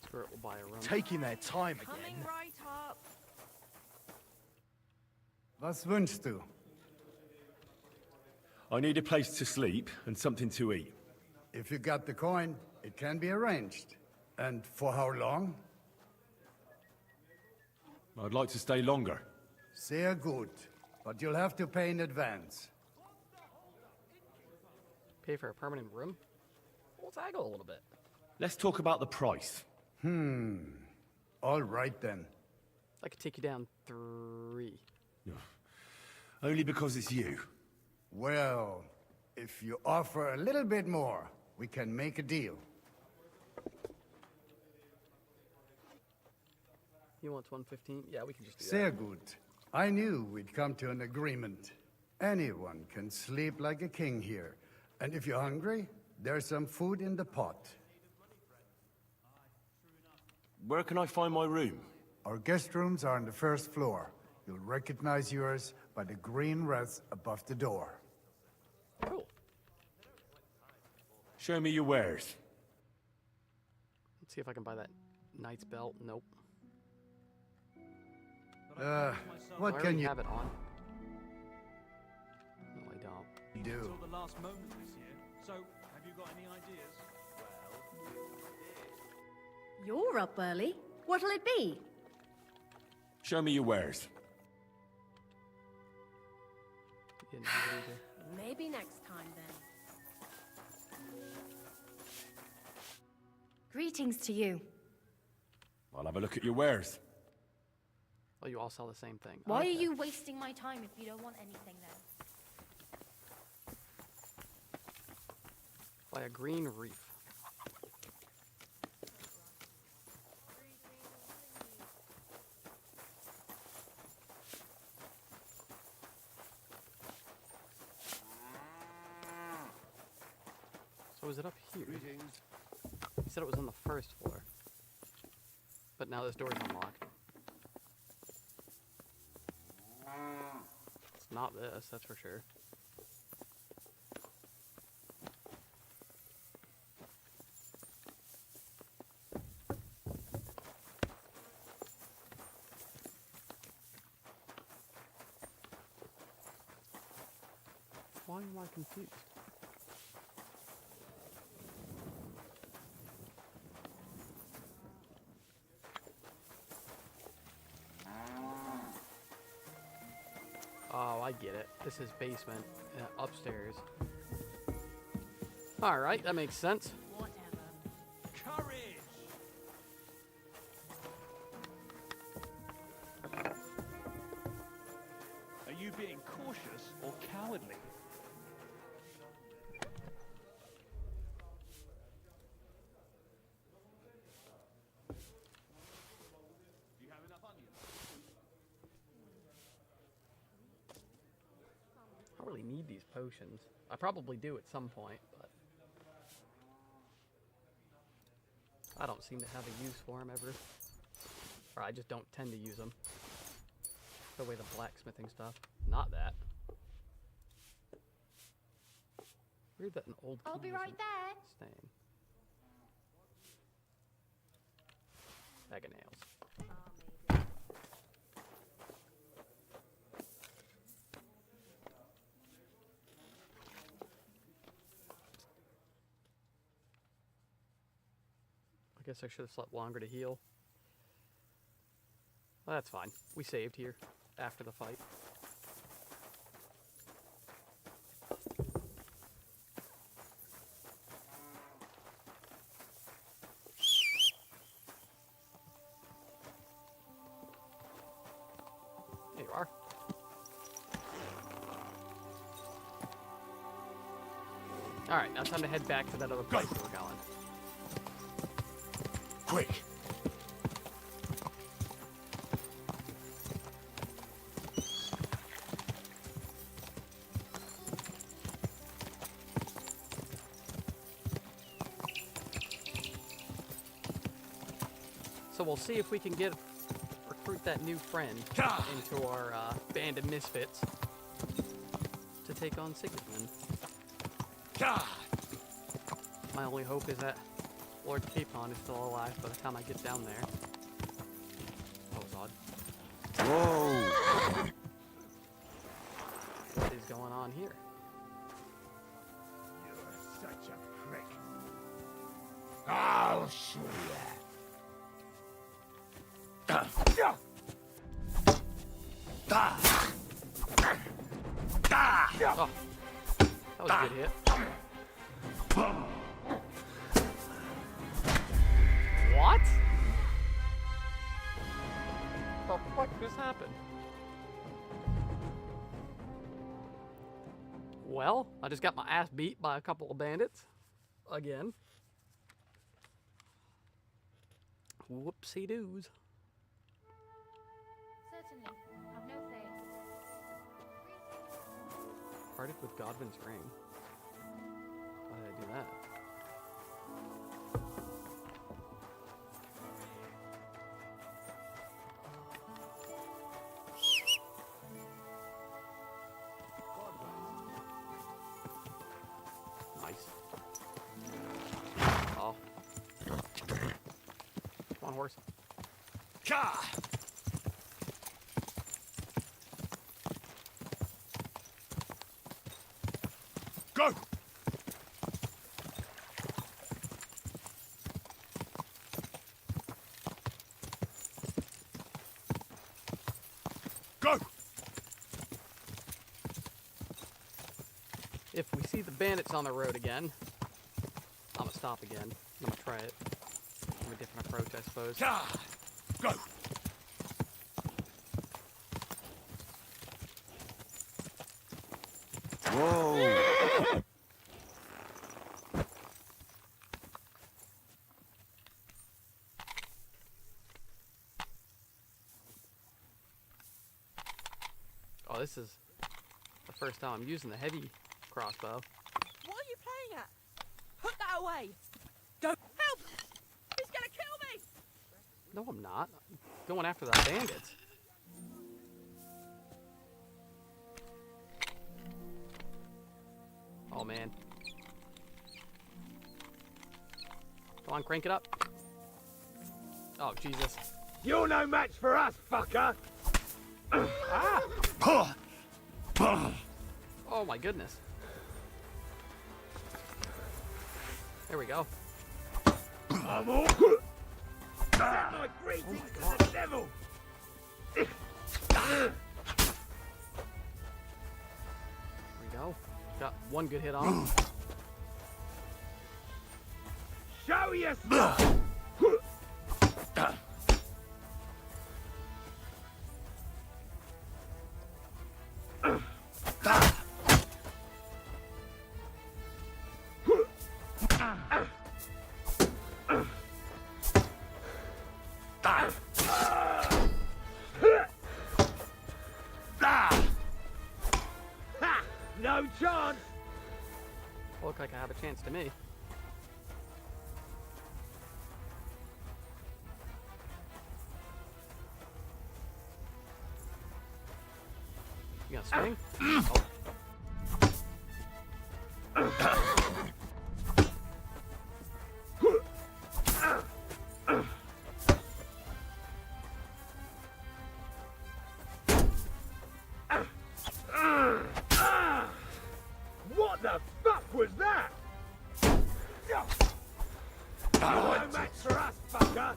Spirit will buy a rum. Taking their time again. Coming right up. Was wünschst du? I need a place to sleep and something to eat. If you got the coin, it can be arranged. And for how long? I'd like to stay longer. Sehr gut. But you'll have to pay in advance. Pay for a permanent room? Let's haggle a little bit. Let's talk about the price. All right then. I could take you down 3. Only because it's you. Well, if you offer a little bit more, we can make a deal. You want 115? Yeah, we can just do Sehr that. gut. I knew we'd come to an agreement. Anyone can sleep like a king here. And if you're hungry, there's some food in the pot. Where can I find my room? Our guest rooms are on the first floor. You'll recognize yours by the green wreath above the door. Cool. Show me your wares. Let's see if I can buy that knight's belt. Nope. What I can already you have it on. No, I don't. do? Until the last moment this year. So, have you got any ideas? You're up early. What'll it be? Show me your wares. Didn't have it either. Maybe next time then. Greetings to you. I'll have a look at your wares. Oh, you all sell the same thing. Why Okay. are you wasting my time if you don't want anything then? Buy a green reef. So is it up here? You said it was on the first floor. But now this door's unlocked. It's not this, that's for sure. Why am I confused? Oh, I get it. This is basement, upstairs. Alright, that makes sense. Courage! Are you being cautious or cowardly? Do you have enough onions? I don't really need these potions. I probably do at some point, but... I don't seem to have a use for them ever. Or I just don't tend to use them. The way the blacksmithing stuff. Not that. Weird that an old key I'll be right there. staying. Bag of nails. I guess I should have slept longer to heal. Well, that's fine. We saved here after the fight. There you are. Alright, now time to head back to that other place we were going. Quick! So we'll see if we can recruit that new friend into our band of misfits to take on Sigismund. My only hope is that Lord Capon is still alive by the time I get down there. That was odd. Whoa! What is going on here? You're such a prick. I'll show ya. Oh, that was a good hit. What? The fuck just happened? Well, I just got my ass beat by a couple of bandits. Again. Whoopsie-doos. Certainly. I've no fear. Parted with Godwin's ring. Why did I do that? Nice. Oh. Come on, horse. Go! Go! If we see the bandits on the road again, I'm gonna stop again. I'm gonna try it from a different approach, I suppose. Go! Whoa! Oh, this is the first time I'm using the heavy crossbow. What are you playing at? Put that away! Don't help! He's gonna kill me! No, I'm not. I'm going after the bandits. Oh, man. Come on, crank it up. Oh, Jesus. You're no match for us, fucker! Ah! Oh, my goodness. There we go. I'm all... Send my greetings to the devil! There we go. Got one good hit on. Show your stuff! No chance! Look like I have a chance to me. You gonna swing? Oh. What the fuck was that? No match for us, fucker!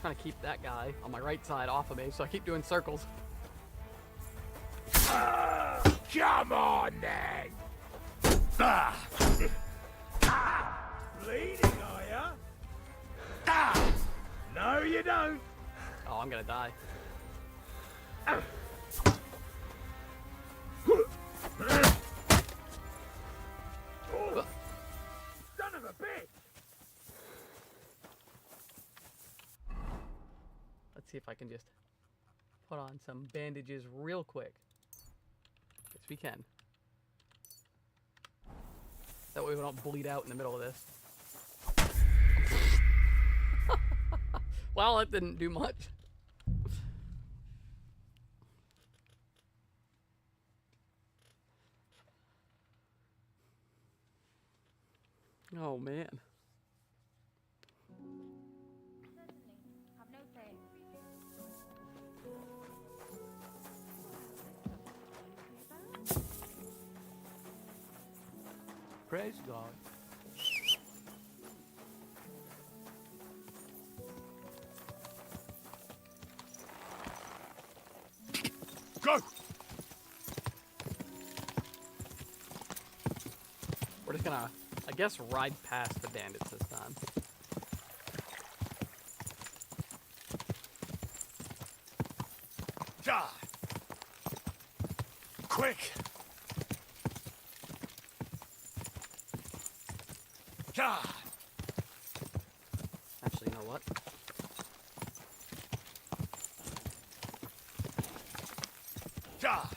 Trying to keep that guy on my right side off of me, so I keep doing circles. Come on, then! Bleeding, are ya? No, you don't! Oh, I'm gonna die. Oh, son of a bitch! Let's see if I can just put on some bandages real quick. Yes, we can. That way we don't bleed out in the middle of this. Well, that didn't do much. Oh, man. Have no fear. Praise God. Go! We're just gonna, I guess, ride past the bandits this time. Die! Quick! Die! Actually, you know what? Die!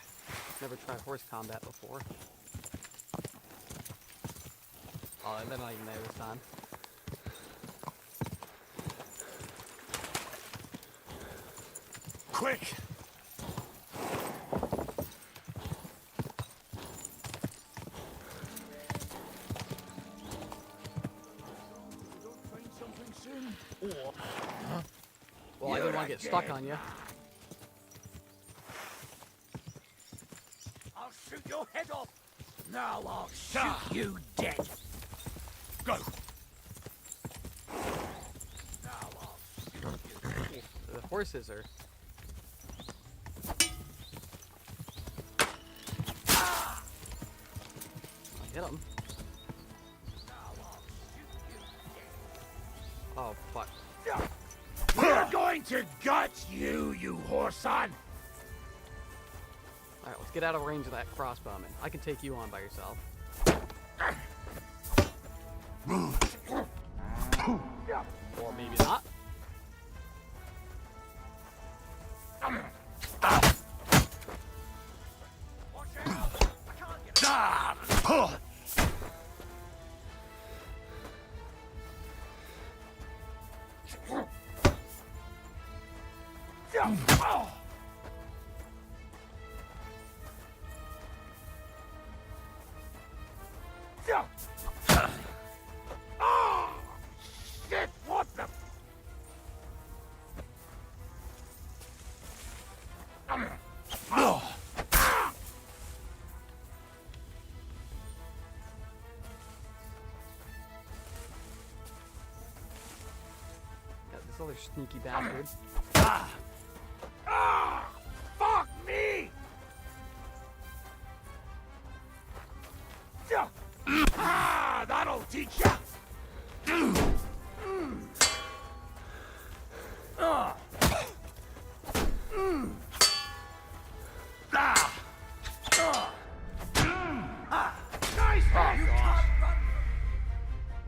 Never tried horse combat before. Oh, they're not even there this time. Quick! Well, I didn't want to get stuck on you. I'll shoot your head off. Now I'll shoot you dead. Go! Now I'll shoot you. The horses are... I hit them. Oh, fuck. We're going to gut you, you whoreson! Alright, let's get out of range of that crossbowman. I can take you on by yourself. Or maybe not. Oh, shit, what the... Got this other sneaky bastard. Fuck me! That'll teach ya!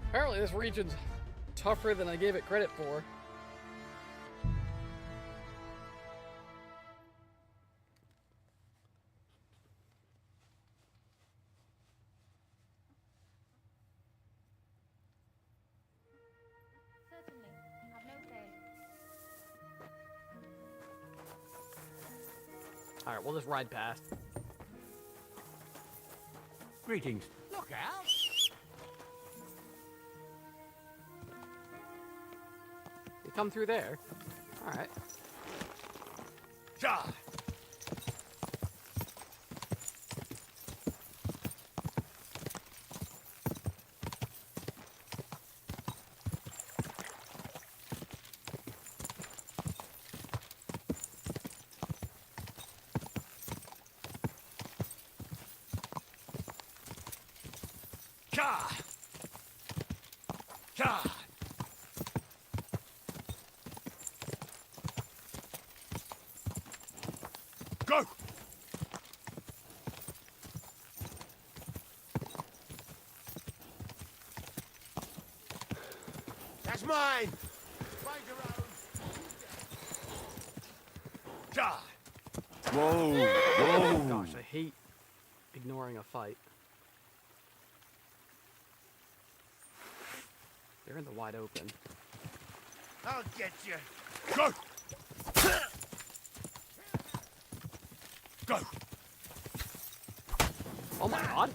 Apparently this region's tougher than I gave it credit for. Certainly. Have no fear. Alright, we'll just ride past. Greetings. Look out! You come through there. Alright. Ja! Ja! Ja! Go! That's mine! Ja! Whoa! Oh Whoa! gosh, I hate ignoring a fight. They're in the wide open. I'll get you. Go! Go! Oh my god!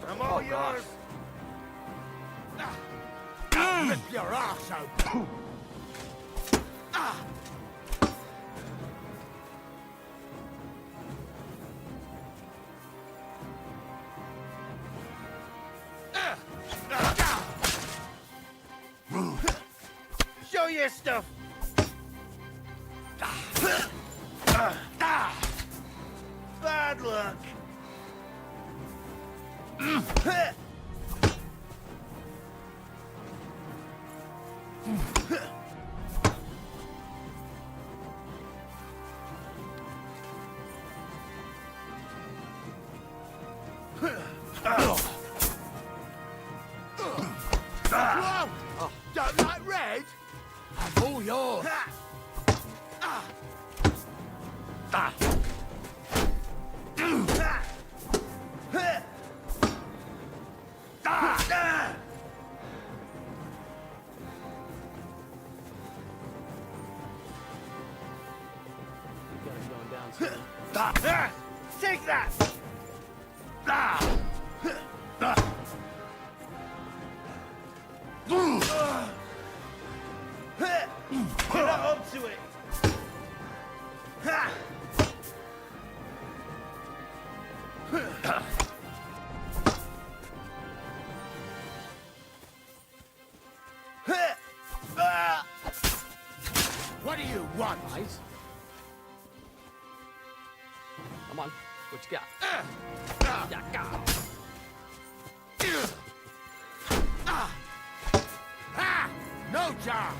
I'm all yours. I'll rip your ass open! Show your stuff. Bad luck. Whoa! Don't like red? I'm all yours. Got him going down soon. Take that. Get up to it. What do you want? Nice. Come on. What you got? Yeah, go. No job!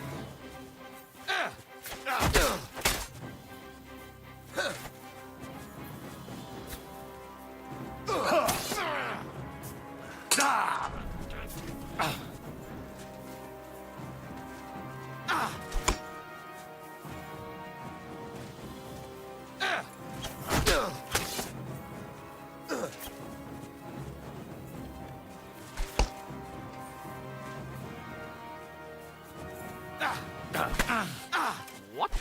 What?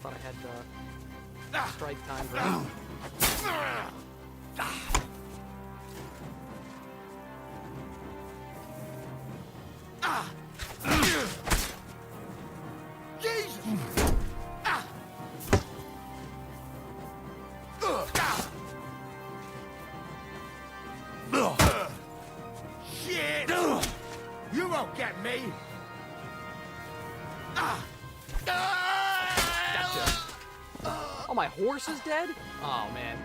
Thought I had strike time right. Shit! You won't get me! Gotcha. Oh, my horse is dead? Oh, man.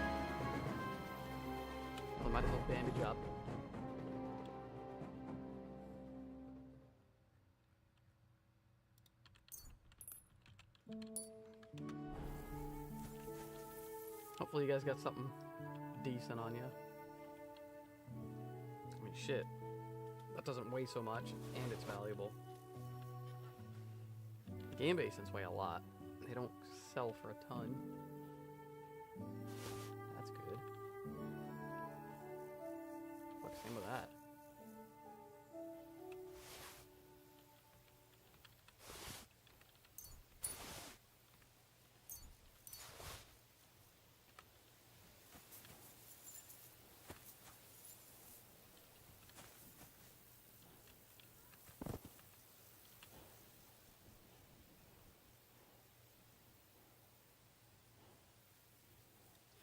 I might as well bandage up. Hopefully you guys got something decent on you. I mean, shit. That doesn't weigh so much, and it's valuable. Game basins weigh a lot. They don't sell for a ton. That's good. Same with that.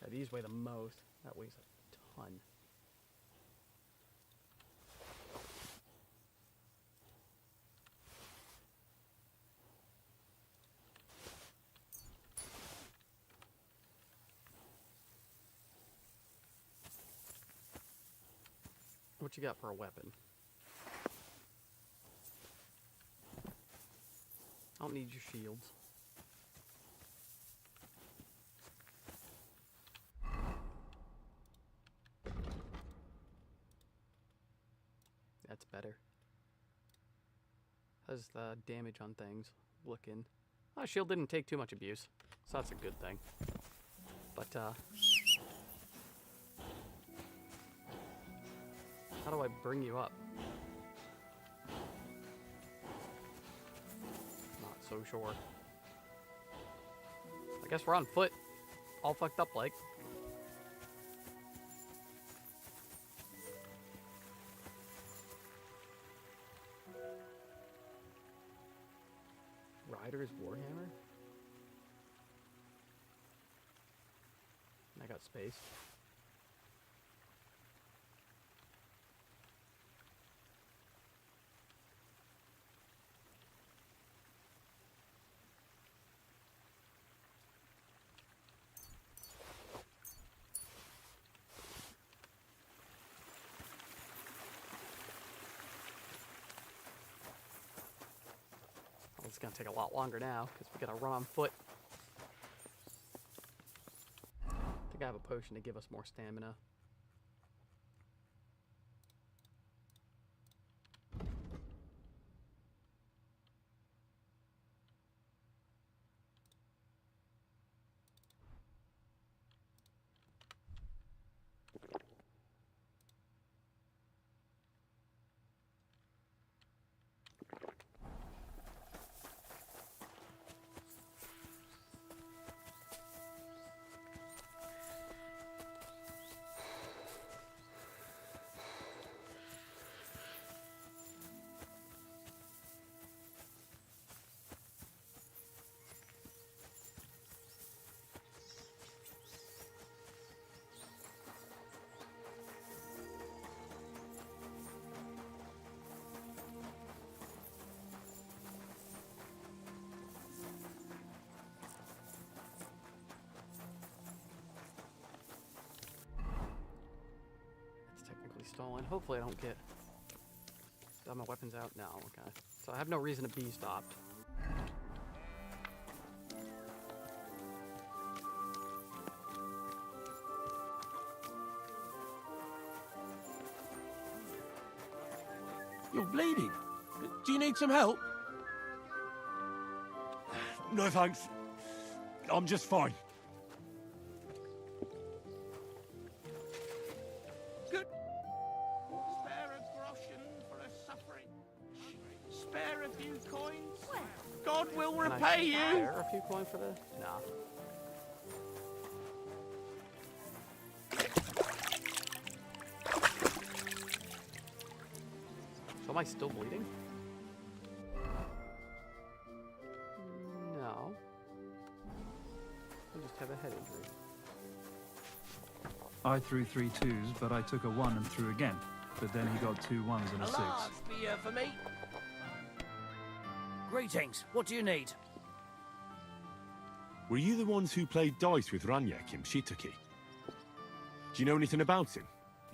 Yeah, these weigh the most. That weighs a ton. What you got for a weapon? I don't need your shields. That's better. How's the damage on things looking? Oh, shield didn't take too much abuse, so that's a good thing. But, how do I bring you up? Not so sure. I guess we're on foot. All fucked up like. Rider's Warhammer? I got space. It's gonna take a lot longer now because we gotta run on foot. I think I have a potion to give us more stamina. Stolen. Hopefully I don't get... Are my weapons out? No, okay. So I have no reason to be stopped. You're bleeding. Do you need some help? No thanks. I'm just fine. Good. Spare a groschen for a suffering. Spare a few coins. God will Can I repay you. spare a few coins for this? Nah. So am I still bleeding? No. I just have a head injury. I threw 3 twos, but I took a 1 and threw again. But then he got 2 ones and a 6. Beer for me. Greetings. What do you need? Were you the ones who played dice with Ranyek in Shitaki? Do you know anything about him?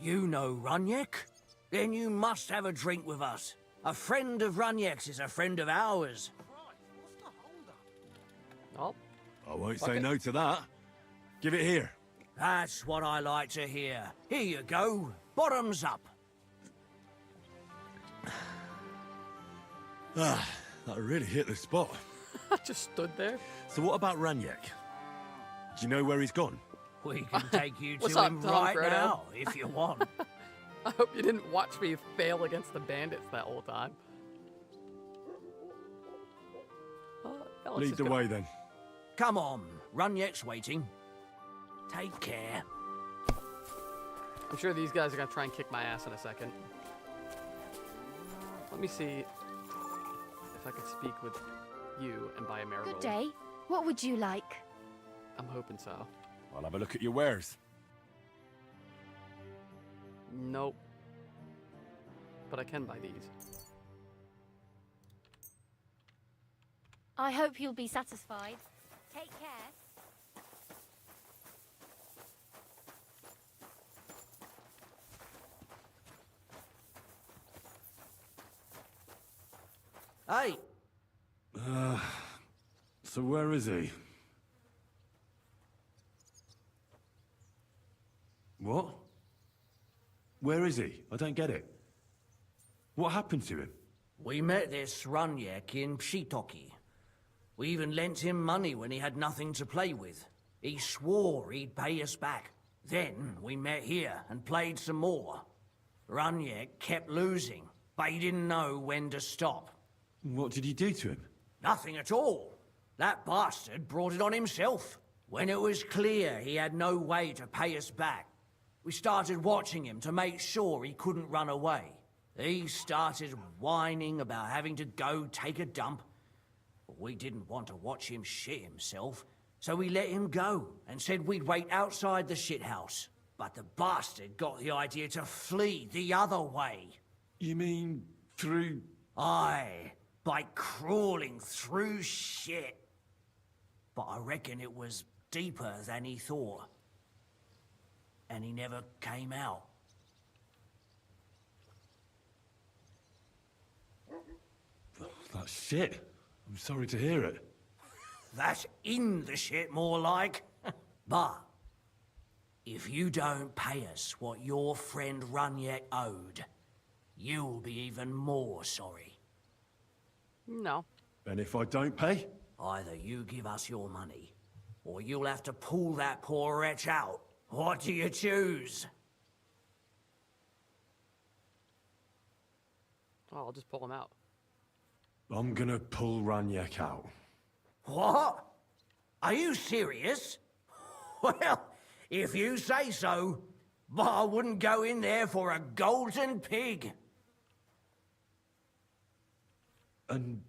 You know Ranyek? Then you must have a drink with us. A friend of Ranyek's is a friend of ours. Oh. I won't say no to that. Give it here. That's what I like to hear. Here you go. Bottoms up. Ah, that really hit the spot. I just stood there. So what about Ranyek? Do you know where he's gone? We can take you What's to up, him Tom right Frodo? now, if you want. I hope you didn't watch me fail against the bandits that whole time. Yeah, Lead the way then. Come on, Runyek's waiting. Take care. I'm sure these guys are gonna try and kick my ass in a second. Let me see if I can speak with you and buy a marigold. Good day. What would you like? I'm hoping so. I'll have a look at your wares. Nope. But I can buy these. I hope you'll be satisfied. Take care. Hey! So where is he? What? Where is he? I don't get it. What happened to him? We met this Runyek in Pshitoki. We even lent him money when he had nothing to play with. He swore he'd pay us back. Then we met here and played some more. Runyek kept losing, but he didn't know when to stop. What did you do to him? Nothing at all. That bastard brought it on himself. When it was clear he had no way to pay us back, we started watching him to make sure he couldn't run away. He started whining about having to go take a dump. But we didn't want to watch him shit himself, so we let him go and said we'd wait outside the shithouse. But the bastard got the idea to flee the other way. You mean through... Aye, by crawling through shit. But I reckon it was deeper than he thought. And he never came out. That's shit. I'm sorry to hear it. That's in the shit, more like. But if you don't pay us what your friend Runyek owed, you'll be even more sorry. No. And if I don't pay? Either you give us your money, or you'll have to pull that poor wretch out. What do you choose? Oh, I'll just pull him out. I'm gonna pull Ranyek out. What? Are you serious? Well, if you say so, but I wouldn't go in there for a golden pig. And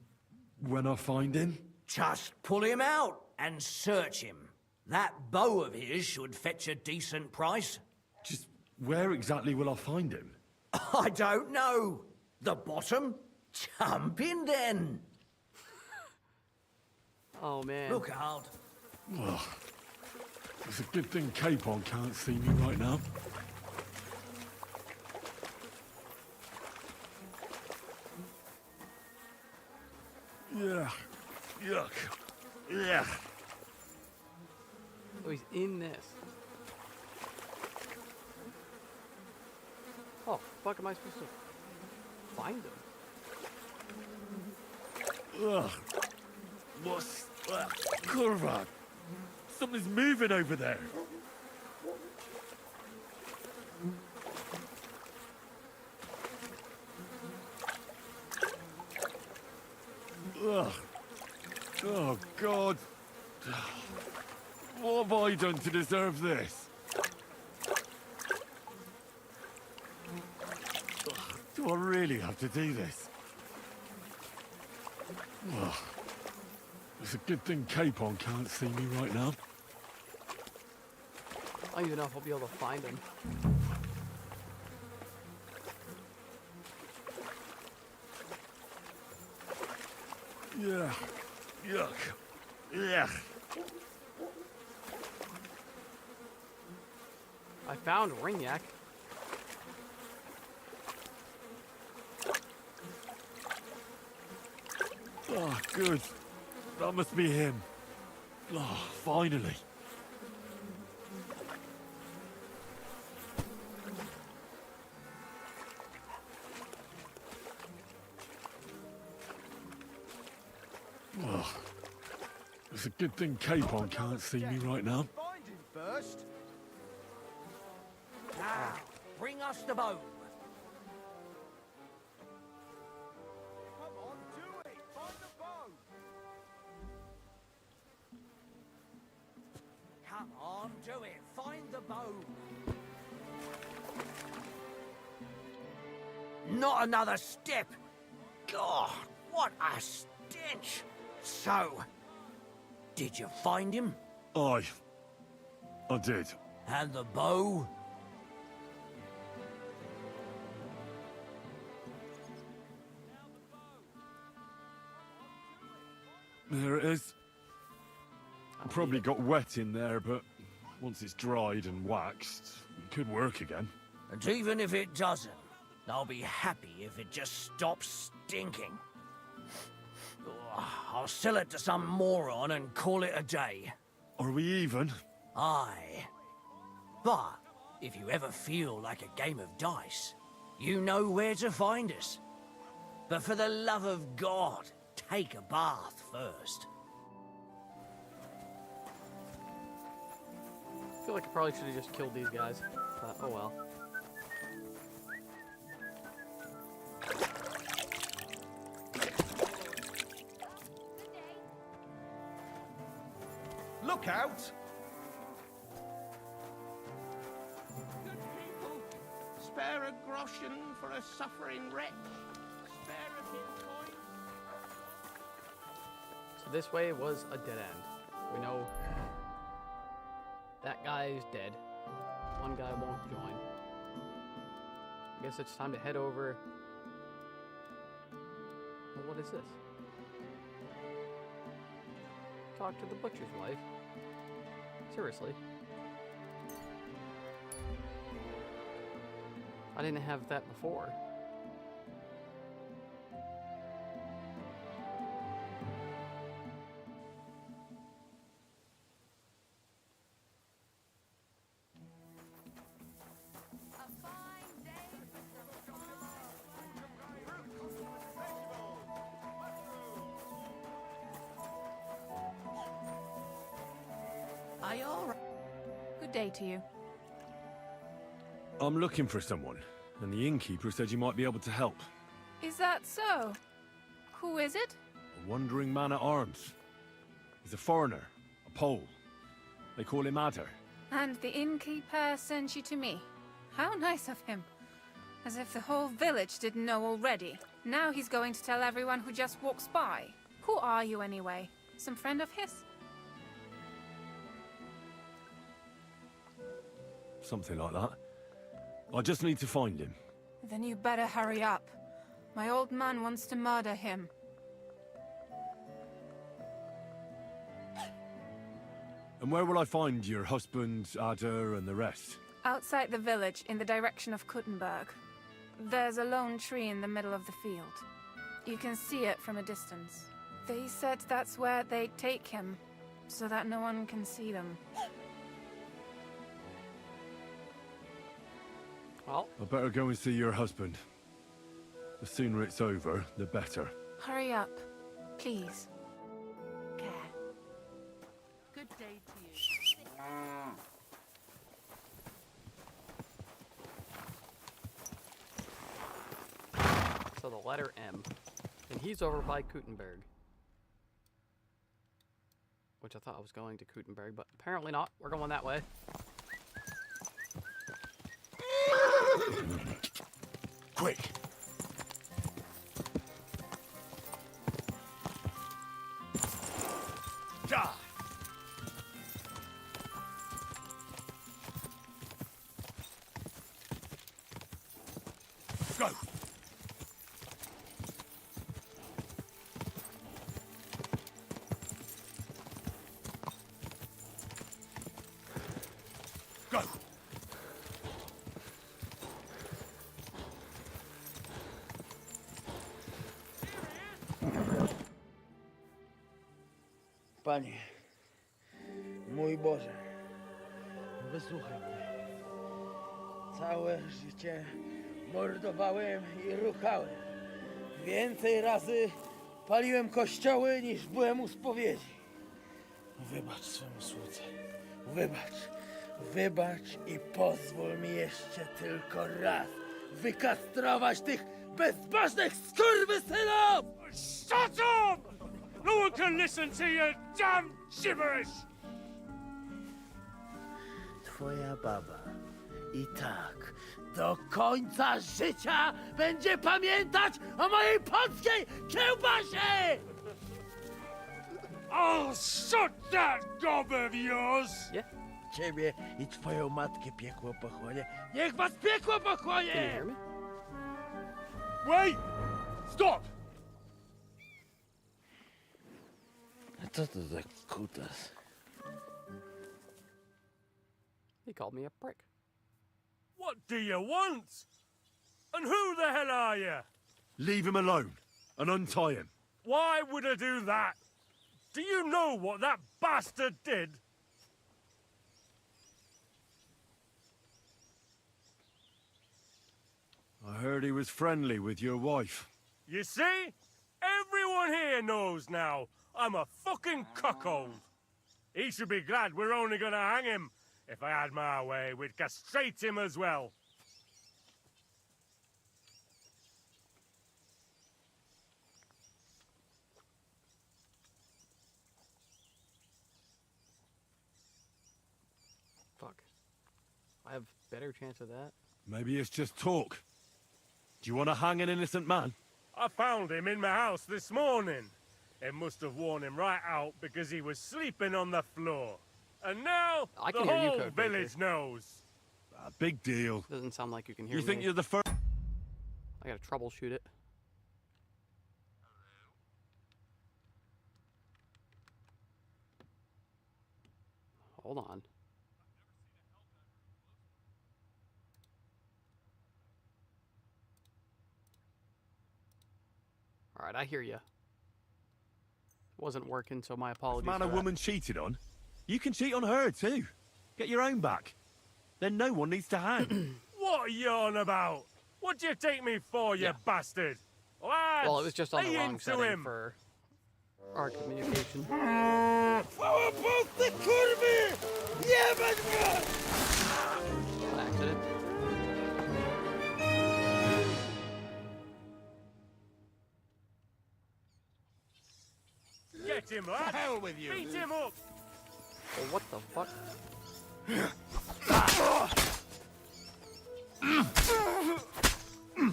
when I find him? Just pull him out and search him. That bow of his should fetch a decent price. Just where exactly will I find him? I don't know. The bottom? Jump in then. Oh, man. Look out. Oh, it's a good thing Capon can't see me right now. Yeah. Yuck. Yeah. Oh, he's in this. Oh, fuck am I supposed to find him? Ugh. What's... Kurva! Something's moving over there. Ugh. Oh, God. What have I done to deserve this? Do I really have to do this? Ugh. It's a good thing Capon can't see me right now. I don't even know if I'll be able to find him. Yeah. Yuck. Yeah. I found Ringyak. Oh, good. That must be him. Oh, finally. Oh, it's a good thing Capon can't see me right now. Find him first. Now, bring us the bow. do it. Find the bow. Not another step. God, what a stench. So, did you find him? I did. And the bow? There it is. Probably got wet in there, but once it's dried and waxed, it could work again. And even if it doesn't, I'll be happy if it just stops stinking. I'll sell it to some moron and call it a day. Are we even? Aye. But if you ever feel like a game of dice, you know where to find us. But for the love of God, take a bath first. I feel like I probably should have just killed these guys, but oh well. Look out! Good people, spare a groschen for a suffering wretch. Spare a coin. So this way was a dead end. We know that guy's dead. One guy won't join. I guess it's time to head over. Well, what is this? Talk to the butcher's wife. Seriously. I didn't have that before. Are you all right? Good day to you. I'm looking for someone, and the innkeeper said you might be able to help. Is that so? Who is it? A wandering man at arms. He's a foreigner, a Pole. They call him Adder. And the innkeeper sent you to me. How nice of him. As if the whole village didn't know already. Now he's going to tell everyone who just walks by. Who are you anyway? Some friend of his? Something like that. I just need to find him. Then you better hurry up. My old man wants to murder him. And where will I find your husband, Adder, and the rest? Outside the village, in the direction of Kuttenberg. There's a lone tree in the middle of the field. You can see it from a distance. They said that's where they take him, so that no one can see them. Well, I better go and see your husband. The sooner it's over, the better. Hurry up, please. Care. Good day to you. So the letter M. And he's over by Kuttenberg. Which I thought I was going to Kuttenberg, but apparently not. We're going that way. Quick! Die! Go! Go! Panie, mój Boże, wysłuchaj mnie. Całe życie mordowałem i ruchałem. Więcej razy paliłem kościoły, niż byłem u spowiedzi. Wybacz swemu słudze. Wybacz i pozwól mi jeszcze tylko raz wykastrować tych bezbożnych skurwysynów! Shut up! No one can listen to your damn gibberish! twoja baba. I tak, do końca życia będzie pamiętać o mojej polskiej kiełbasie! Oh, shut that gob of yours! Yeah. Ciebie i twoją matkę piekło pochłonie. Niech was piekło pochłonie! Wait! Stop! A co to za kutas? He called me a prick. What do you want? And who the hell are you? Leave him alone and untie him. Why would I do that? Do you know what that bastard did? I heard he was friendly with your wife. You see? Everyone here knows now I'm a fucking cuckold. He should be glad we're only gonna hang him. If I had my way, we'd castrate him as well. Fuck. I have better chance of that. Maybe it's just talk. Do you want to hang an innocent man? I found him in my house this morning. It must have worn him right out because he was sleeping on the floor. And now I the can hear you, whole Code Breaker. village knows. A big deal. Doesn't sound like you can hear You me. think you're the first? I gotta troubleshoot it. Hold on. All right, I hear you. Wasn't working, so my apologies. Man for a that. woman cheated on. You can cheat on her too. Get your own back. Then no one needs to hang. What are you on about? What do you take me for, you bastard? Lads, Well, it was just on the lay wrong into setting him. for our communication. Chwała Bóg, ty kurwy! Jebać was! Accident. Get him, lad. hell with you. Beat him up. Oh, what the fuck?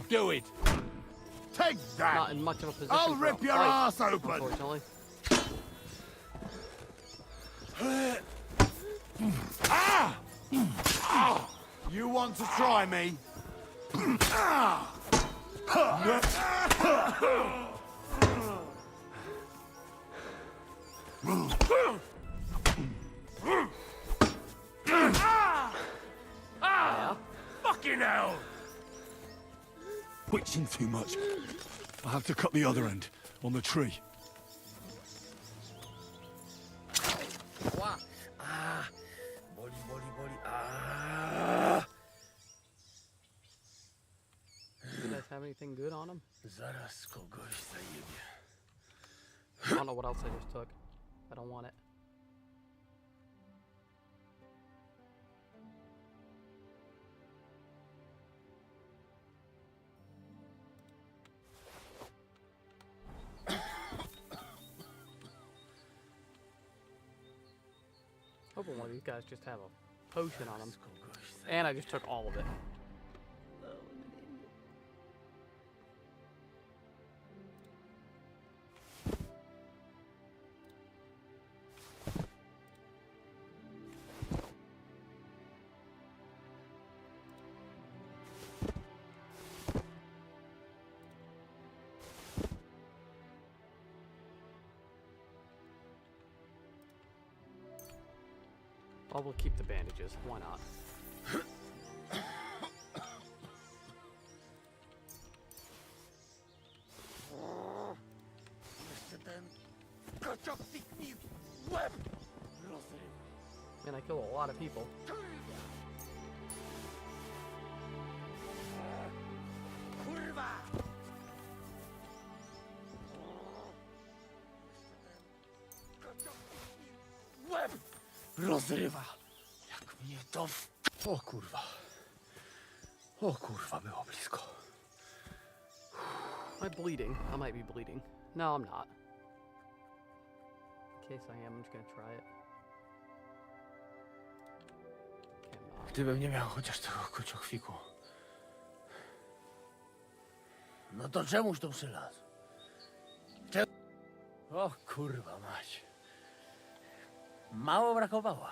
Do it. Take that. Not in much of a position. I'll for rip a your fight, ass open. Unfortunately. You want to try me? Fucking hell. Twitching too much. I'll have to cut the other end on the tree. Boli, boli, boli. Ah! You guys have anything good on him? Zaraz kogoś zajebie. I don't know what else I just took. I don't want it. Hoping one of these guys just have a potion on them. And I just took all of it. Well, we'll keep the bandages. Why not? Jeszcze ten kociok mi w łeb rozrył. Man, I killed a lot of people. Kurwa! Łeb rozrywa. Jak mnie to w... O kurwa. O kurwa, było blisko. Am I bleeding? I might be bleeding. No, I'm not. In case I am, I'm just gonna try it. Can't Gdybym nie miał chociaż tego koczochwiku. No to czemuż tu przylazł? O kurwa mać. Mało brakowało.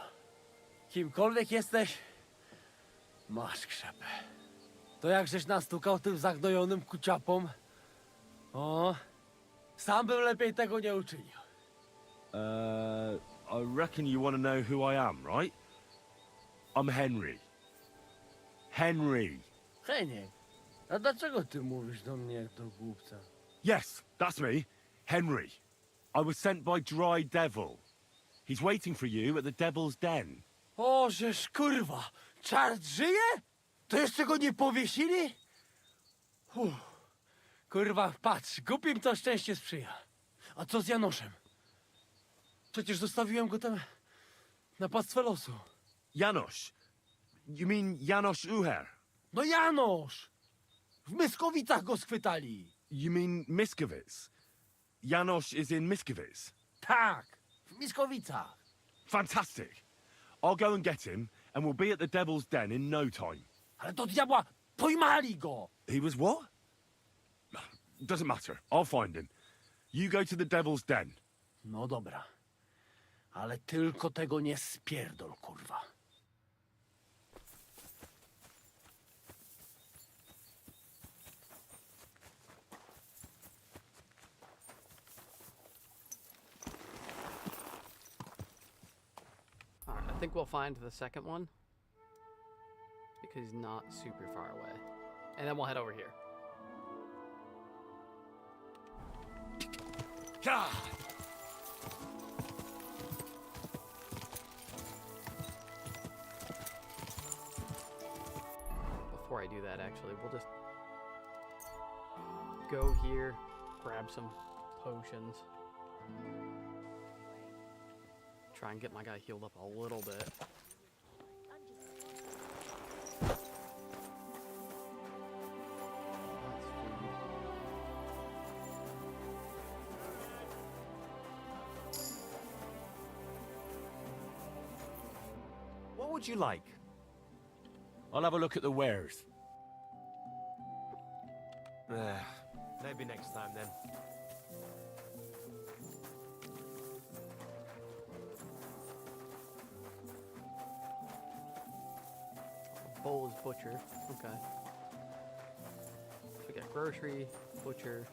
Kimkolwiek jesteś, masz krzepę. To jak żeś nastukał tym zagnojonym kuciapom? O, sam bym lepiej tego nie uczynił. I reckon you want to know who I am, right? I'm Henry. Henry. Heniek, a dlaczego ty mówisz do mnie jak do głupca? Yes, that's me. Henry. I was sent by Dry Devil. He's waiting for you at the Devil's Den. O, żeż kurwa, czart żyje? To jeszcze go nie powiesili? Kurwa, patrz, głupim to szczęście sprzyja. A co z Janoszem? Przecież zostawiłem go tam na pastwę losu. Janosz? You mean Janosz Uher? No Janosz! W Myskowicach go schwytali. You mean Miskowic? Janosz is in Miskowic? Tak, w Myskowicach. Fantastic. I'll go and get him, and we'll be at the Devil's Den in no time. Ale do diabła, pojmali go! He was what? Doesn't matter. I'll find him. You go to the Devil's Den. No dobra. Ale tylko tego nie spierdol, kurwa. Alright, I think we'll find the second one. Because he's not super far away. And then we'll head over here. God! Before I do that, actually, we'll just go here, grab some potions. Try and get my guy healed up a little bit. What would you like? I'll have a look at the wares. Maybe next time then. Bowl is butcher. Okay. So we got grocery, butcher.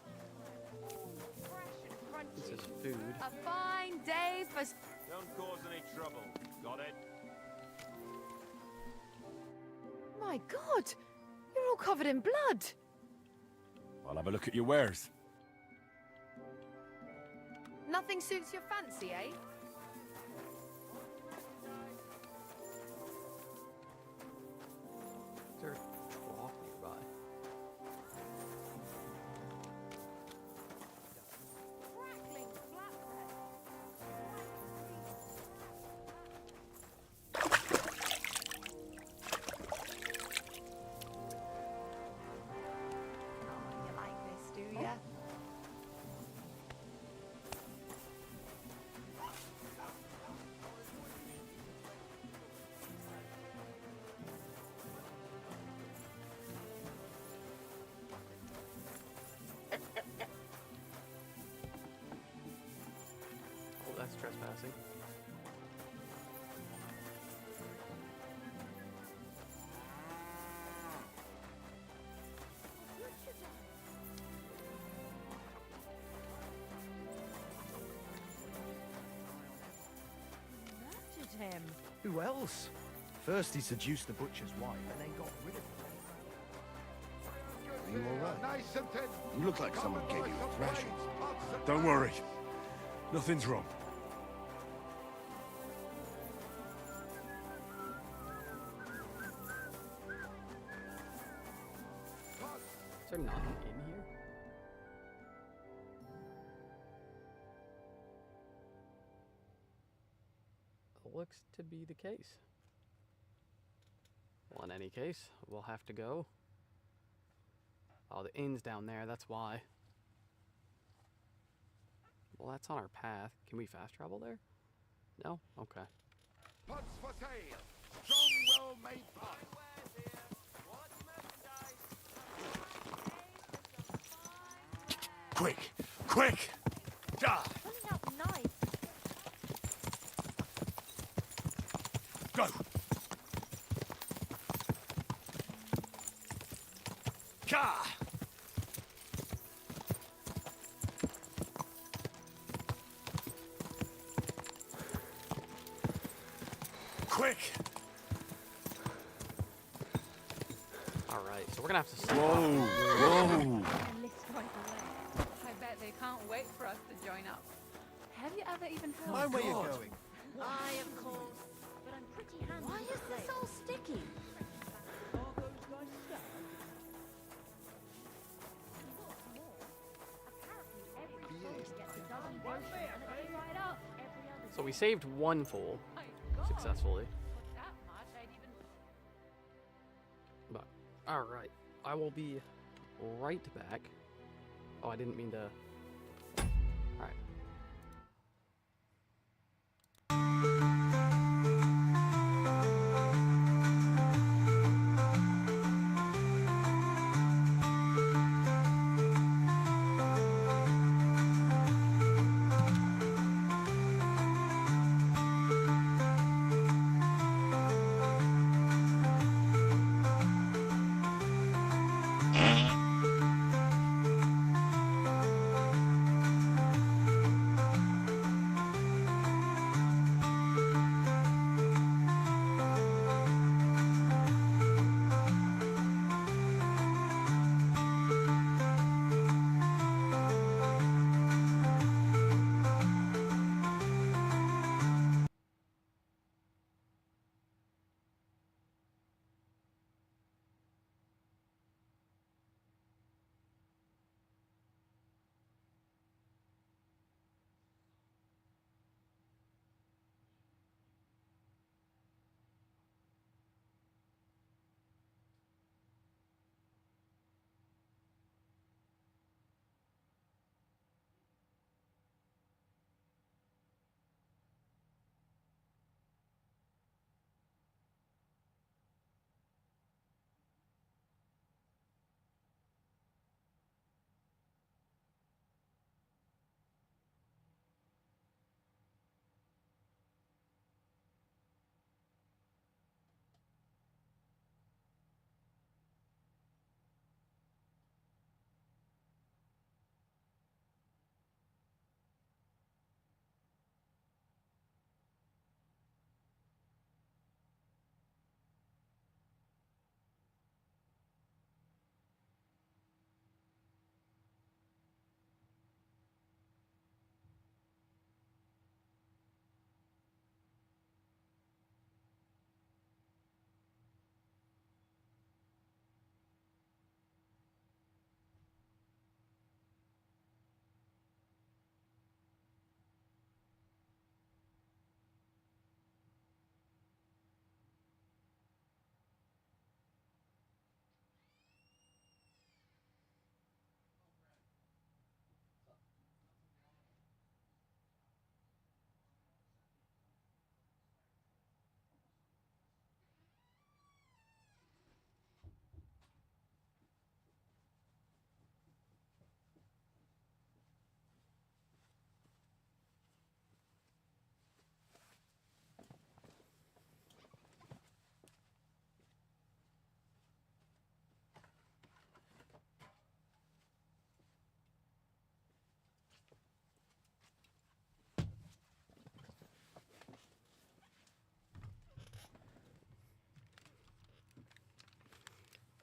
This is food. A fine day for... Don't cause any trouble. Got it? My God! You're all covered in blood! I'll have a look at your wares. Nothing suits your fancy, eh? Is there a trough nearby? You like this, do ya? Oh, that's trespassing. Murdered him. Who else? First he seduced the butcher's wife and then got rid of her. Are you all right? You look like someone gave you a thrashing. Don't worry. Nothing's wrong. Is there nothing in here? Looks to be the case. Well, in any case, we'll have to go. Oh, the inn's down there, that's why. Well, that's on our path. Can we fast travel there? No? Okay. Pots for sale. Strong, well-made pot. Quick! Quick! Ah, Pulling out knives. go! Ka! Quick! Alright, so we're gonna have to stop. Whoa! I bet they can't wait for us to join up. Have you ever even heard Mind of where you're God? going. Aye, of course. But I'm pretty handy. Why is this all sticky? So we saved one fool successfully. But alright, I will be right back. Oh, I didn't mean to. Alright.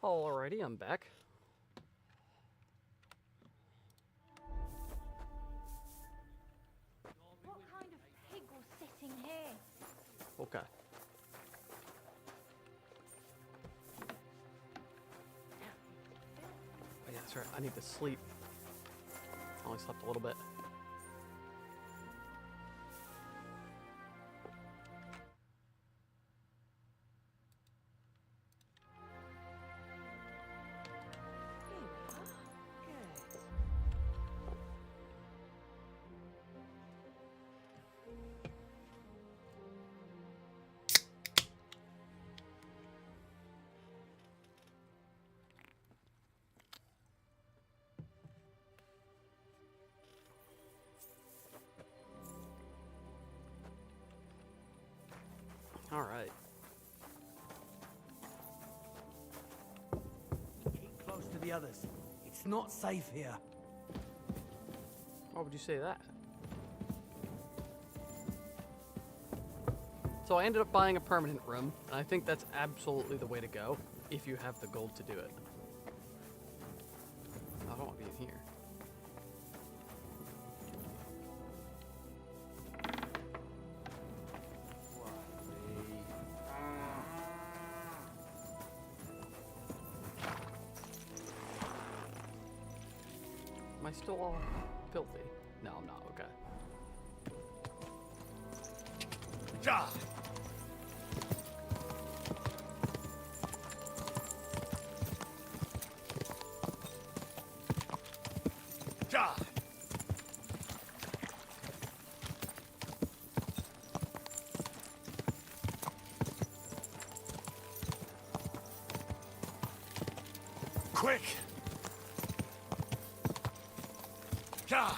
Alrighty, I'm back. What kind of pig was sitting here? Okay. Oh, yeah, that's right. I need to sleep. I only slept a little bit. All right. Keep close to the others. It's not safe here. Why would you say that? So I ended up buying a permanent room, and I think that's absolutely the way to go if you have the gold to do it. I don't want to be in here. Am I still all filthy? No, I'm not. Okay. Ja! Ja! Quick! Ja!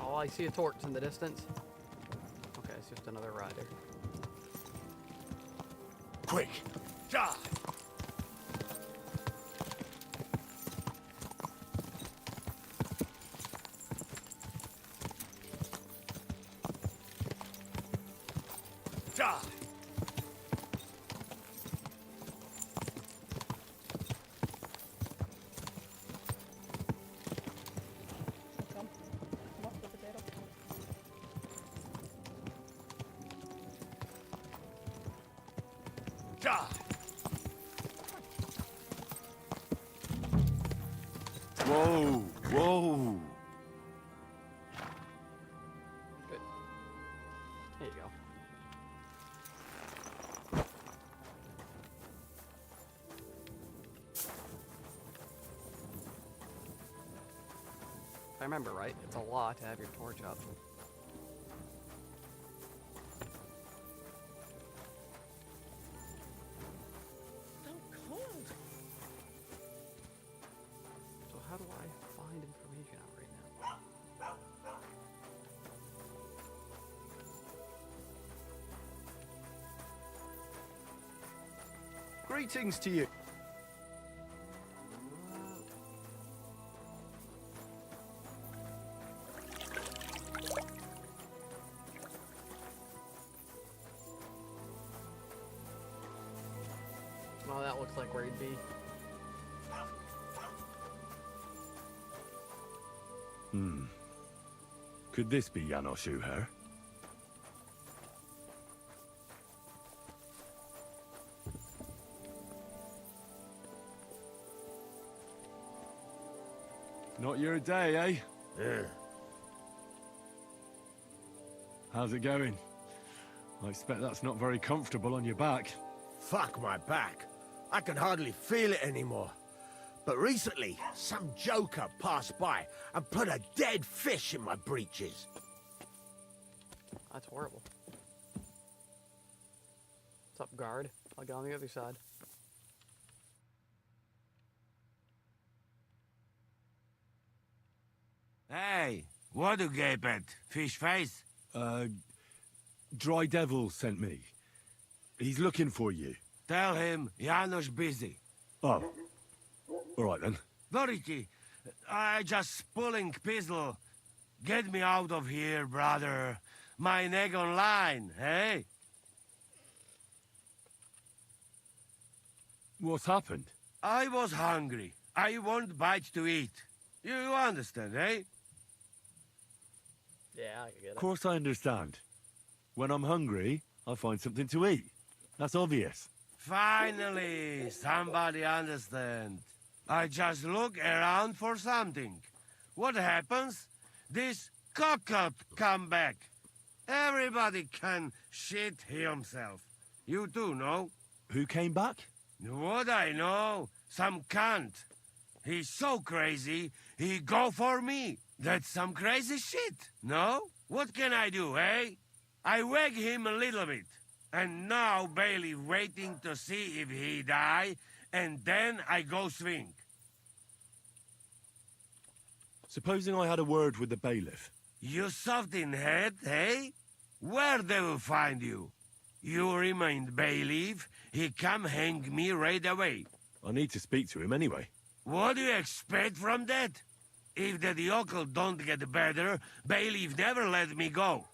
Oh, I see a torch in the distance. Okay, it's just another rider. Quick! Ja! Ja! Ja! Whoa, whoa. Good. There you go. If I remember right, it's a lot to have your torch up. So how do I find information out right now? Greetings to you. Well, that looks like where he'd be. Could this be Janos Schuher? Not your day, eh? Yeah. How's it going? I expect that's not very comfortable on your back. Fuck my back. I can hardly feel it anymore. But recently, some joker passed by and put a dead fish in my breeches. That's horrible. What's up, guard? I'll get on the other side. Hey, what do gape at? Fish face? Dry Devil sent me. He's looking for you. Tell him Janos busy. Oh. All right, then. Dorothy, I just pulling pistol. Get me out of here, brother. My neck on line, hey? What's happened? I was hungry. I want bite to eat. You understand, eh? Yeah, I can get it. Of course I understand. When I'm hungry, I find something to eat. That's obvious. Finally, somebody understand. I just look around for something. What happens? This cockot come back. Everybody can shit himself. You too, no? Who came back? What I know? Some cunt. He's so crazy, he go for me. That's some crazy shit, no? What can I do, eh? I wag him a little bit. And now Bailey waiting to see if he die, and then I go swing. Supposing I had a word with the bailiff. You soft in head, hey? Where they will find you? You remain bailiff, he come hang me right away. I need to speak to him anyway. What do you expect from that? If the yokel don't get better, bailiff never let me go.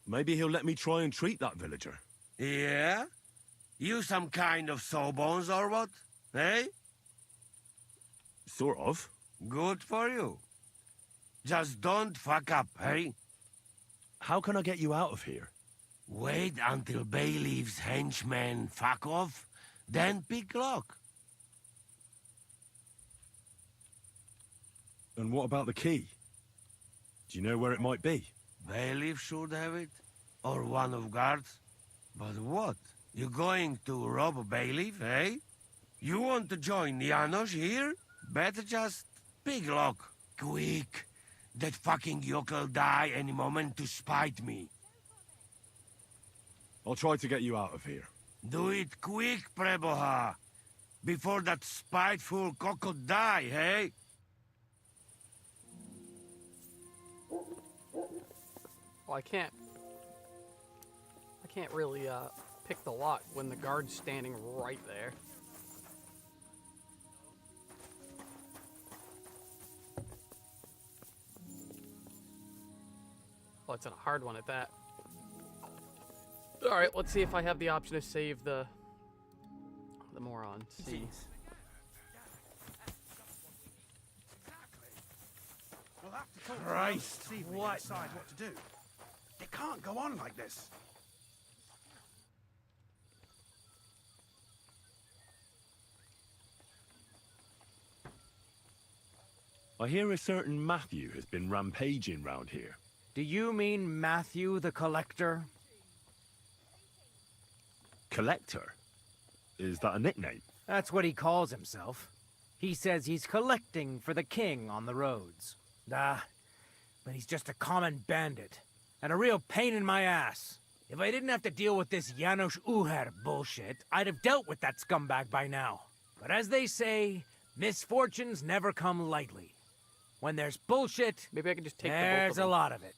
Maybe he'll let me try and treat that villager. Yeah? You some kind of sawbones or what? Eh? Sort of. Good for you. Just don't fuck up, hey? How can I get you out of here? Wait until bailiff's henchmen fuck off, then pick lock. And what about the key? Do you know where it might be? Bailiff should have it, or one of guards. But what? You going to rob a bailiff, eh? You want to join Janos here? Better just pick lock. Quick. That fucking yokel die any moment to spite me. I'll try to get you out of here. Do it quick, Preboha. Before that spiteful cockle die, hey? Well, I can't really pick the lock when the guard's standing right there. Well, it's a hard one at that. All right, let's see if I have the option to save the moron. See. We'll have to talk Christ, to them, what? decide what to do. It can't go on like this. I hear a certain Matthew has been rampaging round here. Do you mean Matthew the Collector? Collector? Is that a nickname? That's what he calls himself. He says he's collecting for the king on the roads. But he's just a common bandit. And a real pain in my ass. If I didn't have to deal with this Janos Uher bullshit, I'd have dealt with that scumbag by now. But as they say, misfortunes never come lightly. When there's bullshit, maybe I can just take there's a lot of it.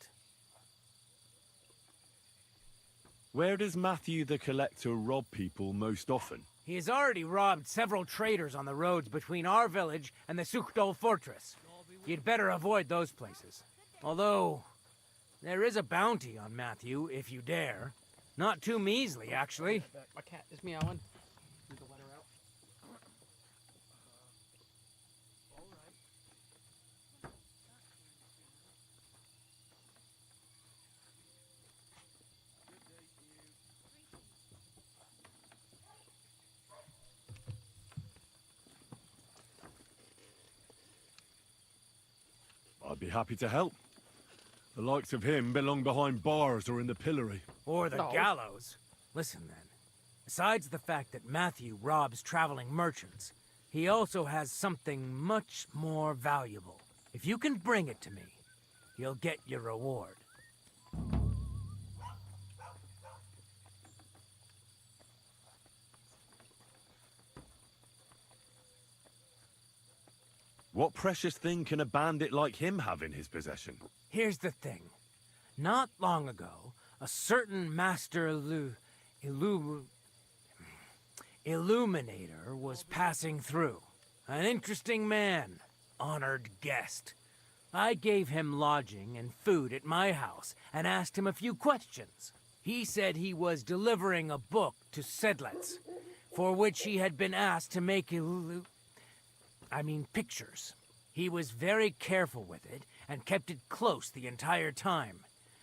Where does Matthew the Collector rob people most often? He has already robbed several traders on the roads between our village and the Sukhdol fortress. You'd better avoid those places. Although, there is a bounty on Matthew, if you dare. Not too measly, actually. My cat is meowing. Need to let her out. I'd be happy to help. The likes of him belong behind bars or in the pillory. Or the gallows. Listen then. Besides the fact that Matthew robs traveling merchants, he also has something much more valuable. If you can bring it to me, you'll get your reward. What precious thing can a bandit like him have in his possession? Here's the thing. Not long ago, a certain master illuminator was passing through. An interesting man, honored guest. I gave him lodging and food at my house and asked him a few questions. He said he was delivering a book to Sedlets, for which he had been asked to make pictures. He was very careful with it and kept it close the entire time.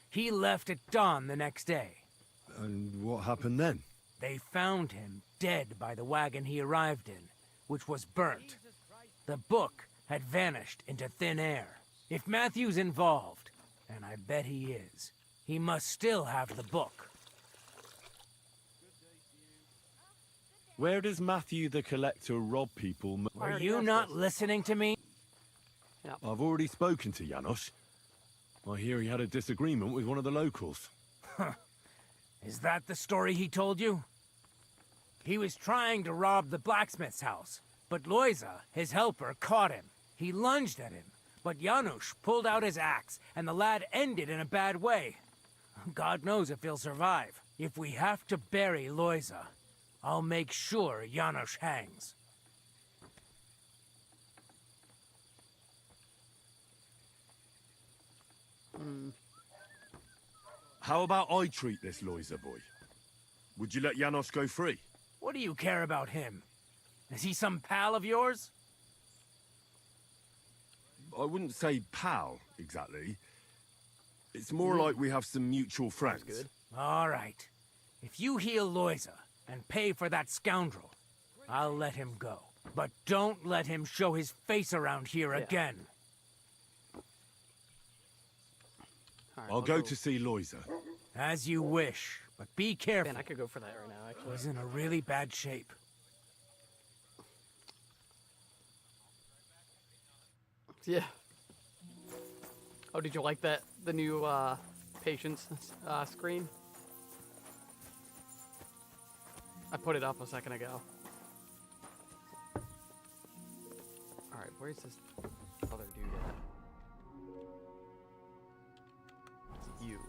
He left at dawn the next day. And what happened then? They found him dead by the wagon he arrived in, which was burnt. The book had vanished into thin air. If Matthew's involved, and I bet he is, he must still have the book. Where does Matthew the Collector rob people? Are you not listening to me? I've already spoken to Janos. I hear he had a disagreement with one of the locals. Is that the story he told you? He was trying to rob the blacksmith's house, but Loiza, his helper, caught him. He lunged at him, but Janusz pulled out his axe, and the lad ended in a bad way. God knows if he'll survive. If we have to bury Loiza, I'll make sure Janusz hangs. How about I treat this Loiza boy? Would you let Janos go free? What do you care about him? Is he some pal of yours? I wouldn't say pal, exactly. It's more like we have some mutual friends. Good. All right. If you heal Loiza and pay for that scoundrel, I'll let him go. But don't let him show his face around here again. I'll go to see Loiza. As you wish, but be careful. Man, I could go for that right now, actually. He's in a really bad shape. Yeah. Oh, did you like that? The new patience screen? I put it up a second ago. Alright, where's this other dude at? It's you.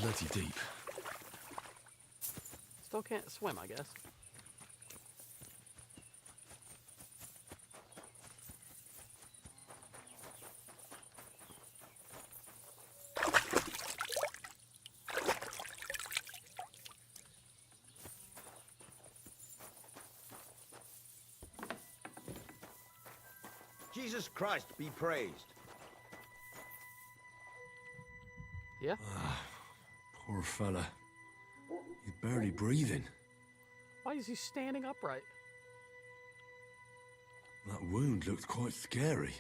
Bloody deep. Still can't swim, I guess. Jesus Christ be praised. Yeah? Poor fella. He's barely breathing. Why is he standing upright? That wound looked quite scary.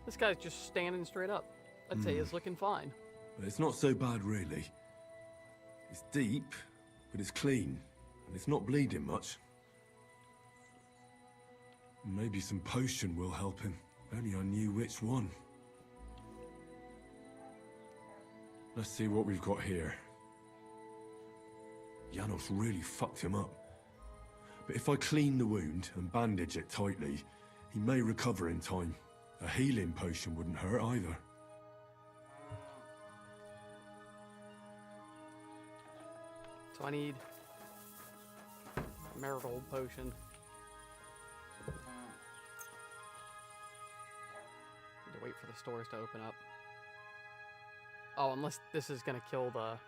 This guy's just standing straight up. I'd say he's looking fine. But it's not so bad, really. It's deep, but it's clean, and it's not bleeding much. Maybe some potion will help him. If only I knew which one. Let's see what we've got here. Janos really fucked him up. But if I clean the wound and bandage it tightly, he may recover in time. A healing potion wouldn't hurt either. So I need a marital potion. Need to wait for the stores to open up. Oh, unless this is gonna kill the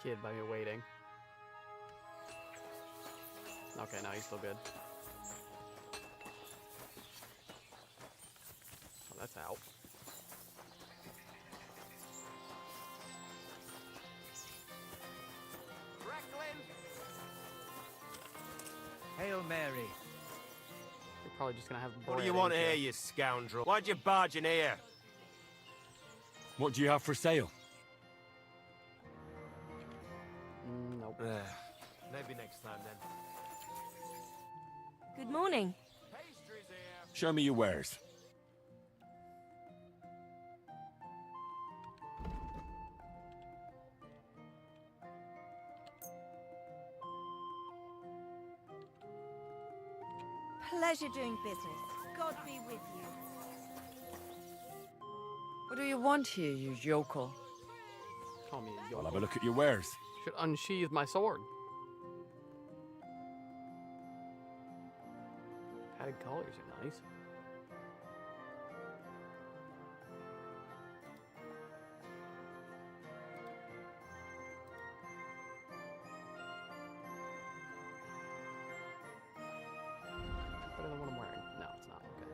kid by me waiting. Okay, no, he's still good. Oh, that's out. Hail Mary. You're probably just gonna have bread. What do you want here, you scoundrel? Why'd you barge in here? What do you have for sale? Nope. Maybe next time then. Good morning. Show me your wares. Pleasure doing business. God be with you. What do you want here, you yokel? Call me a I'll yokel. have a look at your wares. Should unsheathe my sword. Padded collars are nice. Better than what I'm wearing. No, it's not. Okay.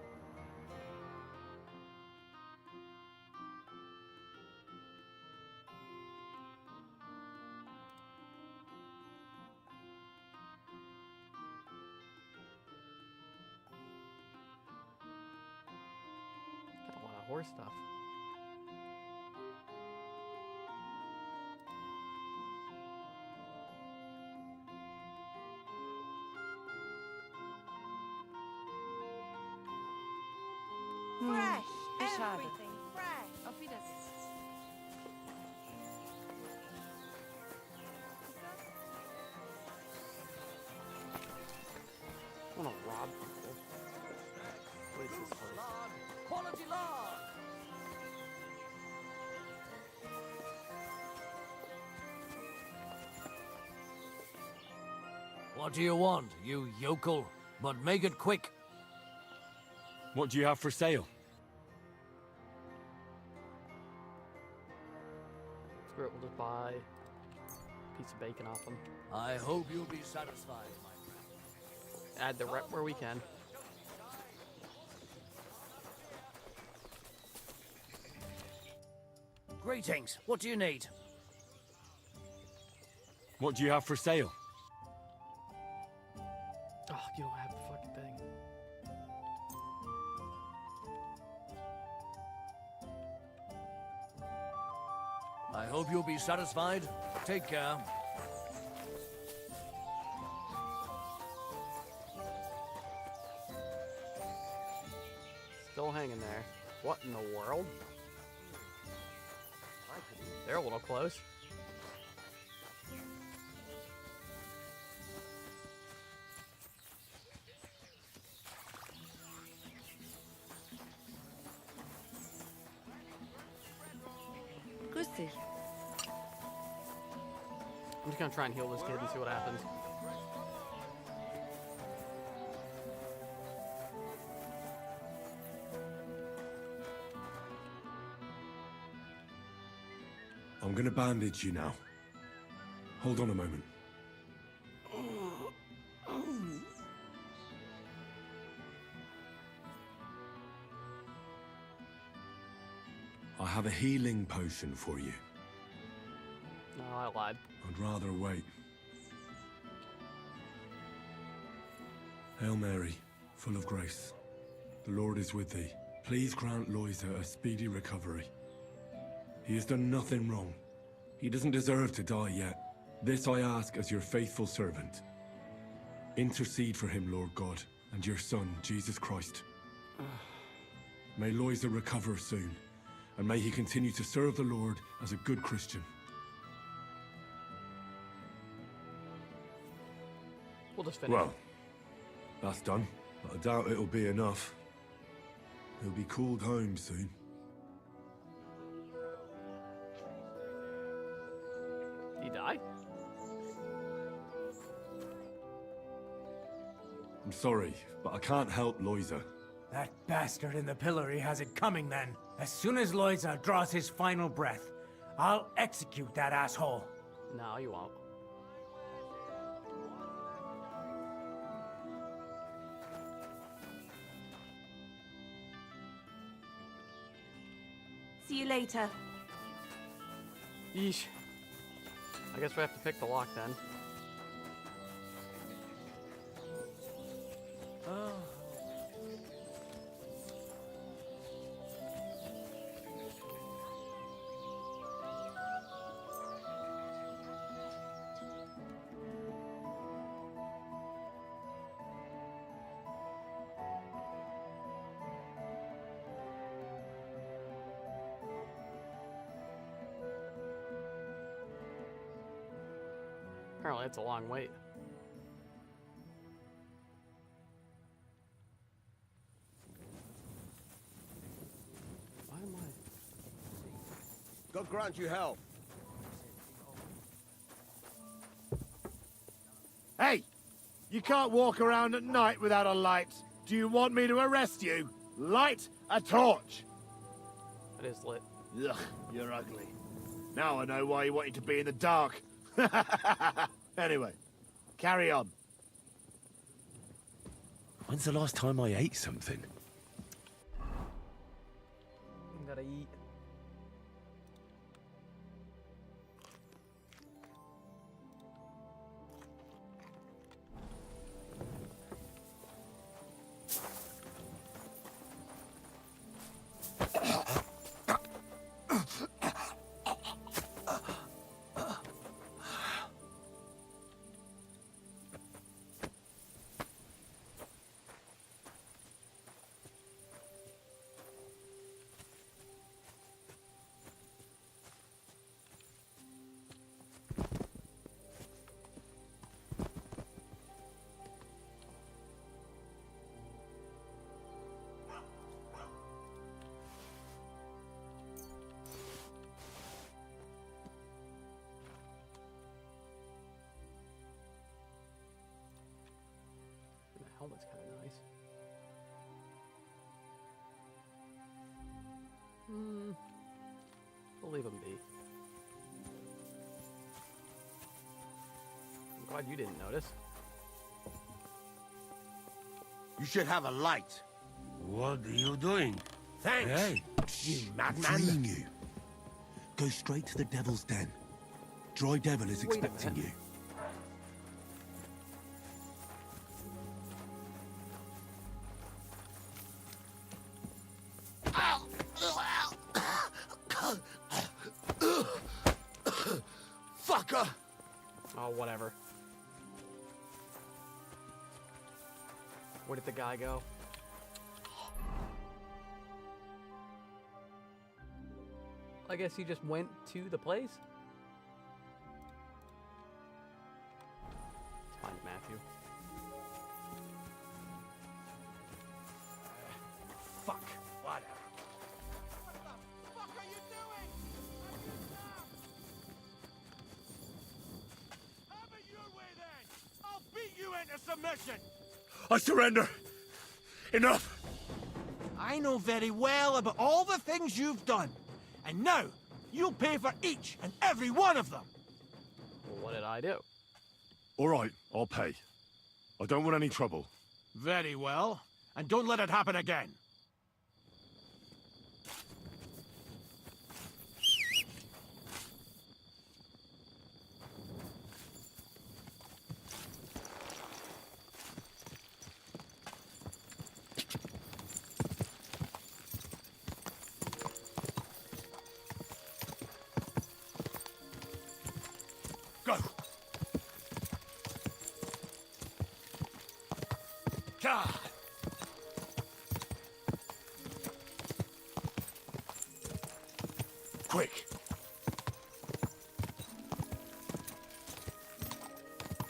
Got a lot of horse stuff. schade. Everything fresh. Auf Wiedersehen. I want to rob people. What is this place? Quality lard! What do you want, you yokel? But make it quick. What do you have for sale? Screw it, we'll just buy a piece of bacon off them. I hope you'll be satisfied, my friend. Add the rep where we can. Greetings. What do you need? What do you have for sale? Oh, you don't have the fucking thing. I hope you'll be satisfied. Take care. Still hanging there. What in the world? They're a little close. Grüß dich. I'm just gonna try and heal this kid and see what happens. I'm gonna bandage you now. Hold on a moment. I have a healing potion for you. No, I lied. I'd rather wait. Hail Mary, full of grace. The Lord is with thee. Please grant Loisa a speedy recovery. He has done nothing wrong. He doesn't deserve to die yet. This I ask as your faithful servant. Intercede for him, Lord God, and your Son, Jesus Christ. May Loisa recover soon, and may he continue to serve the Lord as a good Christian. We'll just finish. Well, that's done, but I doubt it'll be enough. He'll be called home soon. He died? I'm sorry, but I can't help Loisa. That bastard in the pillory has it coming then. As soon as Loisa draws his final breath, I'll execute that asshole. No, you won't. See you later. Yeesh. I guess we have to pick the lock then. Oh. Apparently it's a long wait. Why am I... God grant you help. Hey! You can't walk around at night without a light. Do you want me to arrest you? Light a torch! It is lit. Ugh, you're ugly. Now I know why you wanted to be in the dark. Anyway, carry on. When's the last time I ate something? Gotta eat. Glad you didn't notice. You should have a light. What are you doing? Thanks, Hey, you I'm madman. freeing you. Go straight to the Devil's Den. Dry Devil is Wait a expecting minute. you. Fucker! Oh, whatever. Where did the guy go? I guess he just went to the place? Let's find Matthew. Fuck. Whatever. I'll beat you into submission! I surrender. Enough. I know very well about all the things you've done. And now, you'll pay for each and every one of them. Well, what did I do? All right, I'll pay. I don't want any trouble. Very well. And don't let it happen again. Go. God. Quick.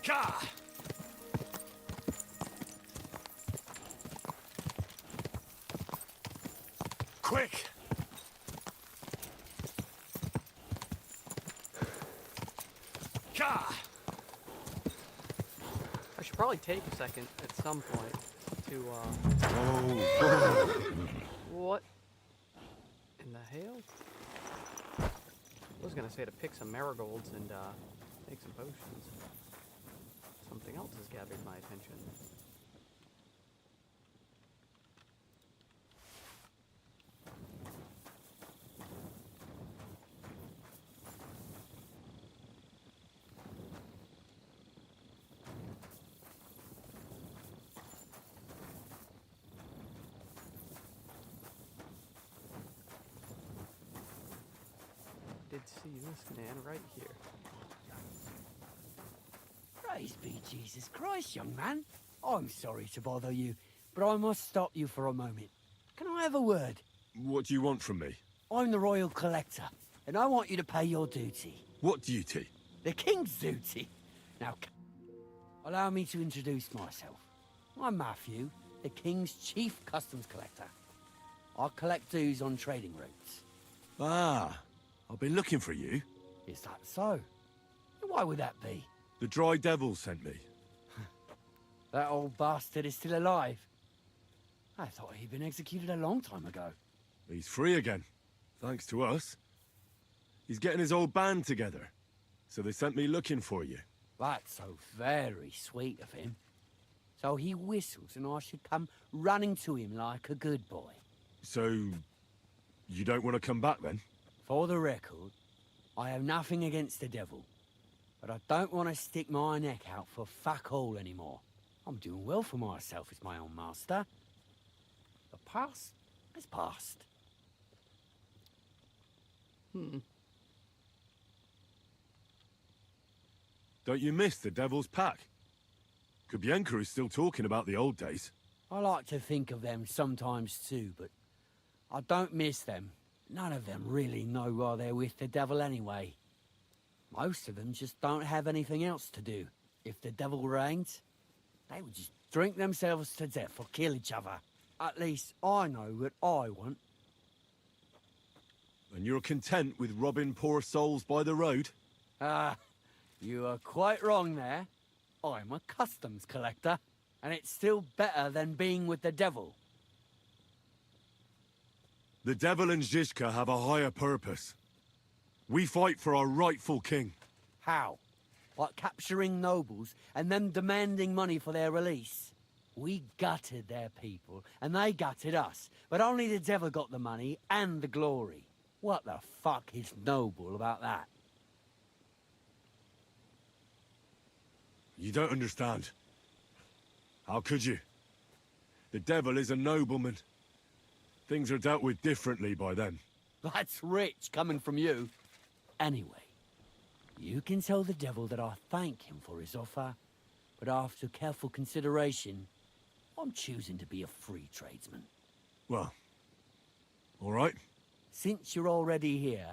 Ka. Quick. Ka. I should probably take a second at some point to, What in the hell? I was gonna say to pick some marigolds and, make some potions. Something else has gathered my attention. Did see this man right here. Praise be Jesus Christ, young man. I'm sorry to bother you, but I must stop you for a moment. Can I have a word? What do you want from me? I'm the royal collector, and I want you to pay your duty. What duty? The king's duty. Now, allow me to introduce myself. I'm Matthew, the king's chief customs collector. I collect dues on trading routes. Ah, I've been looking for you. Is that so? Why would that be? The Dry Devil sent me. That old bastard is still alive. I thought he'd been executed a long time ago. He's free again, thanks to us. He's getting his old band together, so they sent me looking for you. That's so very sweet of him. So he whistles and I should come running to him like a good boy. So, you don't want to come back then? For the record, I have nothing against the devil. But I don't want to stick my neck out for fuck all anymore. I'm doing well for myself as my own master. The past is past. Don't you miss the Devil's Pack? Kubienka is still talking about the old days. I like to think of them sometimes too, but I don't miss them. None of them really know why they're with the devil anyway. Most of them just don't have anything else to do. If the devil reigned, they would just drink themselves to death or kill each other. At least I know what I want. And you're content with robbing poor souls by the road? Ah, you are quite wrong there. I'm a customs collector, and it's still better than being with the devil. The Devil and Zizka have a higher purpose. We fight for our rightful king. How? like capturing nobles and them demanding money for their release. We gutted their people, and they gutted us, but only the devil got the money and the glory. What the fuck is noble about that? You don't understand. How could you? The devil is a nobleman. Things are dealt with differently by them. That's rich coming from you. Anyway, you can tell the devil that I thank him for his offer, but after careful consideration, I'm choosing to be a free tradesman. Well, all right. Since you're already here,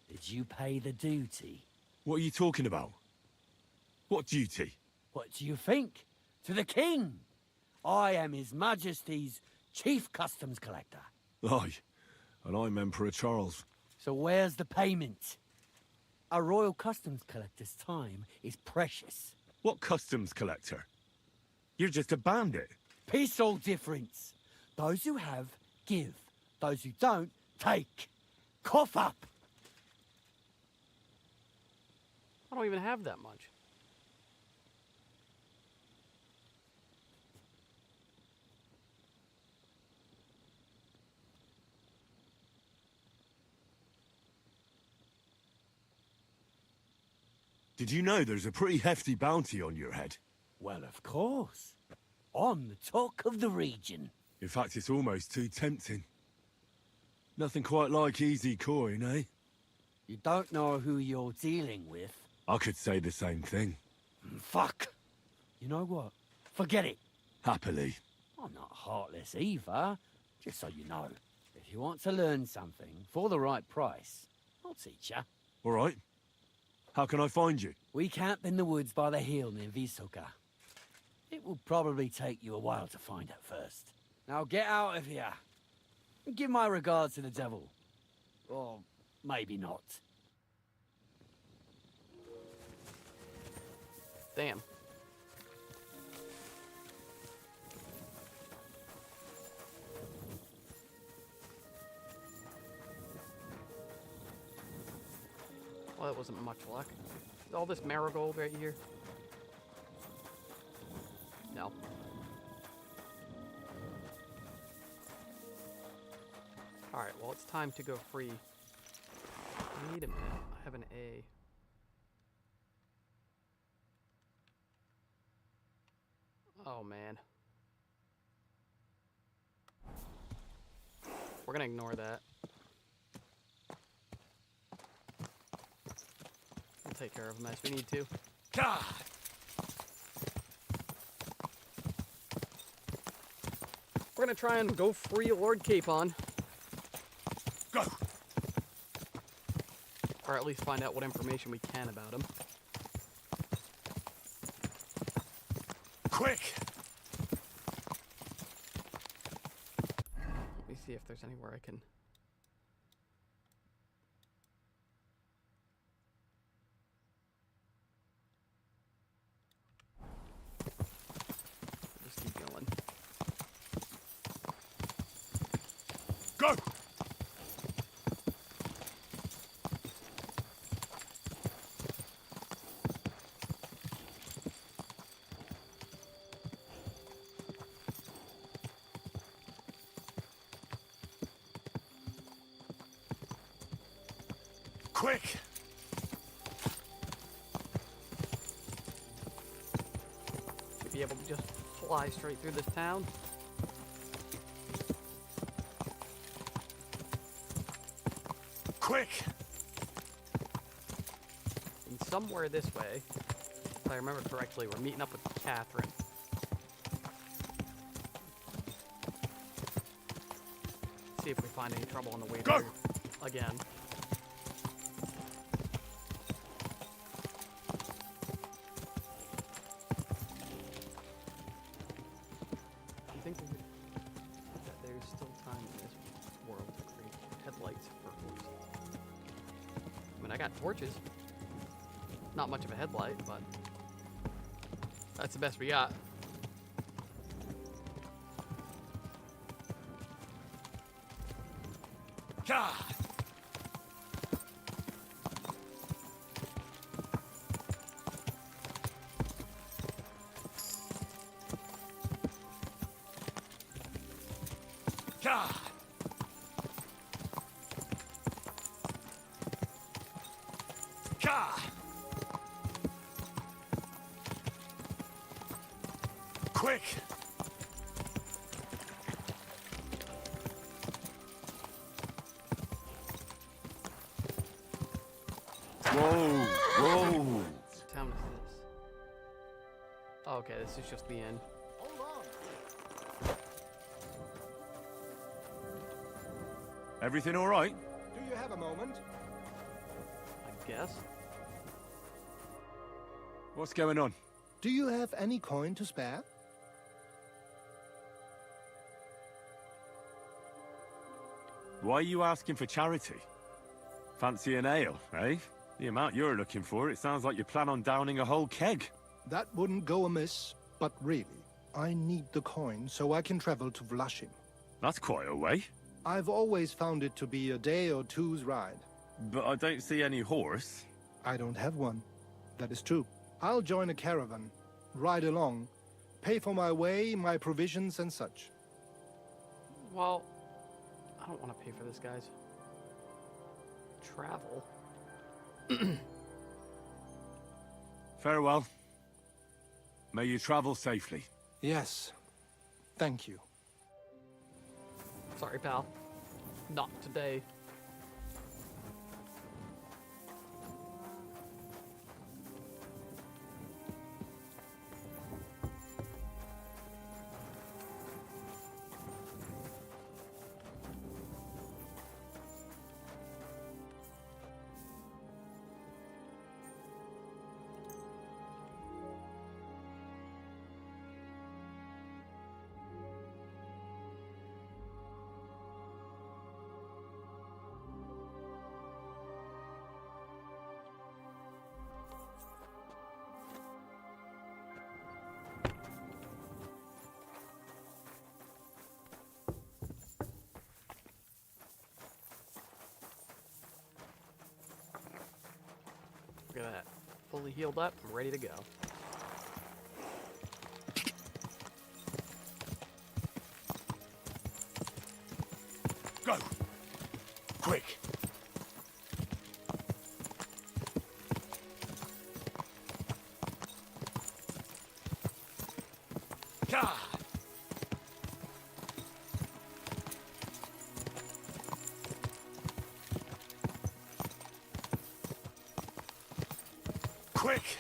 did you pay the duty? What are you talking about? What duty? What do you think? To the king! I am His Majesty's Chief Customs Collector. Aye, and I'm Emperor Charles. So where's the payment? A royal customs collector's time is precious. What customs collector? You're just a bandit. Peace all difference. Those who have, give. Those who don't, take. Cough up! I don't even have that much. Did you know there's a pretty hefty bounty on your head? Well, of course. I'm the talk of the region. In fact, it's almost too tempting. Nothing quite like easy coin, eh? You don't know who you're dealing with. I could say the same thing. Fuck! You know what? Forget it. Happily. I'm not heartless either, just so you know. If you want to learn something for the right price, I'll teach you. All right. How can I find you? We camp in the woods by the hill near Visoka. It will probably take you a while to find it first. Now get out of here. And give my regards to the devil. Or maybe not. Damn. Well, that wasn't much luck. All this marigold right here. No. Alright, well, it's time to go free. Wait a minute. I have an A. Oh, man. We're gonna ignore that. We'll take care of them as we need to. God! We're gonna try and go free Lord Capon. Go! Or at least find out what information we can about him. Quick! Let me see if there's anywhere I can... Just keep going. Go! Quick! Should be able to just fly straight through this town. Quick! And somewhere this way, if I remember correctly, we're meeting up with Catherine. See if we find any trouble on the way through again. I think that there's still time in this world to create headlights for horses. I mean, I got torches. Not much of a headlight, but that's the best we got. God! God! God! Quick! Whoa! Whoa! What town is this? Oh, okay, this is just the end. Everything all right? Do you have a moment? I guess. What's going on? Do you have any coin to spare? Why are you asking for charity? Fancy an ale, eh? The amount you're looking for, it sounds like you plan on downing a whole keg. That wouldn't go amiss, but really, I need the coin so I can travel to Vlashim. That's quite a way. I've always found it to be a day or two's ride. But I don't see any horse. I don't have one. That is true. I'll join a caravan, ride along, pay for my way, my provisions and such. Well, I don't want to pay for this, guys. Travel. Farewell. May you travel safely. Yes. Thank you. Sorry, pal. Not today. Look at that. Fully healed up, I'm ready to go. Go! Quick! God! Quick!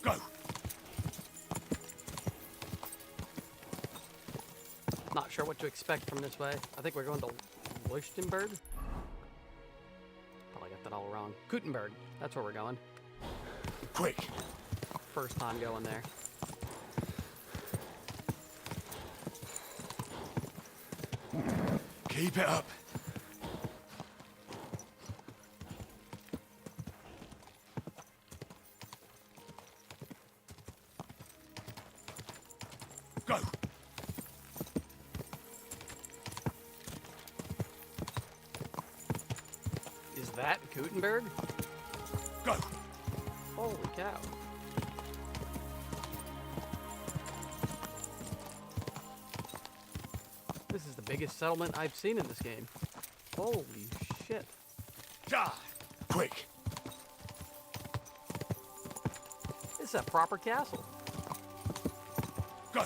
Go! Not sure what to expect from this way. I think we're going to Leuchtenberg? Probably got that all wrong. Gutenberg. That's where we're going. Quick! First time going there. Keep it up. Go! Is that Gutenberg? Go! Holy cow. This is the biggest settlement I've seen in this game. Holy shit. God! Quick! This is a proper castle. Go!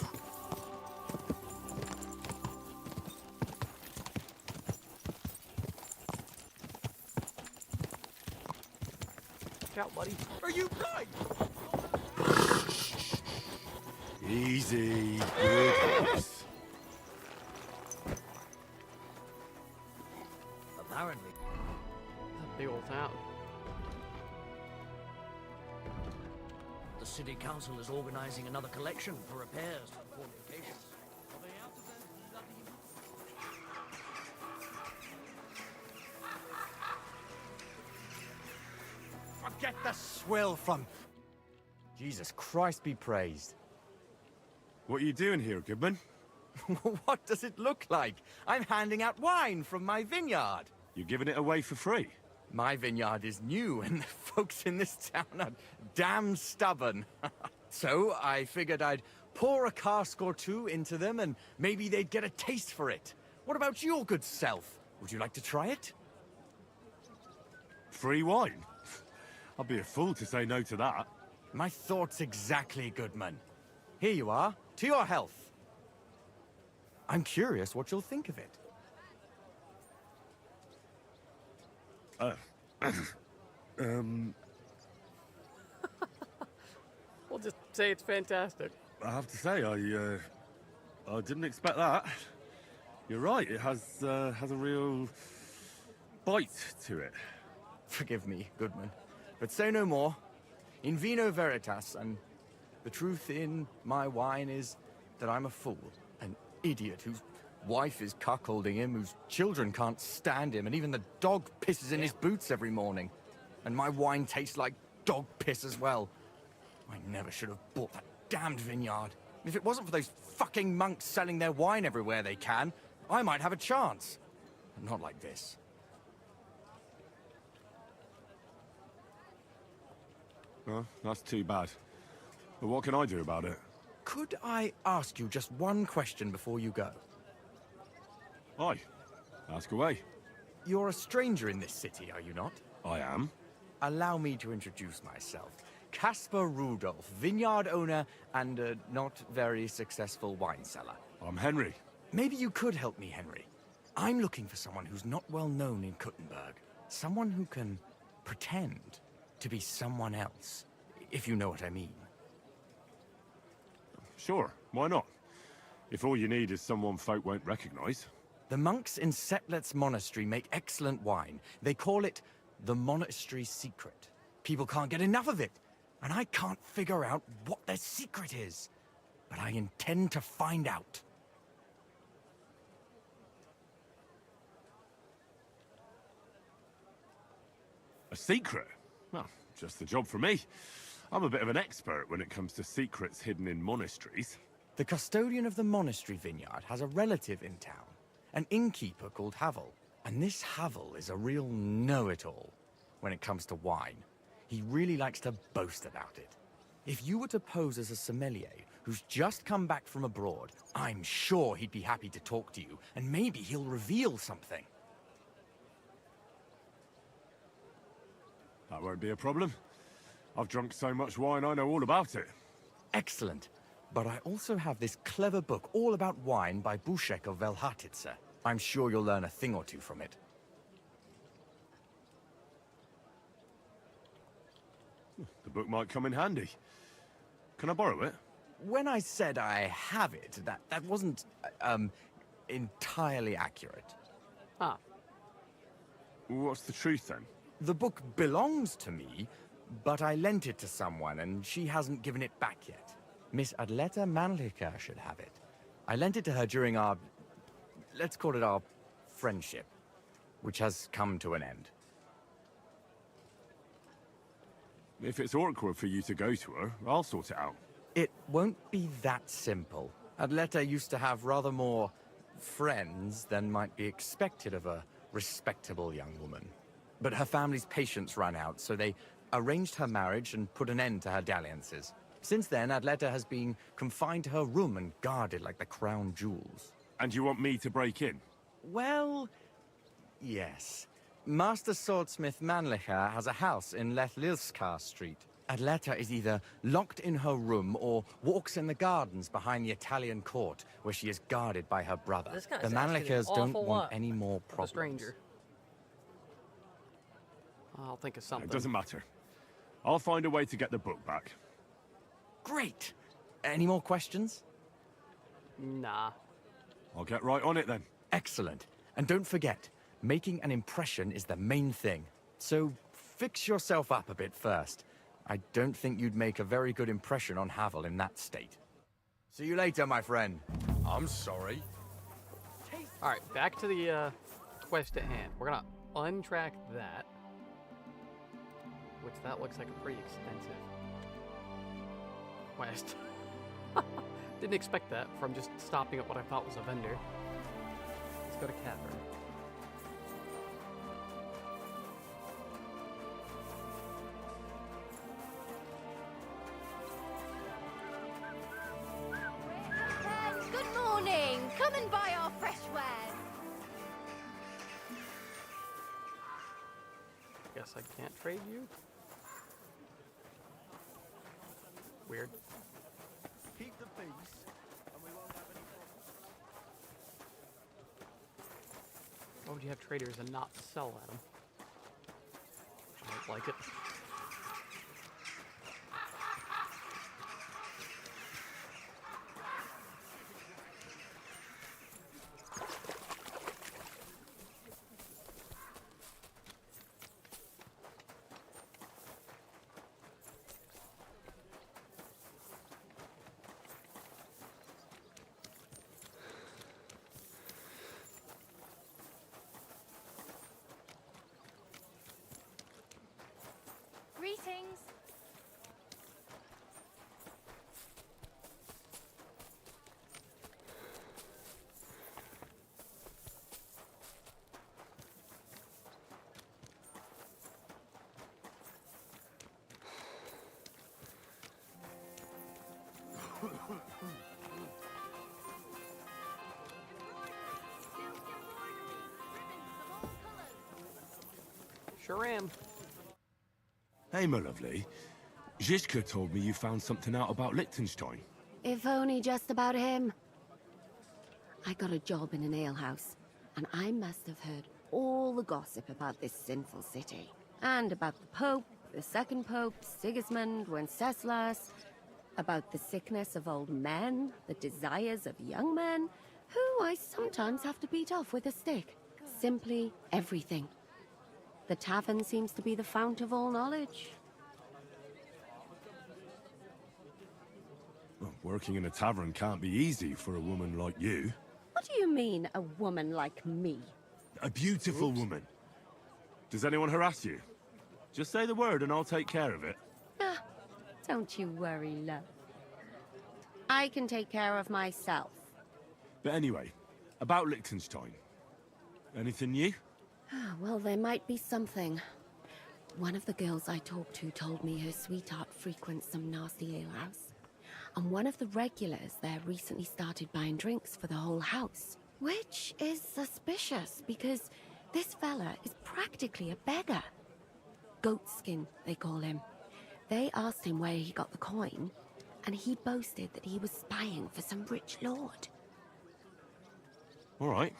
Look out, buddy. Are you blind? Easy. Good horse. Apparently. That's a big old town. The city council is organizing another collection for repairs to the fortifications. Forget the swill from... Jesus Christ be praised. What are you doing here, Goodman? What does it look like? I'm handing out wine from my vineyard. You're giving it away for free? My vineyard is new, and the folks in this town are damn stubborn. So I figured I'd Pour a cask or two into them and maybe they'd get a taste for it. What about your good self? Would you like to try it? Free wine? I'd be a fool to say no to that. My thoughts exactly, Goodman. Here you are. To your health. I'm curious what you'll think of it. We'll just say it's fantastic. I have to say, I didn't expect that. You're right, it has a real bite to it. Forgive me, Goodman, but say no more. In vino veritas, and the truth in my wine is that I'm a fool, an idiot whose wife is cuckolding him, whose children can't stand him, and even the dog pisses in his boots every morning. And my wine tastes like dog piss as well. I never should have bought that damned vineyard. If it wasn't for those fucking monks selling their wine everywhere they can, I might have a chance. But not like this. Well, that's too bad. But what can I do about it? Could I ask you just one question before you go? Aye. Ask away. You're a stranger in this city, are you not? I am. Allow me to introduce myself. Caspar Rudolph, vineyard owner and a not very successful wine seller. I'm Henry. Maybe you could help me, Henry. I'm looking for someone who's not well known in Kuttenberg. Someone who can pretend to be someone else, if you know what I mean. Sure, why not? If all you need is someone folk won't recognize. The monks in Setlet's monastery make excellent wine. They call it the monastery secret. People can't get enough of it, and I can't figure out what their secret is. But I intend to find out. A secret? Well, just the job for me. I'm a bit of an expert when it comes to secrets hidden in monasteries. The custodian of the monastery vineyard has a relative in town, an innkeeper called Havel. And this Havel is a real know-it-all when it comes to wine. He really likes to boast about it. If you were to pose as a sommelier who's just come back from abroad, I'm sure he'd be happy to talk to you, and maybe he'll reveal something. That won't be a problem. I've drunk so much wine I know all about it. Excellent. But I also have this clever book all about wine by Buschek of Velhatitze. I'm sure you'll learn a thing or two from it. The book might come in handy. Can I borrow it? When I said I have it, that wasn't, entirely accurate. Ah. What's the truth, then? The book belongs to me, but I lent it to someone, and she hasn't given it back yet. Miss Adleta Mannlicher should have it. I lent it to her during our, let's call it our friendship, which has come to an end. If it's awkward for you to go to her, I'll sort it out. It won't be that simple. Adleta used to have rather more friends than might be expected of a respectable young woman. But her family's patience ran out, so they arranged her marriage and put an end to her dalliances. Since then, Adleta has been confined to her room and guarded like the crown jewels. And you want me to break in? Well, yes. Master Swordsmith Mannlicher has a house in Lethlilskar Street. Adleta is either locked in her room or walks in the gardens behind the Italian court, where she is guarded by her brother. The Mannlichers don't want any more problems. A stranger. I'll think of something. It doesn't matter. I'll find a way to get the book back. Great! Any more questions? Nah. I'll get right on it then. Excellent. And don't forget, making an impression is the main thing. So fix yourself up a bit first. I don't think you'd make a very good impression on Havel in that state. See you later, my friend. I'm sorry. Alright, back to the quest at hand. We're gonna untrack that. Which that looks like a pretty extensive quest. Didn't expect that from just stopping at what I thought was a vendor. Let's go to Catherine. Guess I can't trade you? Weird. Keep the peace, and we won't have any problems. Why would you have traders and not sell at them? I don't like it. Greetings. Sure am. Hey, my lovely. Zizka told me you found something out about Liechtenstein. If only just about him. I got a job in an alehouse, and I must have heard all the gossip about this sinful city. And about the Pope, the second Pope, Sigismund, Wenceslas, about the sickness of old men, the desires of young men, who I sometimes have to beat off with a stick. Simply everything. The tavern seems to be the fount of all knowledge. Well, working in a tavern can't be easy for a woman like you. What do you mean, a woman like me? A beautiful woman. Does anyone harass you? Just say the word and I'll take care of it. Ah, don't you worry, love. I can take care of myself. But anyway, about Liechtenstein. Anything new? Well, there might be something. One of the girls I talked to told me her sweetheart frequents some nasty alehouse. And one of the regulars there recently started buying drinks for the whole house. Which is suspicious, because this fella is practically a beggar. Goatskin, they call him. They asked him where he got the coin, and he boasted that he was spying for some rich lord. All right.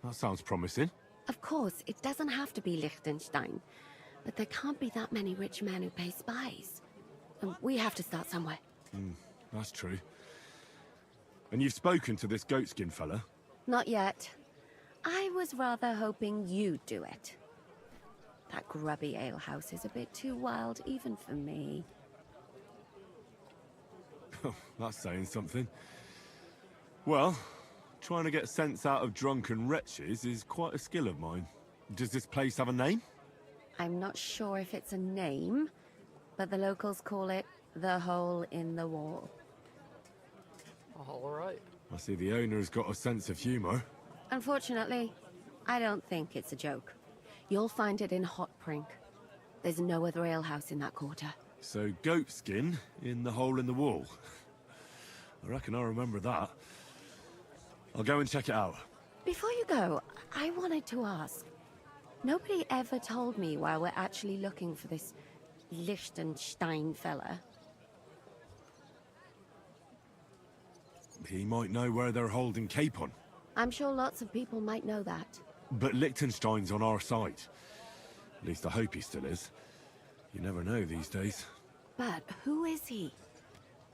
That sounds promising. Of course, it doesn't have to be Liechtenstein, but there can't be that many rich men who pay spies. And we have to start somewhere. That's true. And you've spoken to this goatskin fella? Not yet. I was rather hoping you'd do it. That grubby alehouse is a bit too wild, even for me. That's saying something. Well, trying to get sense out of drunken wretches is quite a skill of mine. Does this place have a name? I'm not sure if it's a name, but the locals call it the Hole in the Wall. All right. I see the owner's got a sense of humor. Unfortunately, I don't think it's a joke. You'll find it in Hot Prink. There's no other alehouse in that quarter. So goatskin in the hole in the wall. I reckon I remember that. I'll go and check it out. Before you go, I wanted to ask. Nobody ever told me why we're actually looking for this Liechtenstein fella. He might know where they're holding Capon. I'm sure lots of people might know that. But Liechtenstein's on our side. At least I hope he still is. You never know these days. But who is he?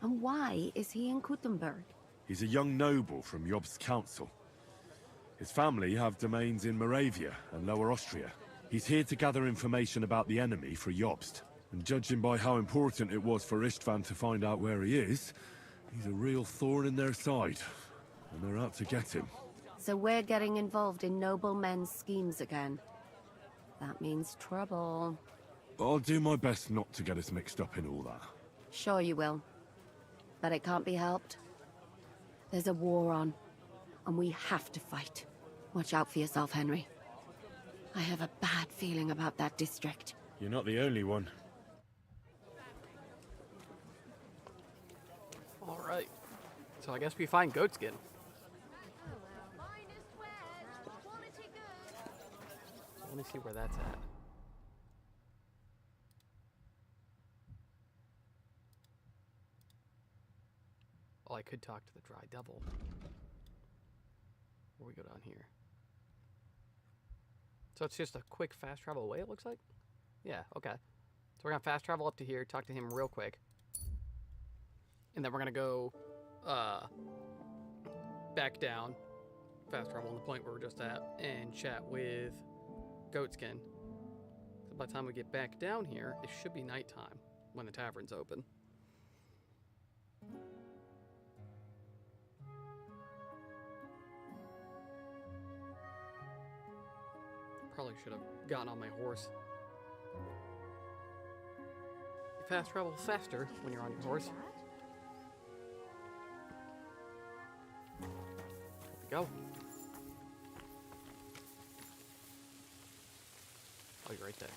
And why is he in Kuttenberg? He's a young noble from Jobst's council. His family have domains in Moravia and Lower Austria. He's here to gather information about the enemy for Jobst. And judging by how important it was for Istvan to find out where he is, he's a real thorn in their side. And they're out to get him. So we're getting involved in noble men's schemes again. That means trouble. I'll do my best not to get us mixed up in all that. Sure you will. But it can't be helped. There's a war on, and we have to fight. Watch out for yourself, Henry. I have a bad feeling about that district. You're not the only one. All right. So I guess we find goatskin. Let me see where that's at. Oh, I could talk to the dry devil. Where we go down here. So it's just a quick fast travel away, it looks like? Yeah, okay. So we're gonna fast travel up to here, talk to him real quick. And then we're gonna go back down, fast travel on the point where we're just at, and chat with Goatskin. So by the time we get back down here, it should be nighttime when the tavern's open. Probably should have gotten on my horse. You fast travel faster when you're on your horse. There we go. Oh, you're right there.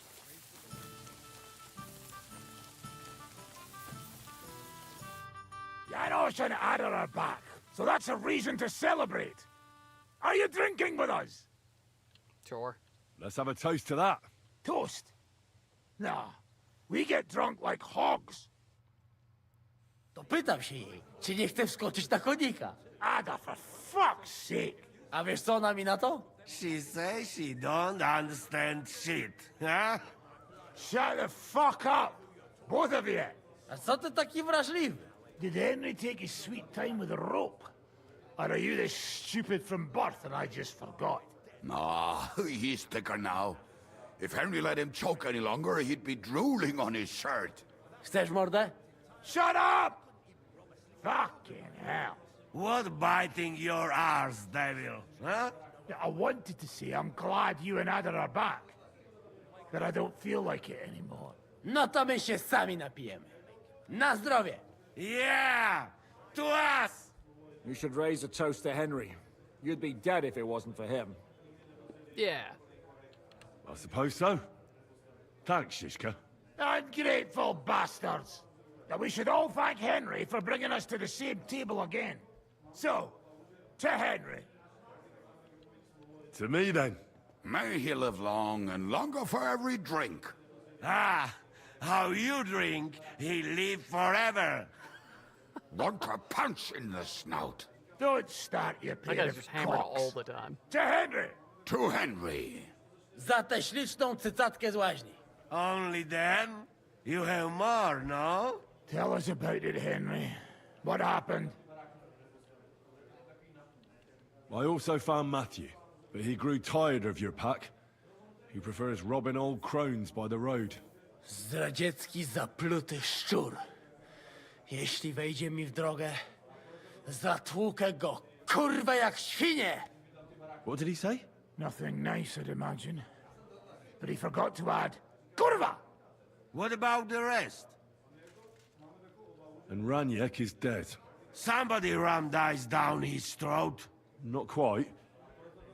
Janos and Ada are back, so that's a reason to celebrate. Are you drinking with us? Sure. Let's have a toast to that. Toast? Nah, we get drunk like hogs. To pytam się jej, czy nie chce wskoczyć na konika. Ada, for fuck's sake. A wiesz co ona mi na to? She says she don't understand shit, huh? Shut the fuck up, both of you. A co ty taki wrażliwy? Did Henry take his sweet time with a rope? Or are you this stupid from birth and I just forgot? Nah, he's thicker now. If Henry let him choke any longer, he'd be drooling on his shirt. Chcesz mordę? Shut up! Fucking hell. What biting your arse, devil, huh? I wanted to say I'm glad you and Ada are back. But I don't feel like it anymore. No to my się sami napijemy. Na zdrowie! Yeah! To us! You should raise a toast to Henry. You'd be dead if it wasn't for him. Yeah. I suppose so. Thanks, Shishka. Ungrateful bastards! That we should all thank Henry for bringing us to the same table again. So, to Henry. To me, then. May he live long and longer for every drink. Ah, how you drink, he live forever. Want a punch in the snout. Don't start your That pair guy's of just hammered cocks. all the time. To Henry! To Henry. Za tę śliczną cycatkę z łaźni. Only then? You have more, no? Tell us about it, Henry. What happened? I also found Matthew, but he grew tired of your pack. He prefers robbing old crones by the road. Zdradziecki, zapluty szczur. Jeśli wejdzie mi w drogę, zatłukę go, kurwa, jak świnie! What did he say? Nothing nice, I'd imagine. But he forgot to add, Kurva! What about the rest? And Raniek is dead. Somebody rammed dice down his throat. Not quite.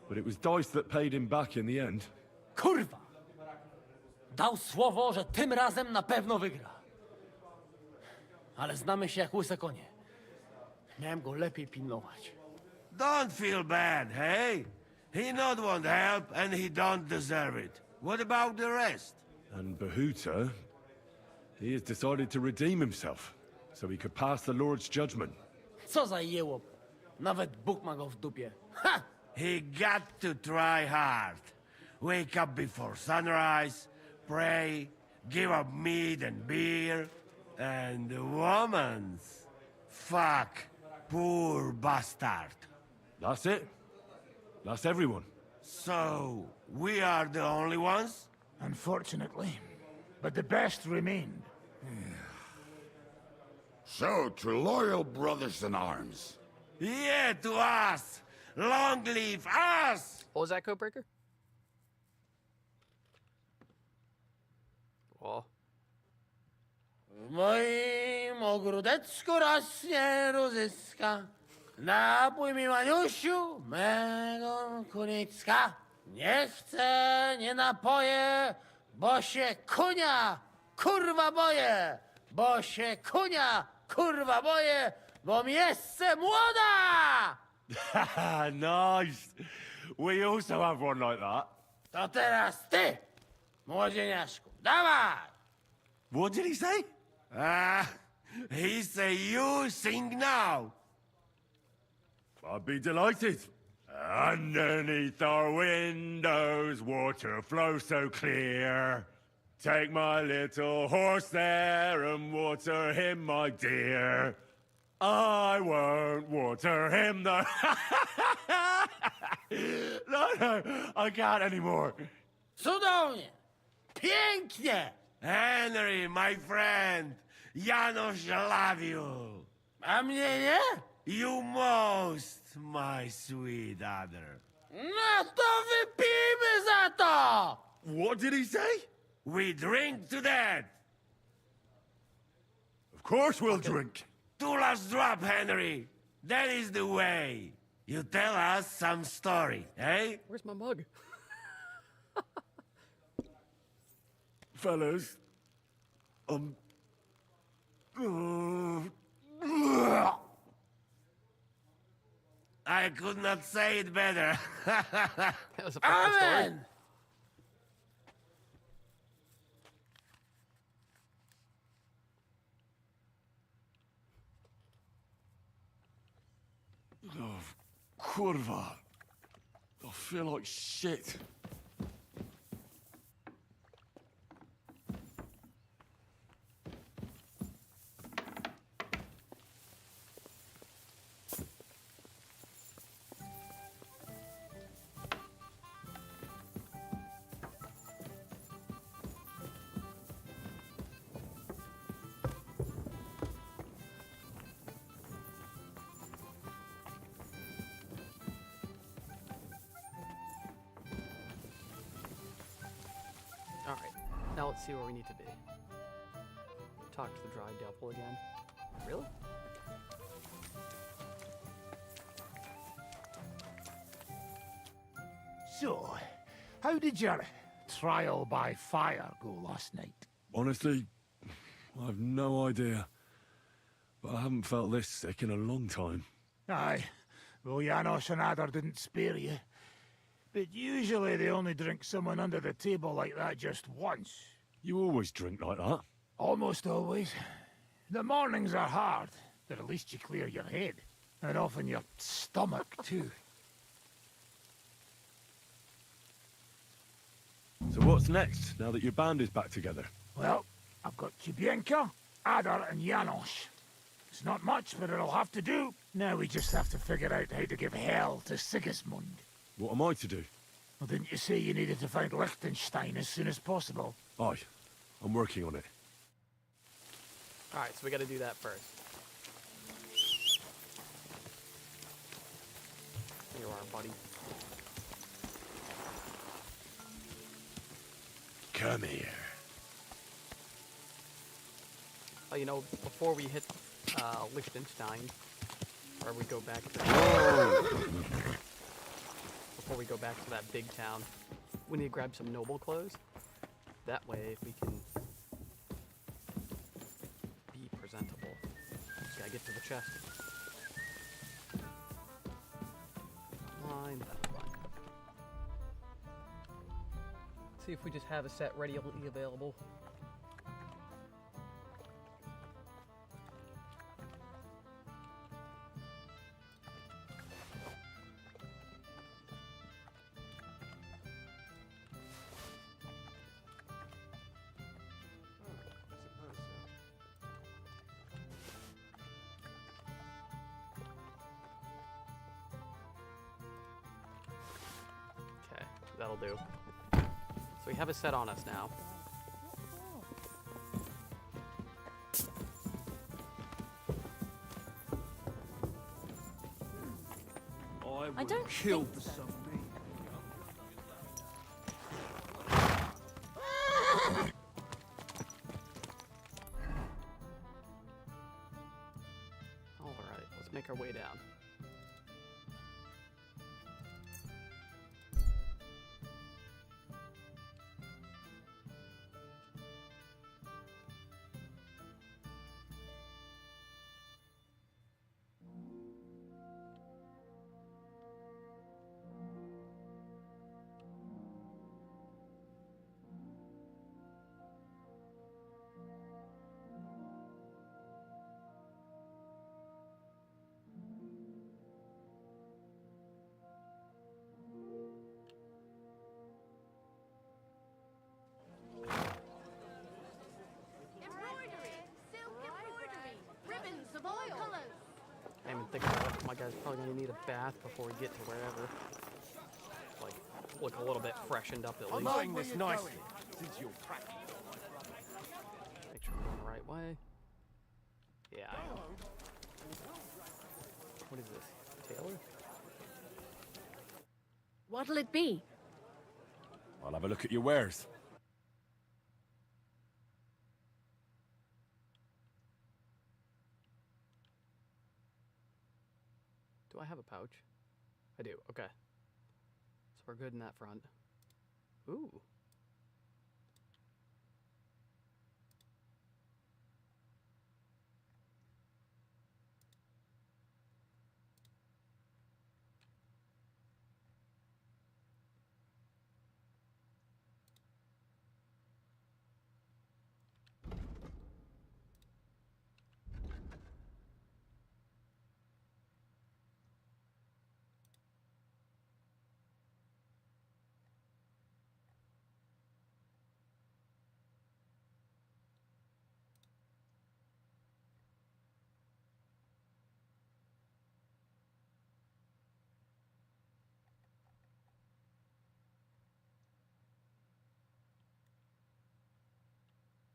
But it was Dice that paid him back in the end. Kurwa! Dał słowo, że tym razem na pewno wygra. Ale znamy się jak łyse konie. Miałem go lepiej pilnować. Don't feel bad, hey? He not want help and he don't deserve it. What about the rest? And Bahuta, he has decided to redeem himself, so he could pass the Lord's judgment. Co za jełop. Nawet Bóg ma go w dupie. Ha! He got to try hard. Wake up before sunrise, pray, give up meat and beer, and the woman's. Fuck, poor bastard. That's it. That's everyone. So, we are the only ones? Unfortunately. But the best remained. So, to loyal brothers in arms. Yeah, to us! Long live us! What was that, Codebreaker? O. W moim ogródeczku rośnie różyska. Napój mi, Maniusiu, mego kunicka. Nie chcę, nie napoję, bo się kunia, kurwa boję. Bo się kunia, kurwa boję, bo mi jeszcze młoda! Nice. We also have one like that. To teraz ty, młodzieniaszku, dawaj! What did he say? He say you sing now. I'd be delighted. Underneath our windows, water flows so clear. Take my little horse there and water him, my dear. I won't water him, though. No, I can't anymore. Cudownie! Pięknie! Henry, my friend! Janusz love you! A mnie nie? You most, my sweet other. No to wypijmy za to! What did he say? We drink to that! Of course we'll drink. Two last drop, Henry. That is the way. You tell us some story, eh? Where's my mug? Fellas, I could not say it better. That was a fucking story. Oh, kurwa. I feel like shit. Alright, now let's see where we need to be. Talk to the dry devil again. Really? So, how did your trial by fire go last night? Honestly, I've no idea. But I haven't felt this sick in a long time. Aye, well, Janos and Adar didn't spare you. But usually they only drink someone under the table like that just once. You always drink like that? Almost always. The mornings are hard, but at least you clear your head. And often your stomach, too. So what's next, now that your band is back together? Well, I've got Chibienka, Adar, and Janos. It's not much, but it'll have to do. Now we just have to figure out how to give hell to Sigismund. What am I to do? Well, didn't you say you needed to find Liechtenstein as soon as possible? Aye, I'm working on it. Alright, so we gotta do that first. Here you are, buddy. Come here. Oh, you know, before we hit Liechtenstein, or we go back to before we go back to that big town, we need to grab some noble clothes. That way we can be presentable. Just gotta get to the chest. Line that line. See if we just have a set readily available. That'll do. So we have a set on us now. I don't kill think so. Alright, let's make our way down. guy's probably gonna need a bath before we get to wherever. Like, look a little bit freshened up at least. I'm eyeing this nicely, since you're practicing. Make sure I'm going the right way. Yeah, I am. What is this? Taylor? What'll it be? I'll have a look at your wares. Do I have a pouch? I do, okay. So we're good in that front. Ooh.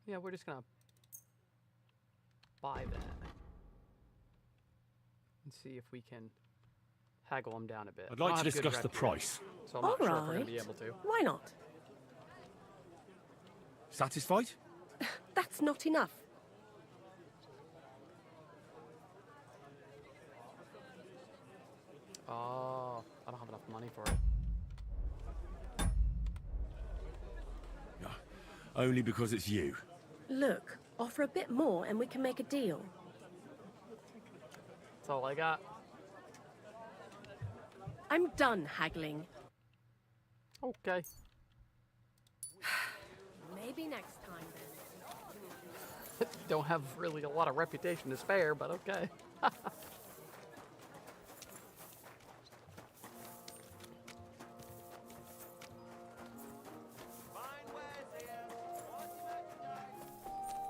Yeah, we're just gonna buy that and see if we can haggle them down a bit. I'd like to discuss the price. So I'm not sure if we're gonna be able to. Why not? Satisfied? That's not enough. Oh, I don't have enough money for it. Only because it's you. Look, offer a bit more and we can make a deal. That's all I got. I'm done haggling. Okay. Maybe next time then. Don't have really a lot of reputation to spare, but okay.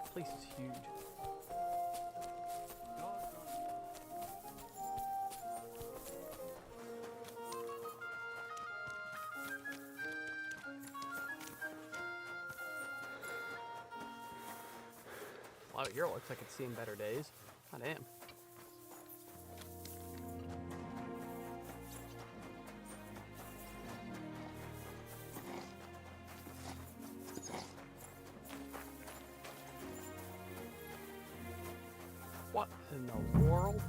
This place is huge. Wow, here it looks like it's seen better days. God damn. What in the world?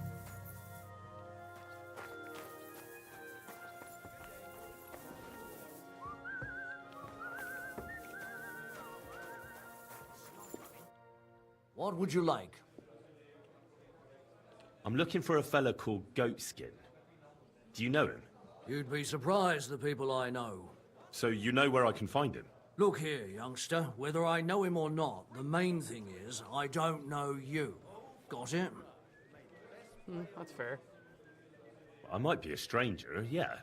What would you like? I'm looking for a fella called Goatskin. Do you know him? You'd be surprised the people I know. So you know where I can find him? Look here, youngster. Whether I know him or not, the main thing is I don't know you. Got it? That's fair. I might be a stranger, yeah.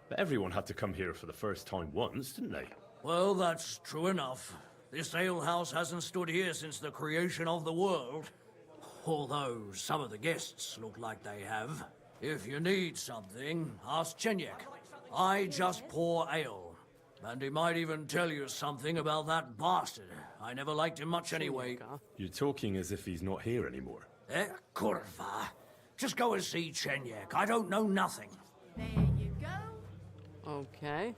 But everyone had to come here for the first time once, didn't they? Well, that's true enough. This alehouse hasn't stood here since the creation of the world. Although some of the guests look like they have. If you need something, ask Chenyek. I just pour ale. And he might even tell you something about that bastard. I never liked him much anyway. You're talking as if he's not here anymore. Kurva. Just go and see Chenyek. I don't know nothing. There you go. Okay.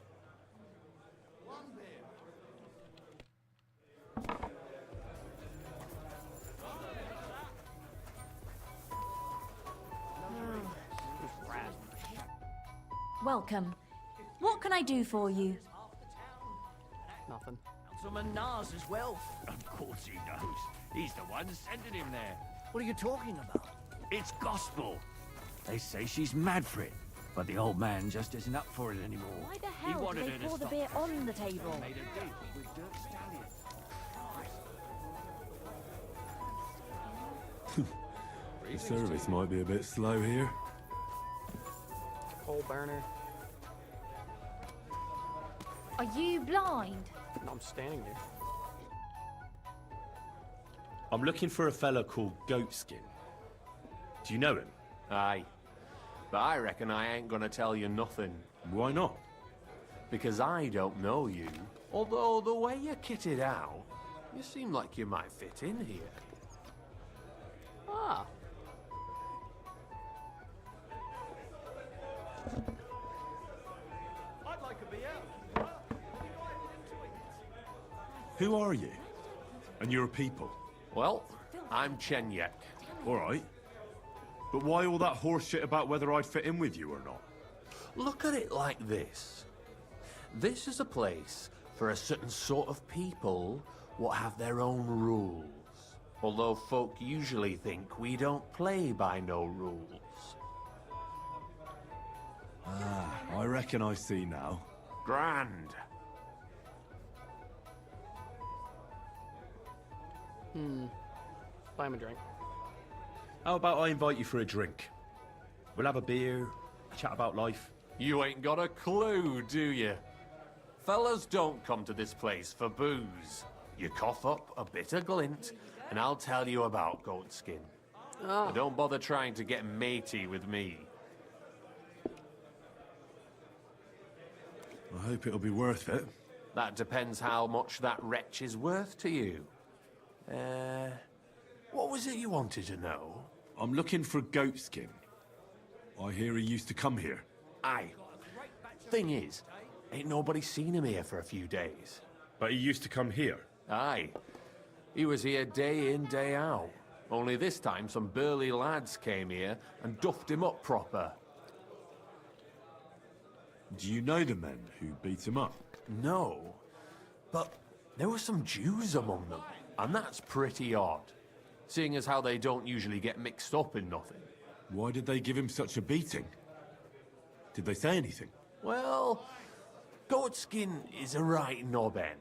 Welcome. What can I do for you? Nothing. Councilman Nas as well. Of course he knows. He's the one sending him there. What are you talking about? It's gospel. They say she's mad for it, but the old man just isn't up for it anymore. Why the He hell do wanted they her to pour the stop beer the on the table? Made a deal with Dirt Stallion. The service might be a bit slow here. Coal burner. Are you blind? No, I'm standing there. I'm looking for a fella called Goatskin. Do you know him? Aye. But I reckon I ain't gonna tell you nothing. Why not? Because I don't know you. Although the way you're kitted out, you seem like you might fit in here. Ah. I'd like a beer. Who are you? And your people? Well, I'm Chenyek. All right. But why all that horse shit about whether I'd fit in with you or not? Look at it like this. This is a place for a certain sort of people what have their own rules. Although folk usually think we don't play by no rules. Ah, I reckon I see now. Grand. Buy him a drink. How about I invite you for a drink? We'll have a beer, chat about life. You ain't got a clue, do you? Fellas don't come to this place for booze. You cough up a bit of glint, and I'll tell you about Goatskin. Oh. But don't bother trying to get matey with me. I hope it'll be worth it. That depends how much that wretch is worth to you. What was it you wanted to know? I'm looking for Goatskin. I hear he used to come here. Aye. Thing is, ain't nobody seen him here for a few days. But he used to come here? Aye. He was here day in, day out. Only this time some burly lads came here and duffed him up proper. Do you know the men who beat him up? No. But there were some Jews among them, and that's pretty odd. Seeing as how they don't usually get mixed up in nothing. Why did they give him such a beating? Did they say anything? Well, Goatskin is a right knobhead.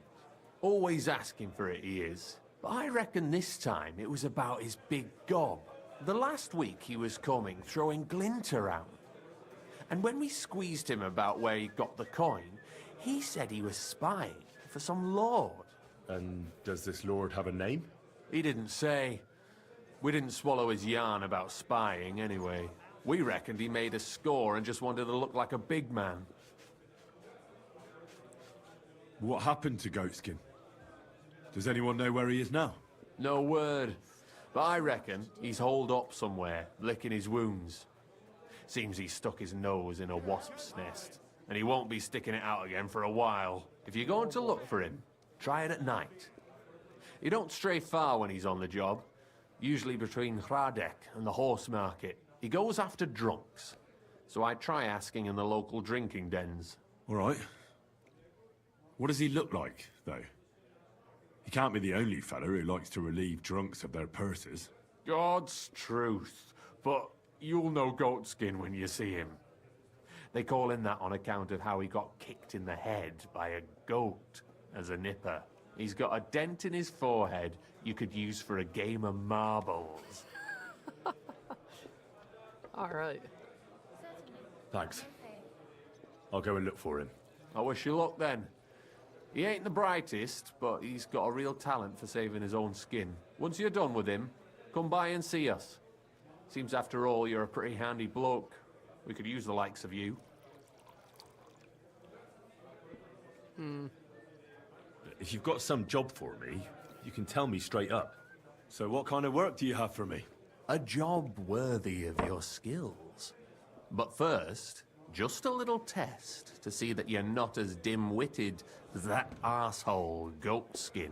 Always asking for it, he is. But I reckon this time it was about his big gob. The last week he was coming, throwing glint around. And when we squeezed him about where he got the coin, he said he was spying for some lord. And does this lord have a name? He didn't say. We didn't swallow his yarn about spying, anyway. We reckoned he made a score and just wanted to look like a big man. What happened to Goatskin? Does anyone know where he is now? No word. But I reckon he's holed up somewhere, licking his wounds. Seems he stuck his nose in a wasp's nest, and he won't be sticking it out again for a while. If you're going to look for him, try it at night. He don't stray far when he's on the job. Usually between Hradek and the horse market. He goes after drunks. So I try asking in the local drinking dens. All right. What does he look like, though? He can't be the only fella who likes to relieve drunks of their purses. God's truth. But you'll know Goatskin when you see him. They call him that on account of how he got kicked in the head by a goat as a nipper. He's got a dent in his forehead you could use for a game of marbles. All right. Thanks. I'll go and look for him. I wish you luck then. He ain't the brightest, but he's got a real talent for saving his own skin. Once you're done with him, come by and see us. Seems after all you're a pretty handy bloke. We could use the likes of you. If you've got some job for me, you can tell me straight up. So what kind of work do you have for me? A job worthy of your skills. But first, just a little test to see that you're not as dim-witted as that arsehole Goatskin.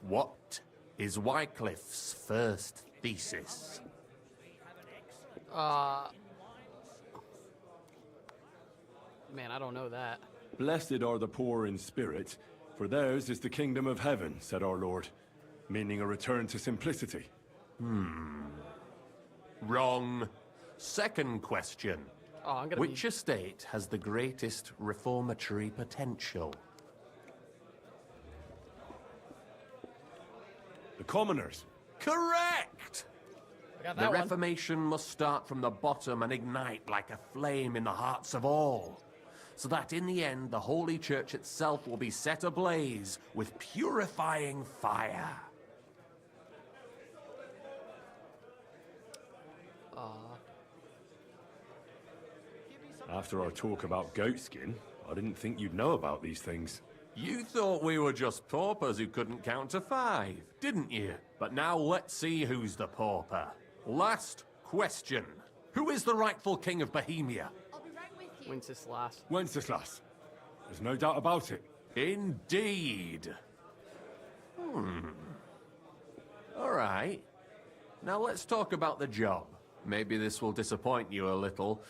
What is Wycliffe's first thesis? Man, I don't know that. Blessed are the poor in spirit, for theirs is the kingdom of heaven, said our Lord, meaning a return to simplicity. Wrong. Second question. Oh, I'm gonna Which estate has the greatest reformatory potential? The commoners. Correct! I got The that one. Reformation must start from the bottom and ignite like a flame in the hearts of all, so that in the end the Holy Church itself will be set ablaze with purifying fire. After our talk about goatskin, I didn't think you'd know about these things. You thought we were just paupers who couldn't count to 5, didn't you? But now let's see who's the pauper. Last question. Who is the rightful king of Bohemia? Wenceslas. Wenceslas. There's no doubt about it. Indeed. All right. Now let's talk about the job. Maybe this will disappoint you a little,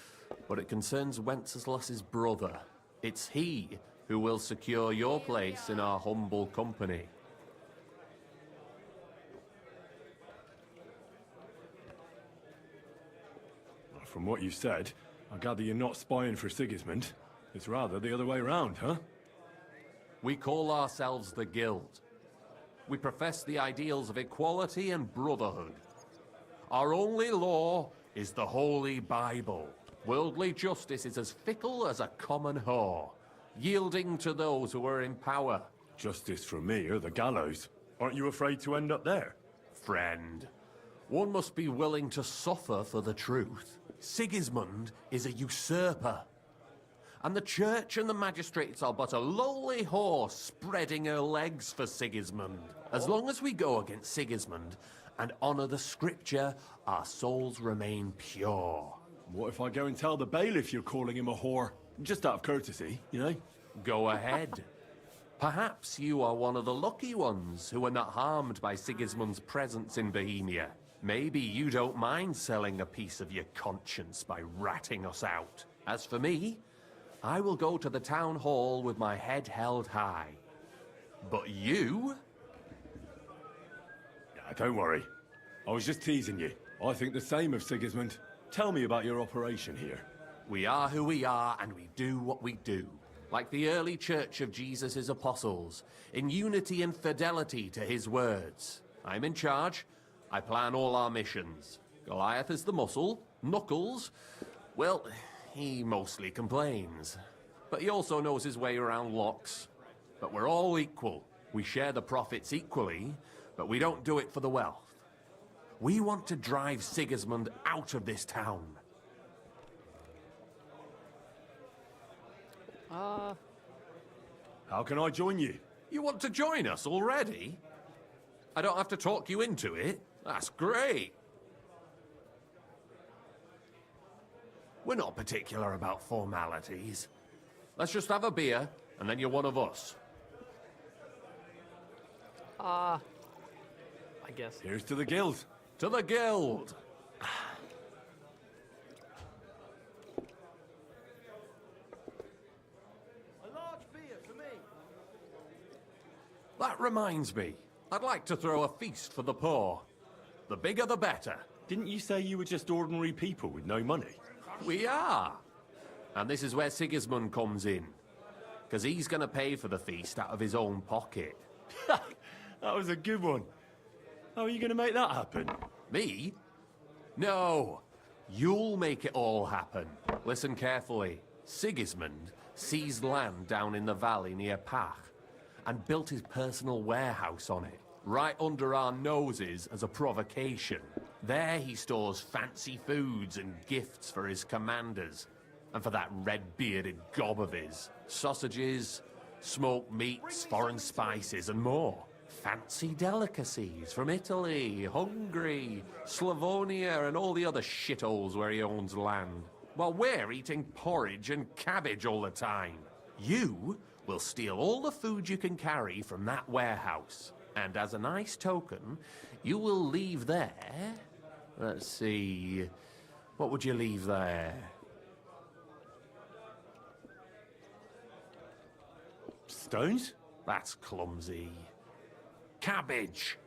but it concerns Wenceslas's brother. It's he who will secure your place in our humble company. From what you said, I gather you're not spying for Sigismund. It's rather the other way around, huh? We call ourselves the Guild. We profess the ideals of equality and brotherhood. Our only law is the Holy Bible. Worldly justice is as fickle as a common whore, yielding to those who are in power. Justice for me or the gallows. Aren't you afraid to end up there? Friend, one must be willing to suffer for the truth. Sigismund is a usurper. And the church and the magistrates are but a lowly horse spreading her legs for Sigismund. As long as we go against Sigismund and honor the scripture, our souls remain pure. What if I go and tell the bailiff you're calling him a whore? Just out of courtesy, you know? Go ahead. Perhaps you are one of the lucky ones who are not harmed by Sigismund's presence in Bohemia. Maybe you don't mind selling a piece of your conscience by ratting us out. As for me, I will go to the town hall with my head held high. But you? Don't worry. I was just teasing you. I think the same of Sigismund. Tell me about your operation here. We are who we are, and we do what we do. Like the early church of Jesus' apostles, in unity and fidelity to his words. I'm in charge. I plan all our missions. Goliath is the muscle. Knuckles, well, he mostly complains. But he also knows his way around locks. But we're all equal. We share the profits equally, but we don't do it for the wealth. We want to drive Sigismund out of this town. How can I join you? You want to join us already? I don't have to talk you into it. That's great. We're not particular about formalities. Let's just have a beer, and then you're one of us. I guess. Here's to the Guild. To the Guild! A large beer for me. That reminds me. I'd like to throw a feast for the poor. The bigger the better. Didn't you say you were just ordinary people with no money? We are. And this is where Sigismund comes in. Because he's going to pay for the feast out of his own pocket. That was a good one. How are you going to make that happen? Me? No. You'll make it all happen. Listen carefully. Sigismund seized land down in the valley near Pach and built his personal warehouse on it, right under our noses as a provocation. There he stores fancy foods and gifts for his commanders, and for that red-bearded gob of his. Sausages, smoked meats, foreign spices, and more. Fancy delicacies from Italy, Hungary, Slavonia, and all the other shitholes where he owns land. While we're eating porridge and cabbage all the time. You will steal all the food you can carry from that warehouse. And as a nice token, you will leave there... Let's see... What would you leave there? Stones? That's clumsy. Cabbage.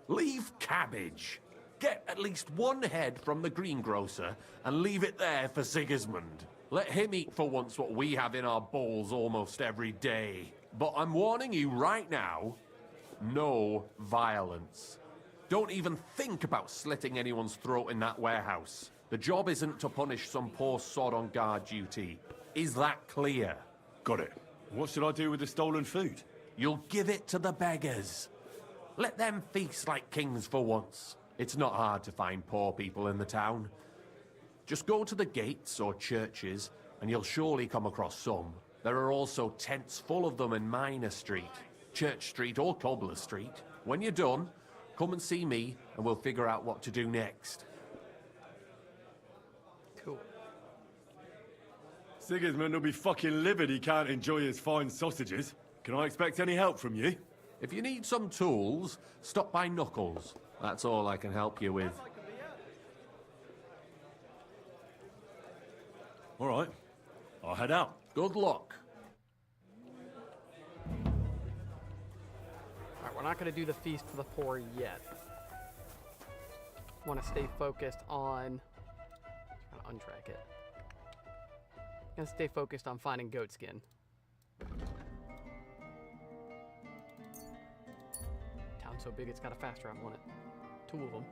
Leave cabbage. Get at least one head from the greengrocer and leave it there for Sigismund. Let him eat for once what we have in our bowls almost every day. But I'm warning you right now, no violence. Don't even think about slitting anyone's throat in that warehouse. The job isn't to punish some poor sod on guard duty. Is that clear? Got it. What should I do with the stolen food? You'll give it to the beggars. Let them feast like kings for once. It's not hard to find poor people in the town. Just go to the gates or churches and you'll surely come across some. There are also tents full of them in Minor Street, Church Street or Cobbler Street. When you're done, come and see me and we'll figure out what to do next. Cool. Sigismund will be fucking livid he can't enjoy his fine sausages. Can I expect any help from you? If you need some tools, stop by Knuckles. That's all I can help you with. All right. I'll head out. Good luck. Alright, we're not going to do the Feast for the Poor yet. Want to stay focused on... I'm trying to untrack it. Gonna stay focused on finding goat skin. Town's so big it's got a fast travel on it. 2 of them.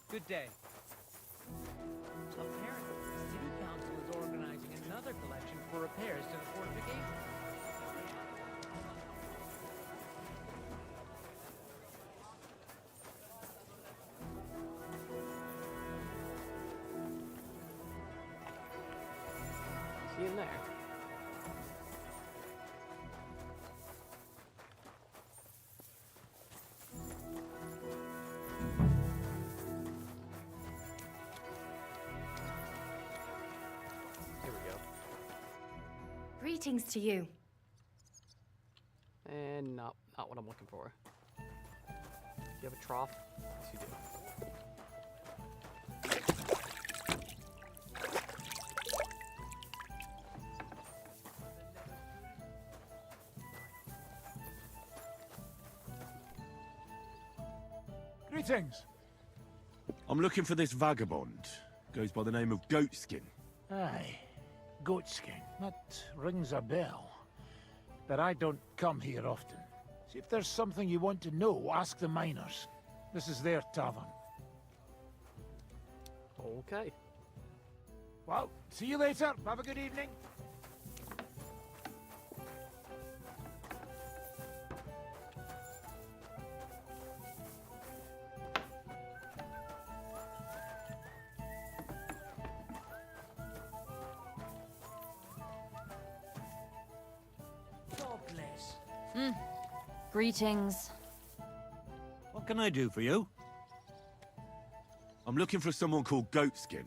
Good day. Apparently, the city council is organizing another collection for repairs to the fortification. See him there. Greetings to you. And not what I'm looking for. You have a trough? Yes, you do. Greetings. I'm looking for this vagabond. Goes by the name of Goatskin. Aye. Goatskin. That rings a bell. But I don't come here often. See if there's something you want to know, ask the miners. This is their tavern. Okay. Well, see you later. Have a good evening. Greetings. What can I do for you? I'm looking for someone called Goatskin.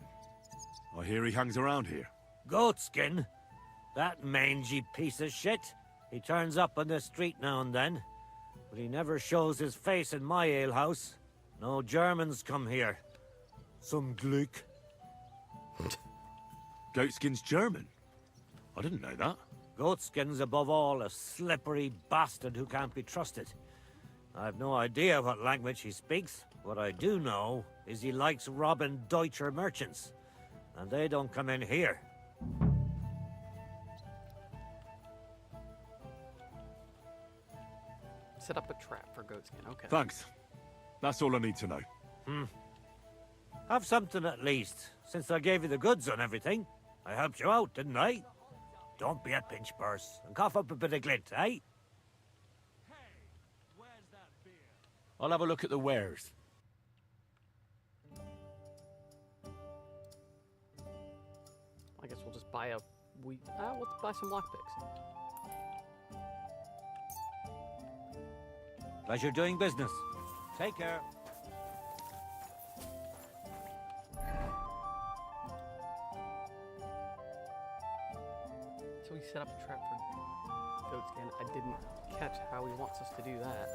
I hear he hangs around here. Goatskin? That mangy piece of shit. He turns up on the street now and then. But he never shows his face in my alehouse. No Germans come here. Some Gluck. Goatskin's German? I didn't know that. Goatskin's above all a slippery bastard who can't be trusted. I've no idea what language he speaks. What I do know is he likes robbing Deutscher merchants. And they don't come in here. Set up a trap for Goatskin, okay. Thanks. That's all I need to know. Have something at least, since I gave you the goods on everything. I helped you out, didn't I? Don't be a pinch purse, and cough up a bit of glint, eh? I'll have a look at the wares. I guess we'll just buy we'll buy some lockpicks. Pleasure doing business. Take care. So we set up a trap for Goatskin. I didn't catch how he wants us to do that.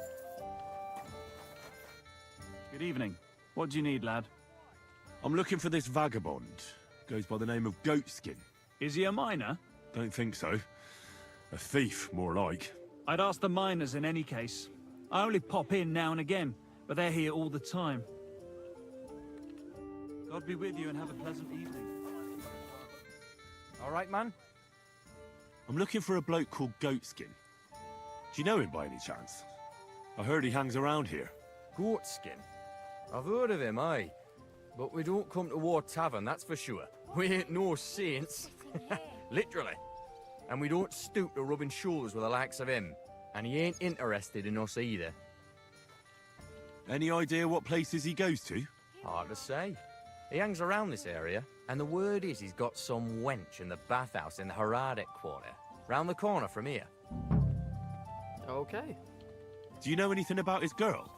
Good evening. What do you need, lad? I'm looking for this vagabond. Goes by the name of Goatskin. Is he a miner? Don't think so. A thief, more like. I'd ask the miners in any case. I only pop in now and again, but they're here all the time. God be with you and have a pleasant evening. All right, man? I'm looking for a bloke called Goatskin. Do you know him by any chance? I heard he hangs around here. Goatskin? I've heard of him, aye. But we don't come to War Tavern, that's for sure. We ain't no saints. Literally. And we don't stoop to rubbing shoulders with the likes of him. and he ain't interested in us either. Any idea what places he goes to? Hard to say. He hangs around this area, and the word is he's got some wench in the bathhouse in the Heradic quarter, round the corner from here. Okay. Do you know anything about his girl?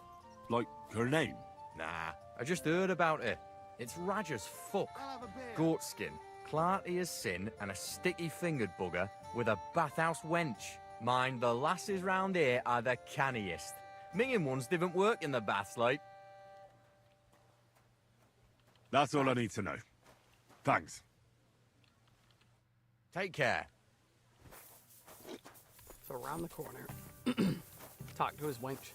Like, her name? Nah, I just heard about it. It's raj as fuck. Goat skin, clarty as sin, and a sticky-fingered bugger with a bathhouse wench. Mind, the lasses round here are the canniest. Minging ones didn't work in the baths, like. That's all I need to know. Thanks. Take care. So around the corner. Talk to his wench.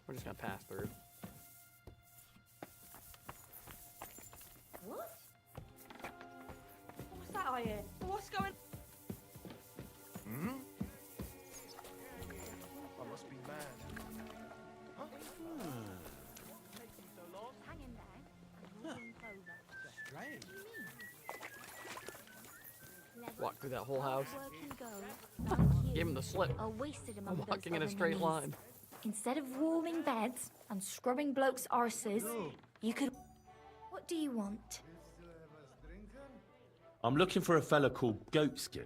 We're just gonna pass through. What? What's that I hear? What's going? Hmm? I must be mad. Huh? Hang in there. Strange. Walk through that whole house. Thank you. Give him the slip. I wasted him I'm on those walking in a other straight knees. line. Instead of warming beds and scrubbing blokes' arses, you could. What do you want? I'm looking for a fella called Goatskin.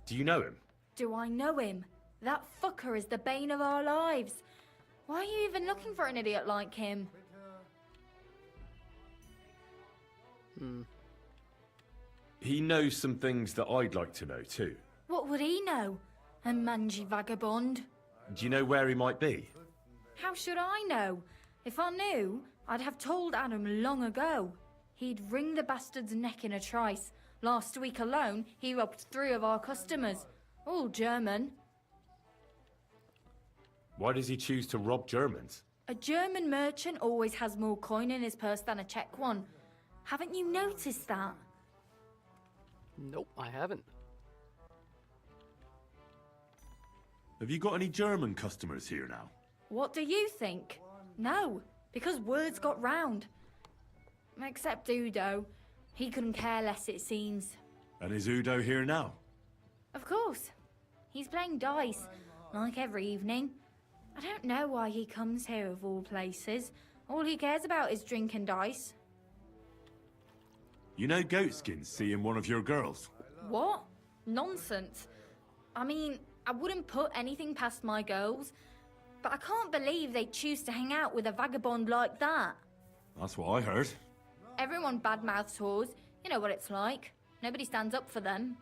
Do you know him? Do I know him? That fucker is the bane of our lives. Why are you even looking for an idiot like him? He knows some things that I'd like to know too. What would he know? A mangy vagabond? Do you know where he might be? How should I know? If I knew, I'd have told Adam long ago. He'd wring the bastard's neck in a trice. Last week alone, he robbed 3 of our customers. All German. Why does he choose to rob Germans? A German merchant always has more coin in his purse than a Czech one. Haven't you noticed that? Nope, I haven't. Have you got any German customers here now? What do you think? No, because words got round. Except Udo. He couldn't care less, it seems. And is Udo here now? Of course. He's playing dice, like every evening. I don't know why he comes here of all places. All he cares about is drink and dice. You know Goatskin's seeing one of your girls. What? Nonsense. I mean, I wouldn't put anything past my girls, but I can't believe they choose to hang out with a vagabond like that. That's what I heard. Everyone badmouths whores. You know what it's like. Nobody stands up for them.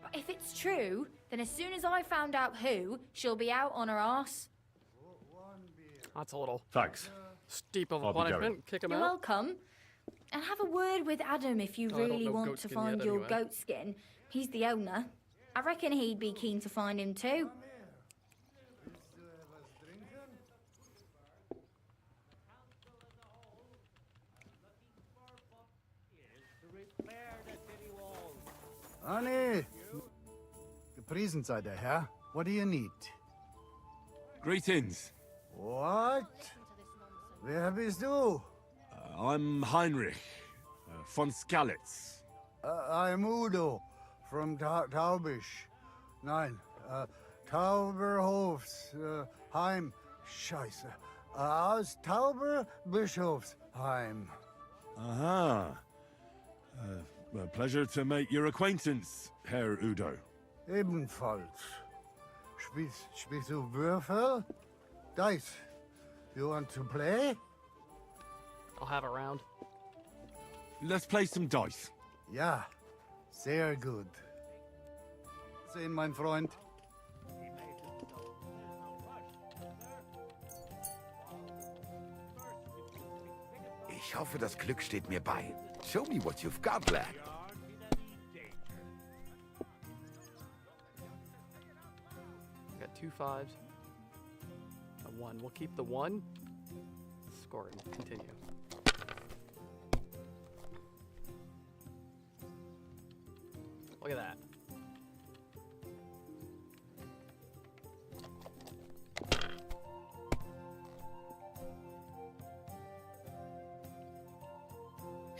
But if it's true, then as soon as I found out who, she'll be out on her arse. That's a little Thanks. steep of a I'll be punishment. going. Kick him You're out. welcome. And have a word with Adam if you Oh, I don't really know want to Goatskin find yet your anyway. goat skin. He's the owner. I reckon he'd be keen to find him too. Annie! Gepriesen der Herr. What do you need? Greetings. What? Wer bist du? I'm Heinrich von Skalitz. I'm Udo from Taubisch. Nein, Tauberhofs Heim. Scheiße. Aus Tauberbischofsheim. Aha. A pleasure to make your acquaintance, Herr Udo. Ebenfalls. Spielst du Würfel? Dice. You want to play? I'll have a round. Let's play some dice. Ja, sehr gut. Sehen, mein Freund. Ich hoffe, das Glück steht mir bei. Show me what you've got, lad. I got 2 5s. A 1. We'll keep the 1. Score and continue. Look at that.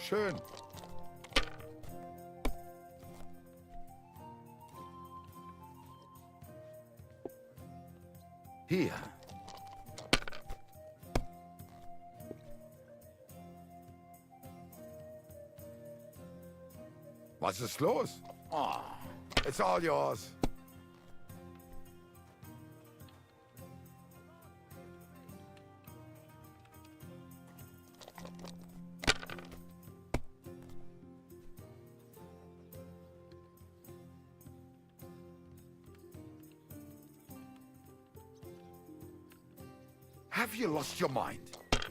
schön. Hier. Was ist los? Oh, it's all yours. Have you lost your mind?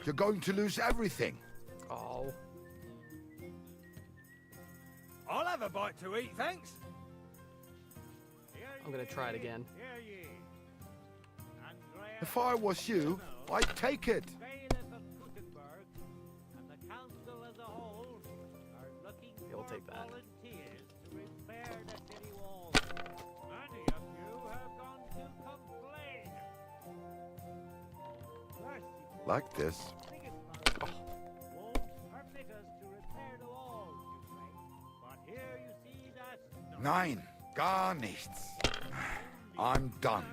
You're going to lose everything. Oh. I'll have a bite to eat, thanks. I'm gonna try it again. If I was you, I'd take it. We'll take that. Like this. Oh. 9, gar nichts. I'm done.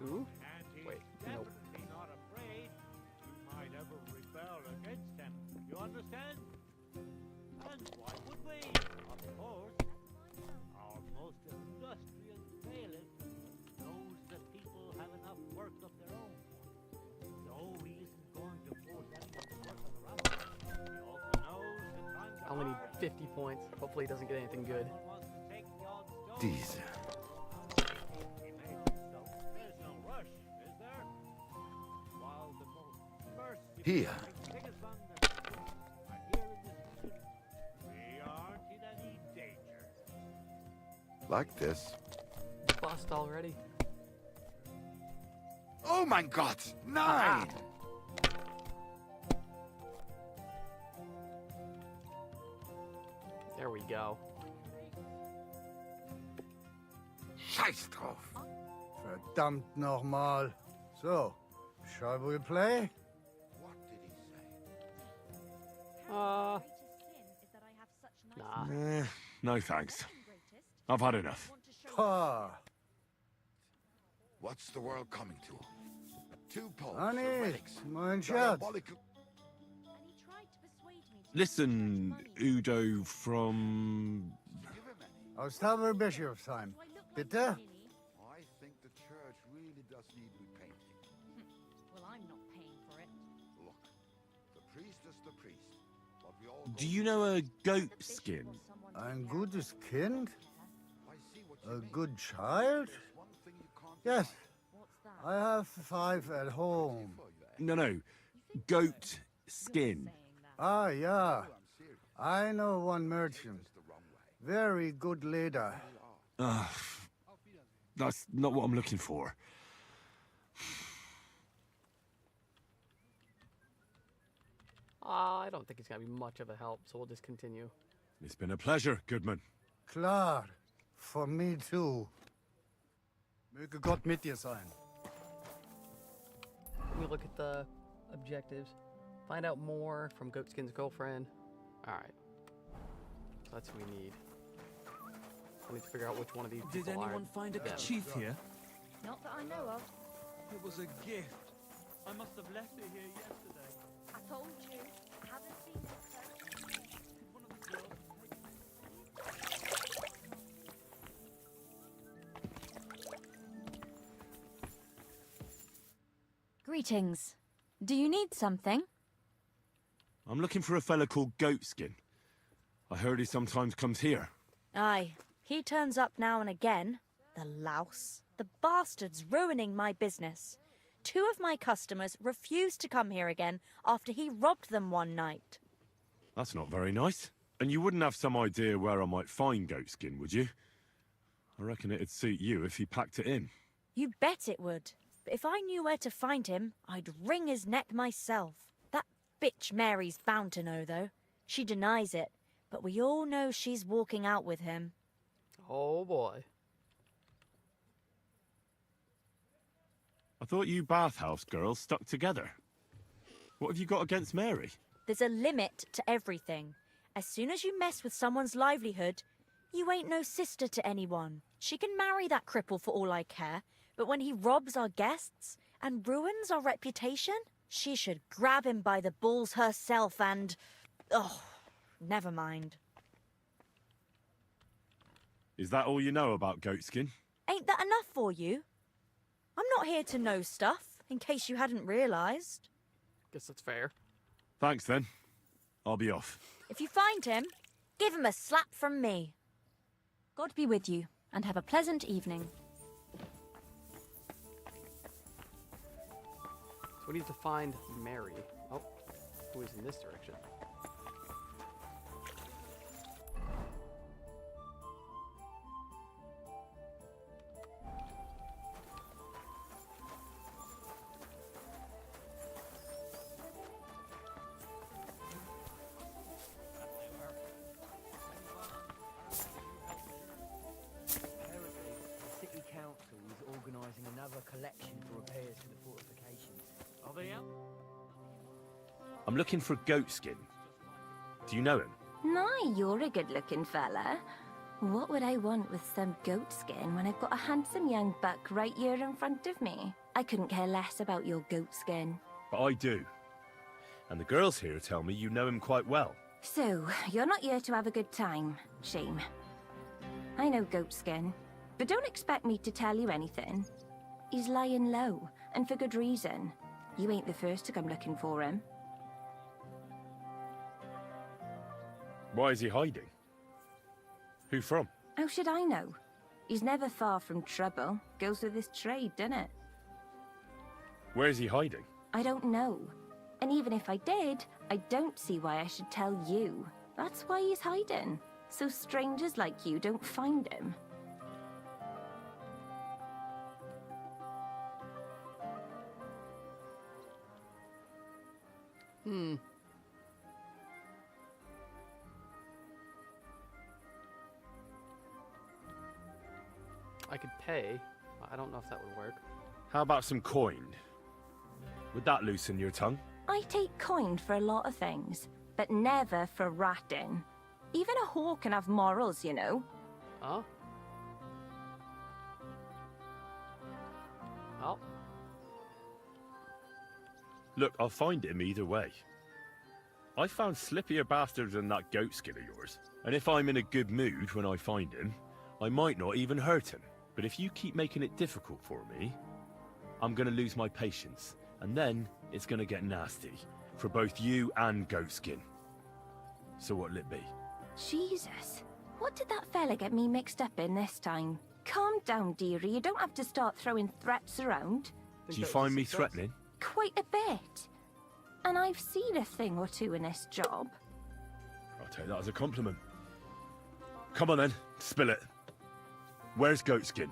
Ooh. Wait, nope. You understand? And why would we? Of course. Our most industrious bailiff knows that people have enough work of their own. So he isn't going to force anyone to work on the rabbit. He also knows that times I only need 50 points. Hopefully he doesn't get anything good. Diese. Hier. Like this. Bust already. Oh mein Gott! Nein! There we go. Scheiß drauf. Verdammt nochmal. So, shall we play? Nah. No thanks. I've had enough. Pa. What's the world coming to? 2 popes, Honey, relics, mein Schatz. diabolical... Listen, Udo from... Aus Bischofsheim. Bitte? I think the church really does need repainting. Well, I'm not paying for it. Look, the priest is the priest, but we all... Do you know a goat skin? Ein gutes Kind? A good child? Yes. I have 5 at home. No. Goat skin. Ah, yeah. I know one merchant. Very good leader. That's not what I'm looking for. I don't think it's gonna be much of a help, so we'll just continue. It's been a pleasure, Goodman. Klar. For me too. Möge Gott mit dir sein. Let me look at the objectives. Find out more from Goatskin's girlfriend. Alright. So that's who we need. I need to figure out which one of these Did people anyone are find a them. kerchief here? Not that I know of. It was a gift. I must have left it here yesterday. I told you. I haven't seen it, sir. Greetings. Do you need something? I'm looking for a fella called Goatskin. I heard he sometimes comes here. Aye, he turns up now and again. The louse. The bastard's ruining my business. 2 of my customers refused to come here again after he robbed them one night. That's not very nice. And you wouldn't have some idea where I might find Goatskin, would you? I reckon it'd suit you if he packed it in. You bet it would. But if I knew where to find him, I'd wring his neck myself. That bitch Mary's bound to know, though. She denies it, but we all know she's walking out with him. Oh boy. I thought you bathhouse girls stuck together. What have you got against Mary? There's a limit to everything. As soon as you mess with someone's livelihood, you ain't no sister to anyone. She can marry that cripple for all I care, but when he robs our guests and ruins our reputation, she should grab him by the balls herself and... oh, never mind. Is that all you know about Goatskin? Ain't that enough for you? I'm not here to know stuff, in case you hadn't realised. Guess that's fair. Thanks then. I'll be off. If you find him, give him a slap from me. God be with you, and have a pleasant evening. So we need to find Mary. Oh, who is in this direction? Organising another collection for repairs to the fortifications. Are they out? I'm looking for Goatskin. Do you know him? My, you're a good-looking fella. What would I want with some goat skin when I've got a handsome young buck right here in front of me? I couldn't care less about your goat skin. But I do. And the girls here tell me you know him quite well. So, you're not here to have a good time. Shame. I know goat skin. But don't expect me to tell you anything. He's lying low, and for good reason. You ain't the first to come looking for him. Why is he hiding? Who from? How should I know? He's never far from trouble. Goes with his trade, doesn't it? Where is he hiding? I don't know. And even if I did, I don't see why I should tell you. That's why he's hiding. So strangers like you don't find him. I could pay. I don't know if that would work. How about some coin? Would that loosen your tongue? I take coin for a lot of things, but never for ratting. Even a whore can have morals, you know. Oh? Oh. Look, I'll find him either way. I found slippier bastards than that Goatskin of yours. And if I'm in a good mood when I find him, I might not even hurt him. But if you keep making it difficult for me, I'm gonna lose my patience. And then it's gonna get nasty. For both you and Goatskin. So what'll it be? Jesus. What did that fella get me mixed up in this time? Calm down, dearie. You don't have to start throwing threats around. Do you find me threatening? Quite a bit. And I've seen a thing or two in this job. I'll take that as a compliment. Come on then, spill it. Where's Goatskin?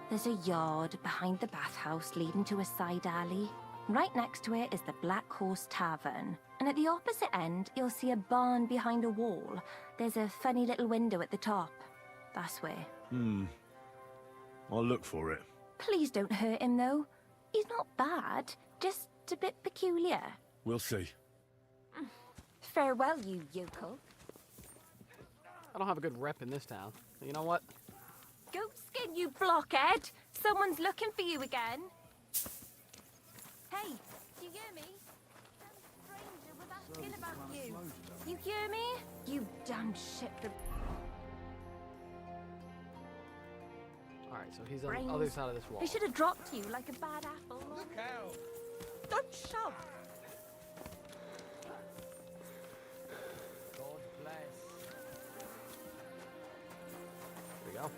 There's a yard behind the bathhouse leading to a side alley. Right next to it is the Black Horse Tavern. And at the opposite end, you'll see a barn behind a wall. There's a funny little window at the top. That's where. I'll look for it. Please don't hurt him, though. He's not bad, just a bit peculiar. We'll see. Farewell, you yokel. I don't have a good rep in this town. You know what? Goatskin, you blockhead! Someone's looking for you again. Hey, do you hear me? Some stranger was asking about you. You hear me? You damn shit. Alright, so he's on the other side of this wall. They should have dropped you like a bad apple. Look out! Don't shove! God bless. Here we go.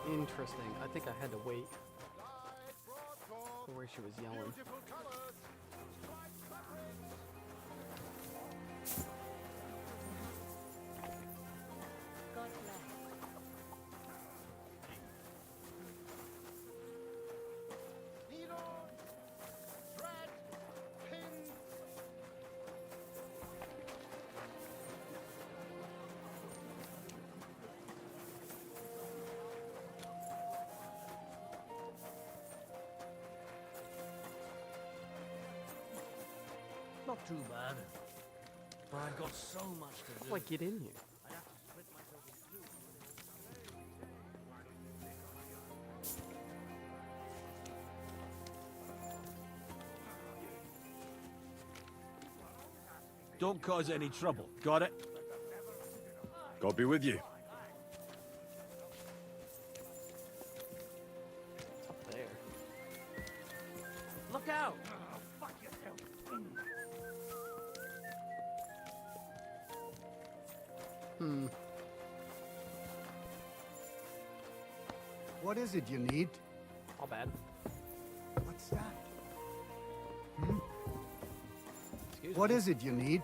Interesting. I think I had to wait for where she was yelling. not too bad. But I've got so much to do. How do I get in here? I have to split myself in two. Don't cause any trouble. Got it? God be with you. Up there. Look out! What is it you need? All bad. What's that? Excuse What me. is it you need?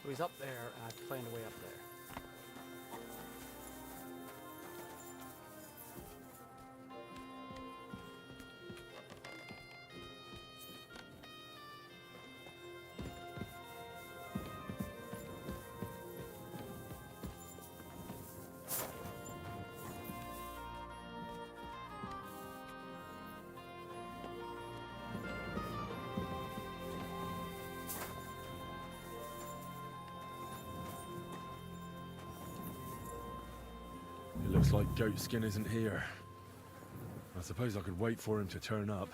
So he's up there, and I have to find a way up there. It looks like Goatskin isn't here. I suppose I could wait for him to turn up.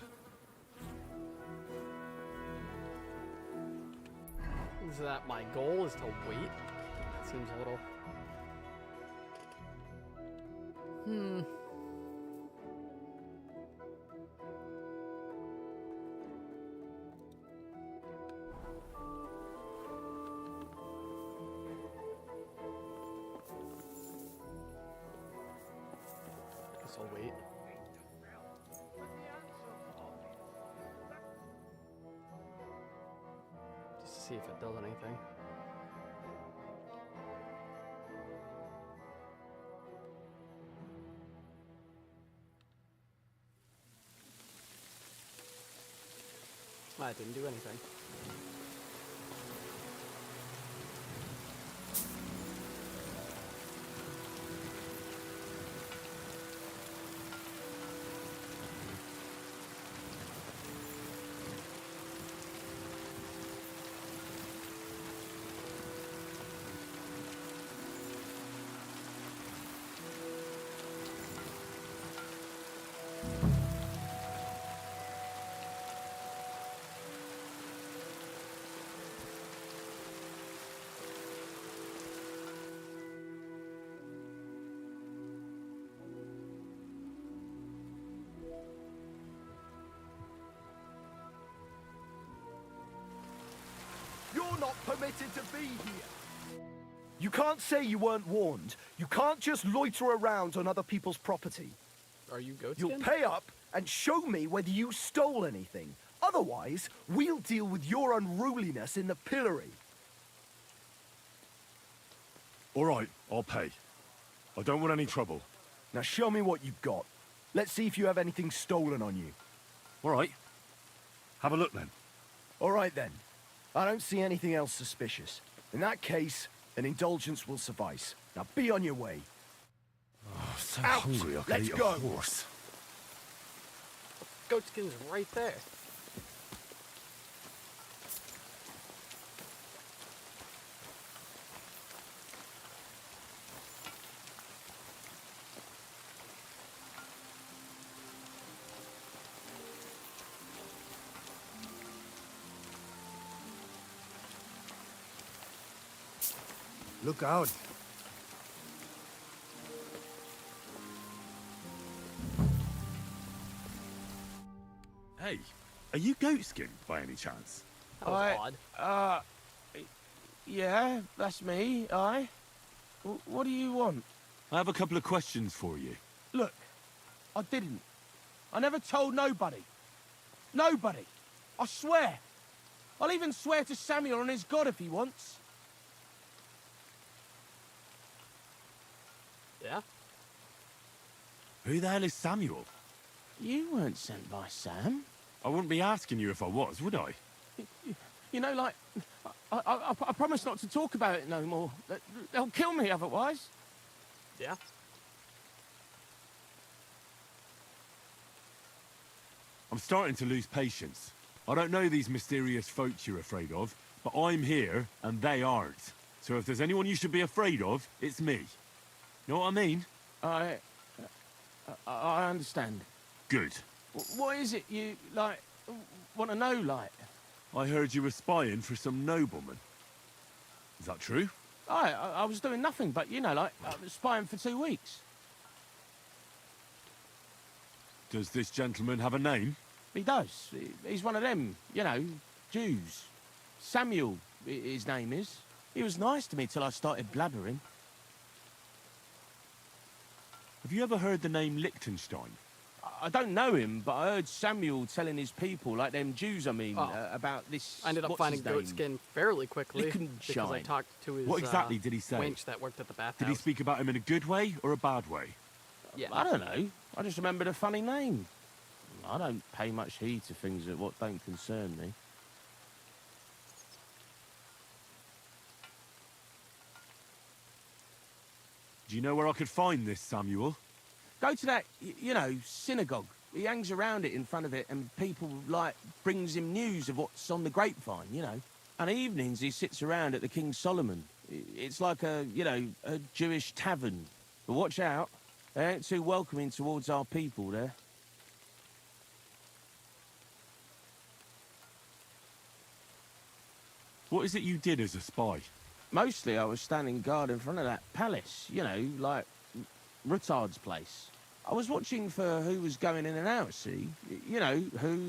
Is that my goal, is to wait? That seems a little... Guess I'll wait. Just to see if it does anything. It didn't do anything. You're not permitted to be here. You can't say you weren't warned. You can't just loiter around on other people's property. Are you Goatskin? You'll pay up and show me whether you stole anything. Otherwise, we'll deal with your unruliness in the pillory. All right, I'll pay. I don't want any trouble. Now show me what you've got. Let's see if you have anything stolen on you. All right. Have a look then. All right then. I don't see anything else suspicious. In that case, an indulgence will suffice. Now be on your way. Oh, so Out! hungry I could Let's eat go. a horse. Goatskin's right there. Look out. Hey, are you Goatskin by any chance? That was odd. Yeah, that's me, aye. What do you want? I have a couple of questions for you. Look, I didn't. I never told nobody. Nobody. I swear. I'll even swear to Samuel on his God if he wants. Yeah? Who the hell is Samuel? You weren't sent by Sam. I wouldn't be asking you if I was, would I? You know, like, I promise not to talk about it no more. They'll kill me otherwise. Yeah. I'm starting to lose patience. I don't know these mysterious folks you're afraid of, but I'm here and they aren't. So if there's anyone you should be afraid of, it's me. Know what I mean? I understand. Good. What is it you, like, want to know, like? I heard you were spying for some nobleman. Is that true? I was doing nothing but, you know, like, spying for 2 weeks. Does this gentleman have a name? He does. He's one of them, you know, Jews. Samuel, his name is. He was nice to me till I started blabbering. Have you ever heard the name Liechtenstein? I don't know him, but I heard Samuel telling his people, like them Jews, I mean, about this. I ended up finding Goatskin fairly quickly because I talked to his What exactly did he say? wench that worked at the bathhouse. Did he speak about him in a good way or a bad way? Yeah. I don't know. I just remembered a funny name. I don't pay much heed to things that what don't concern me. Do you know where I could find this Samuel? Go to that, you know, synagogue. He hangs around it in front of it, and people, like, brings him news of what's on the grapevine, you know. And evenings he sits around at the King Solomon. It's like a, you know, a Jewish tavern. But watch out, they ain't too welcoming towards our people there. What is it you did as a spy? Mostly I was standing guard in front of that palace, you know, like Rutard's place. I was watching for who was going in and out, see? You know, who,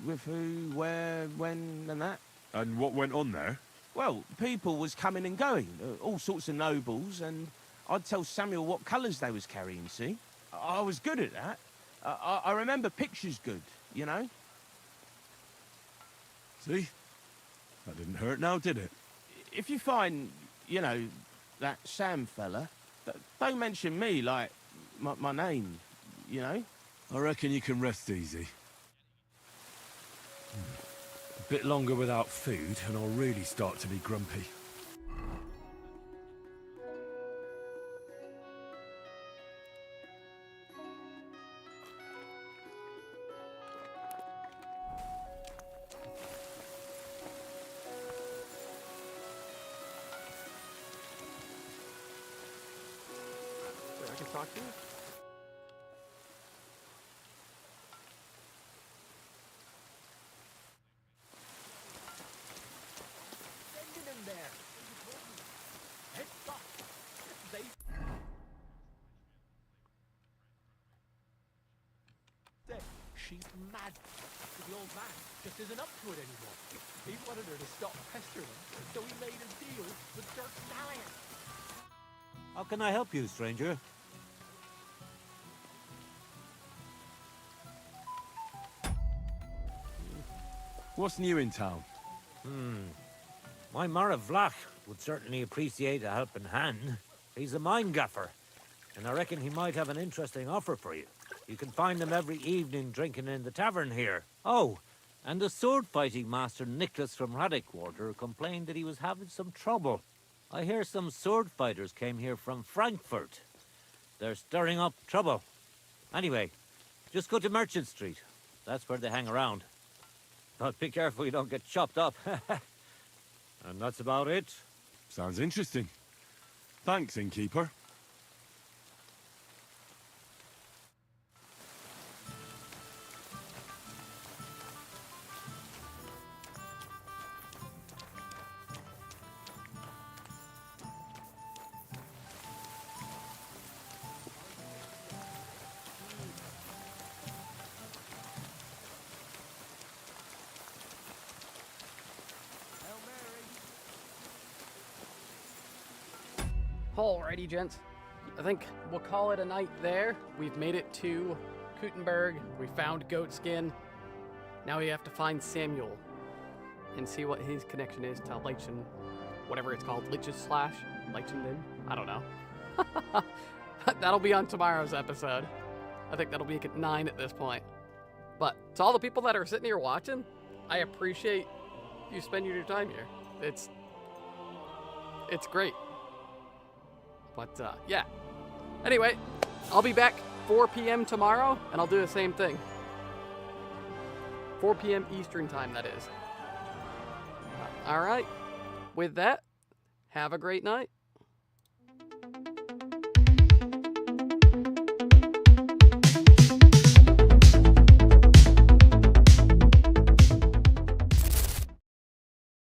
with who, where, when, and that. And what went on there? Well, people was coming and going, all sorts of nobles, and I'd tell Samuel what colours they was carrying, see? I was good at that. I remember pictures good, you know? See? That didn't hurt now, did it? If you find, you know, that Sam fella, don't mention me, like, my name, you know? I reckon you can rest easy. A bit longer without food, and I'll really start to be grumpy. I can talk to you? She's mad. The old man just isn't up to it anymore. He wanted her to stop pestering him, so he made a deal with Dirk Stallion. How can I help you, stranger? What's new in town? My Mara Vlach would certainly appreciate a helping hand. He's a mine gaffer, and I reckon he might have an interesting offer for you. You can find him every evening drinking in the tavern here. Oh, and the sword-fighting master Nicholas from Radekwater complained that he was having some trouble. I hear some sword fighters came here from Frankfurt. They're stirring up trouble. Anyway, just go to Merchant Street. That's where they hang around. But be careful you don't get chopped up. And that's about it. Sounds interesting. Thanks, innkeeper. Alrighty, gents. I think we'll call it a night there. We've made it to Kuttenberg. We found Goatskin. Now we have to find Samuel and see what his connection is to Leichen, whatever it's called, Leichen/Leichenden. I don't know. That'll be on tomorrow's episode. I think that'll be at 9 at this point. But to all the people that are sitting here watching, I appreciate you spending your time here. It's great. But yeah. Anyway, I'll be back 4 p.m. tomorrow, and I'll do the same thing. 4 p.m. Eastern time, that is. All right. With that, have a great night.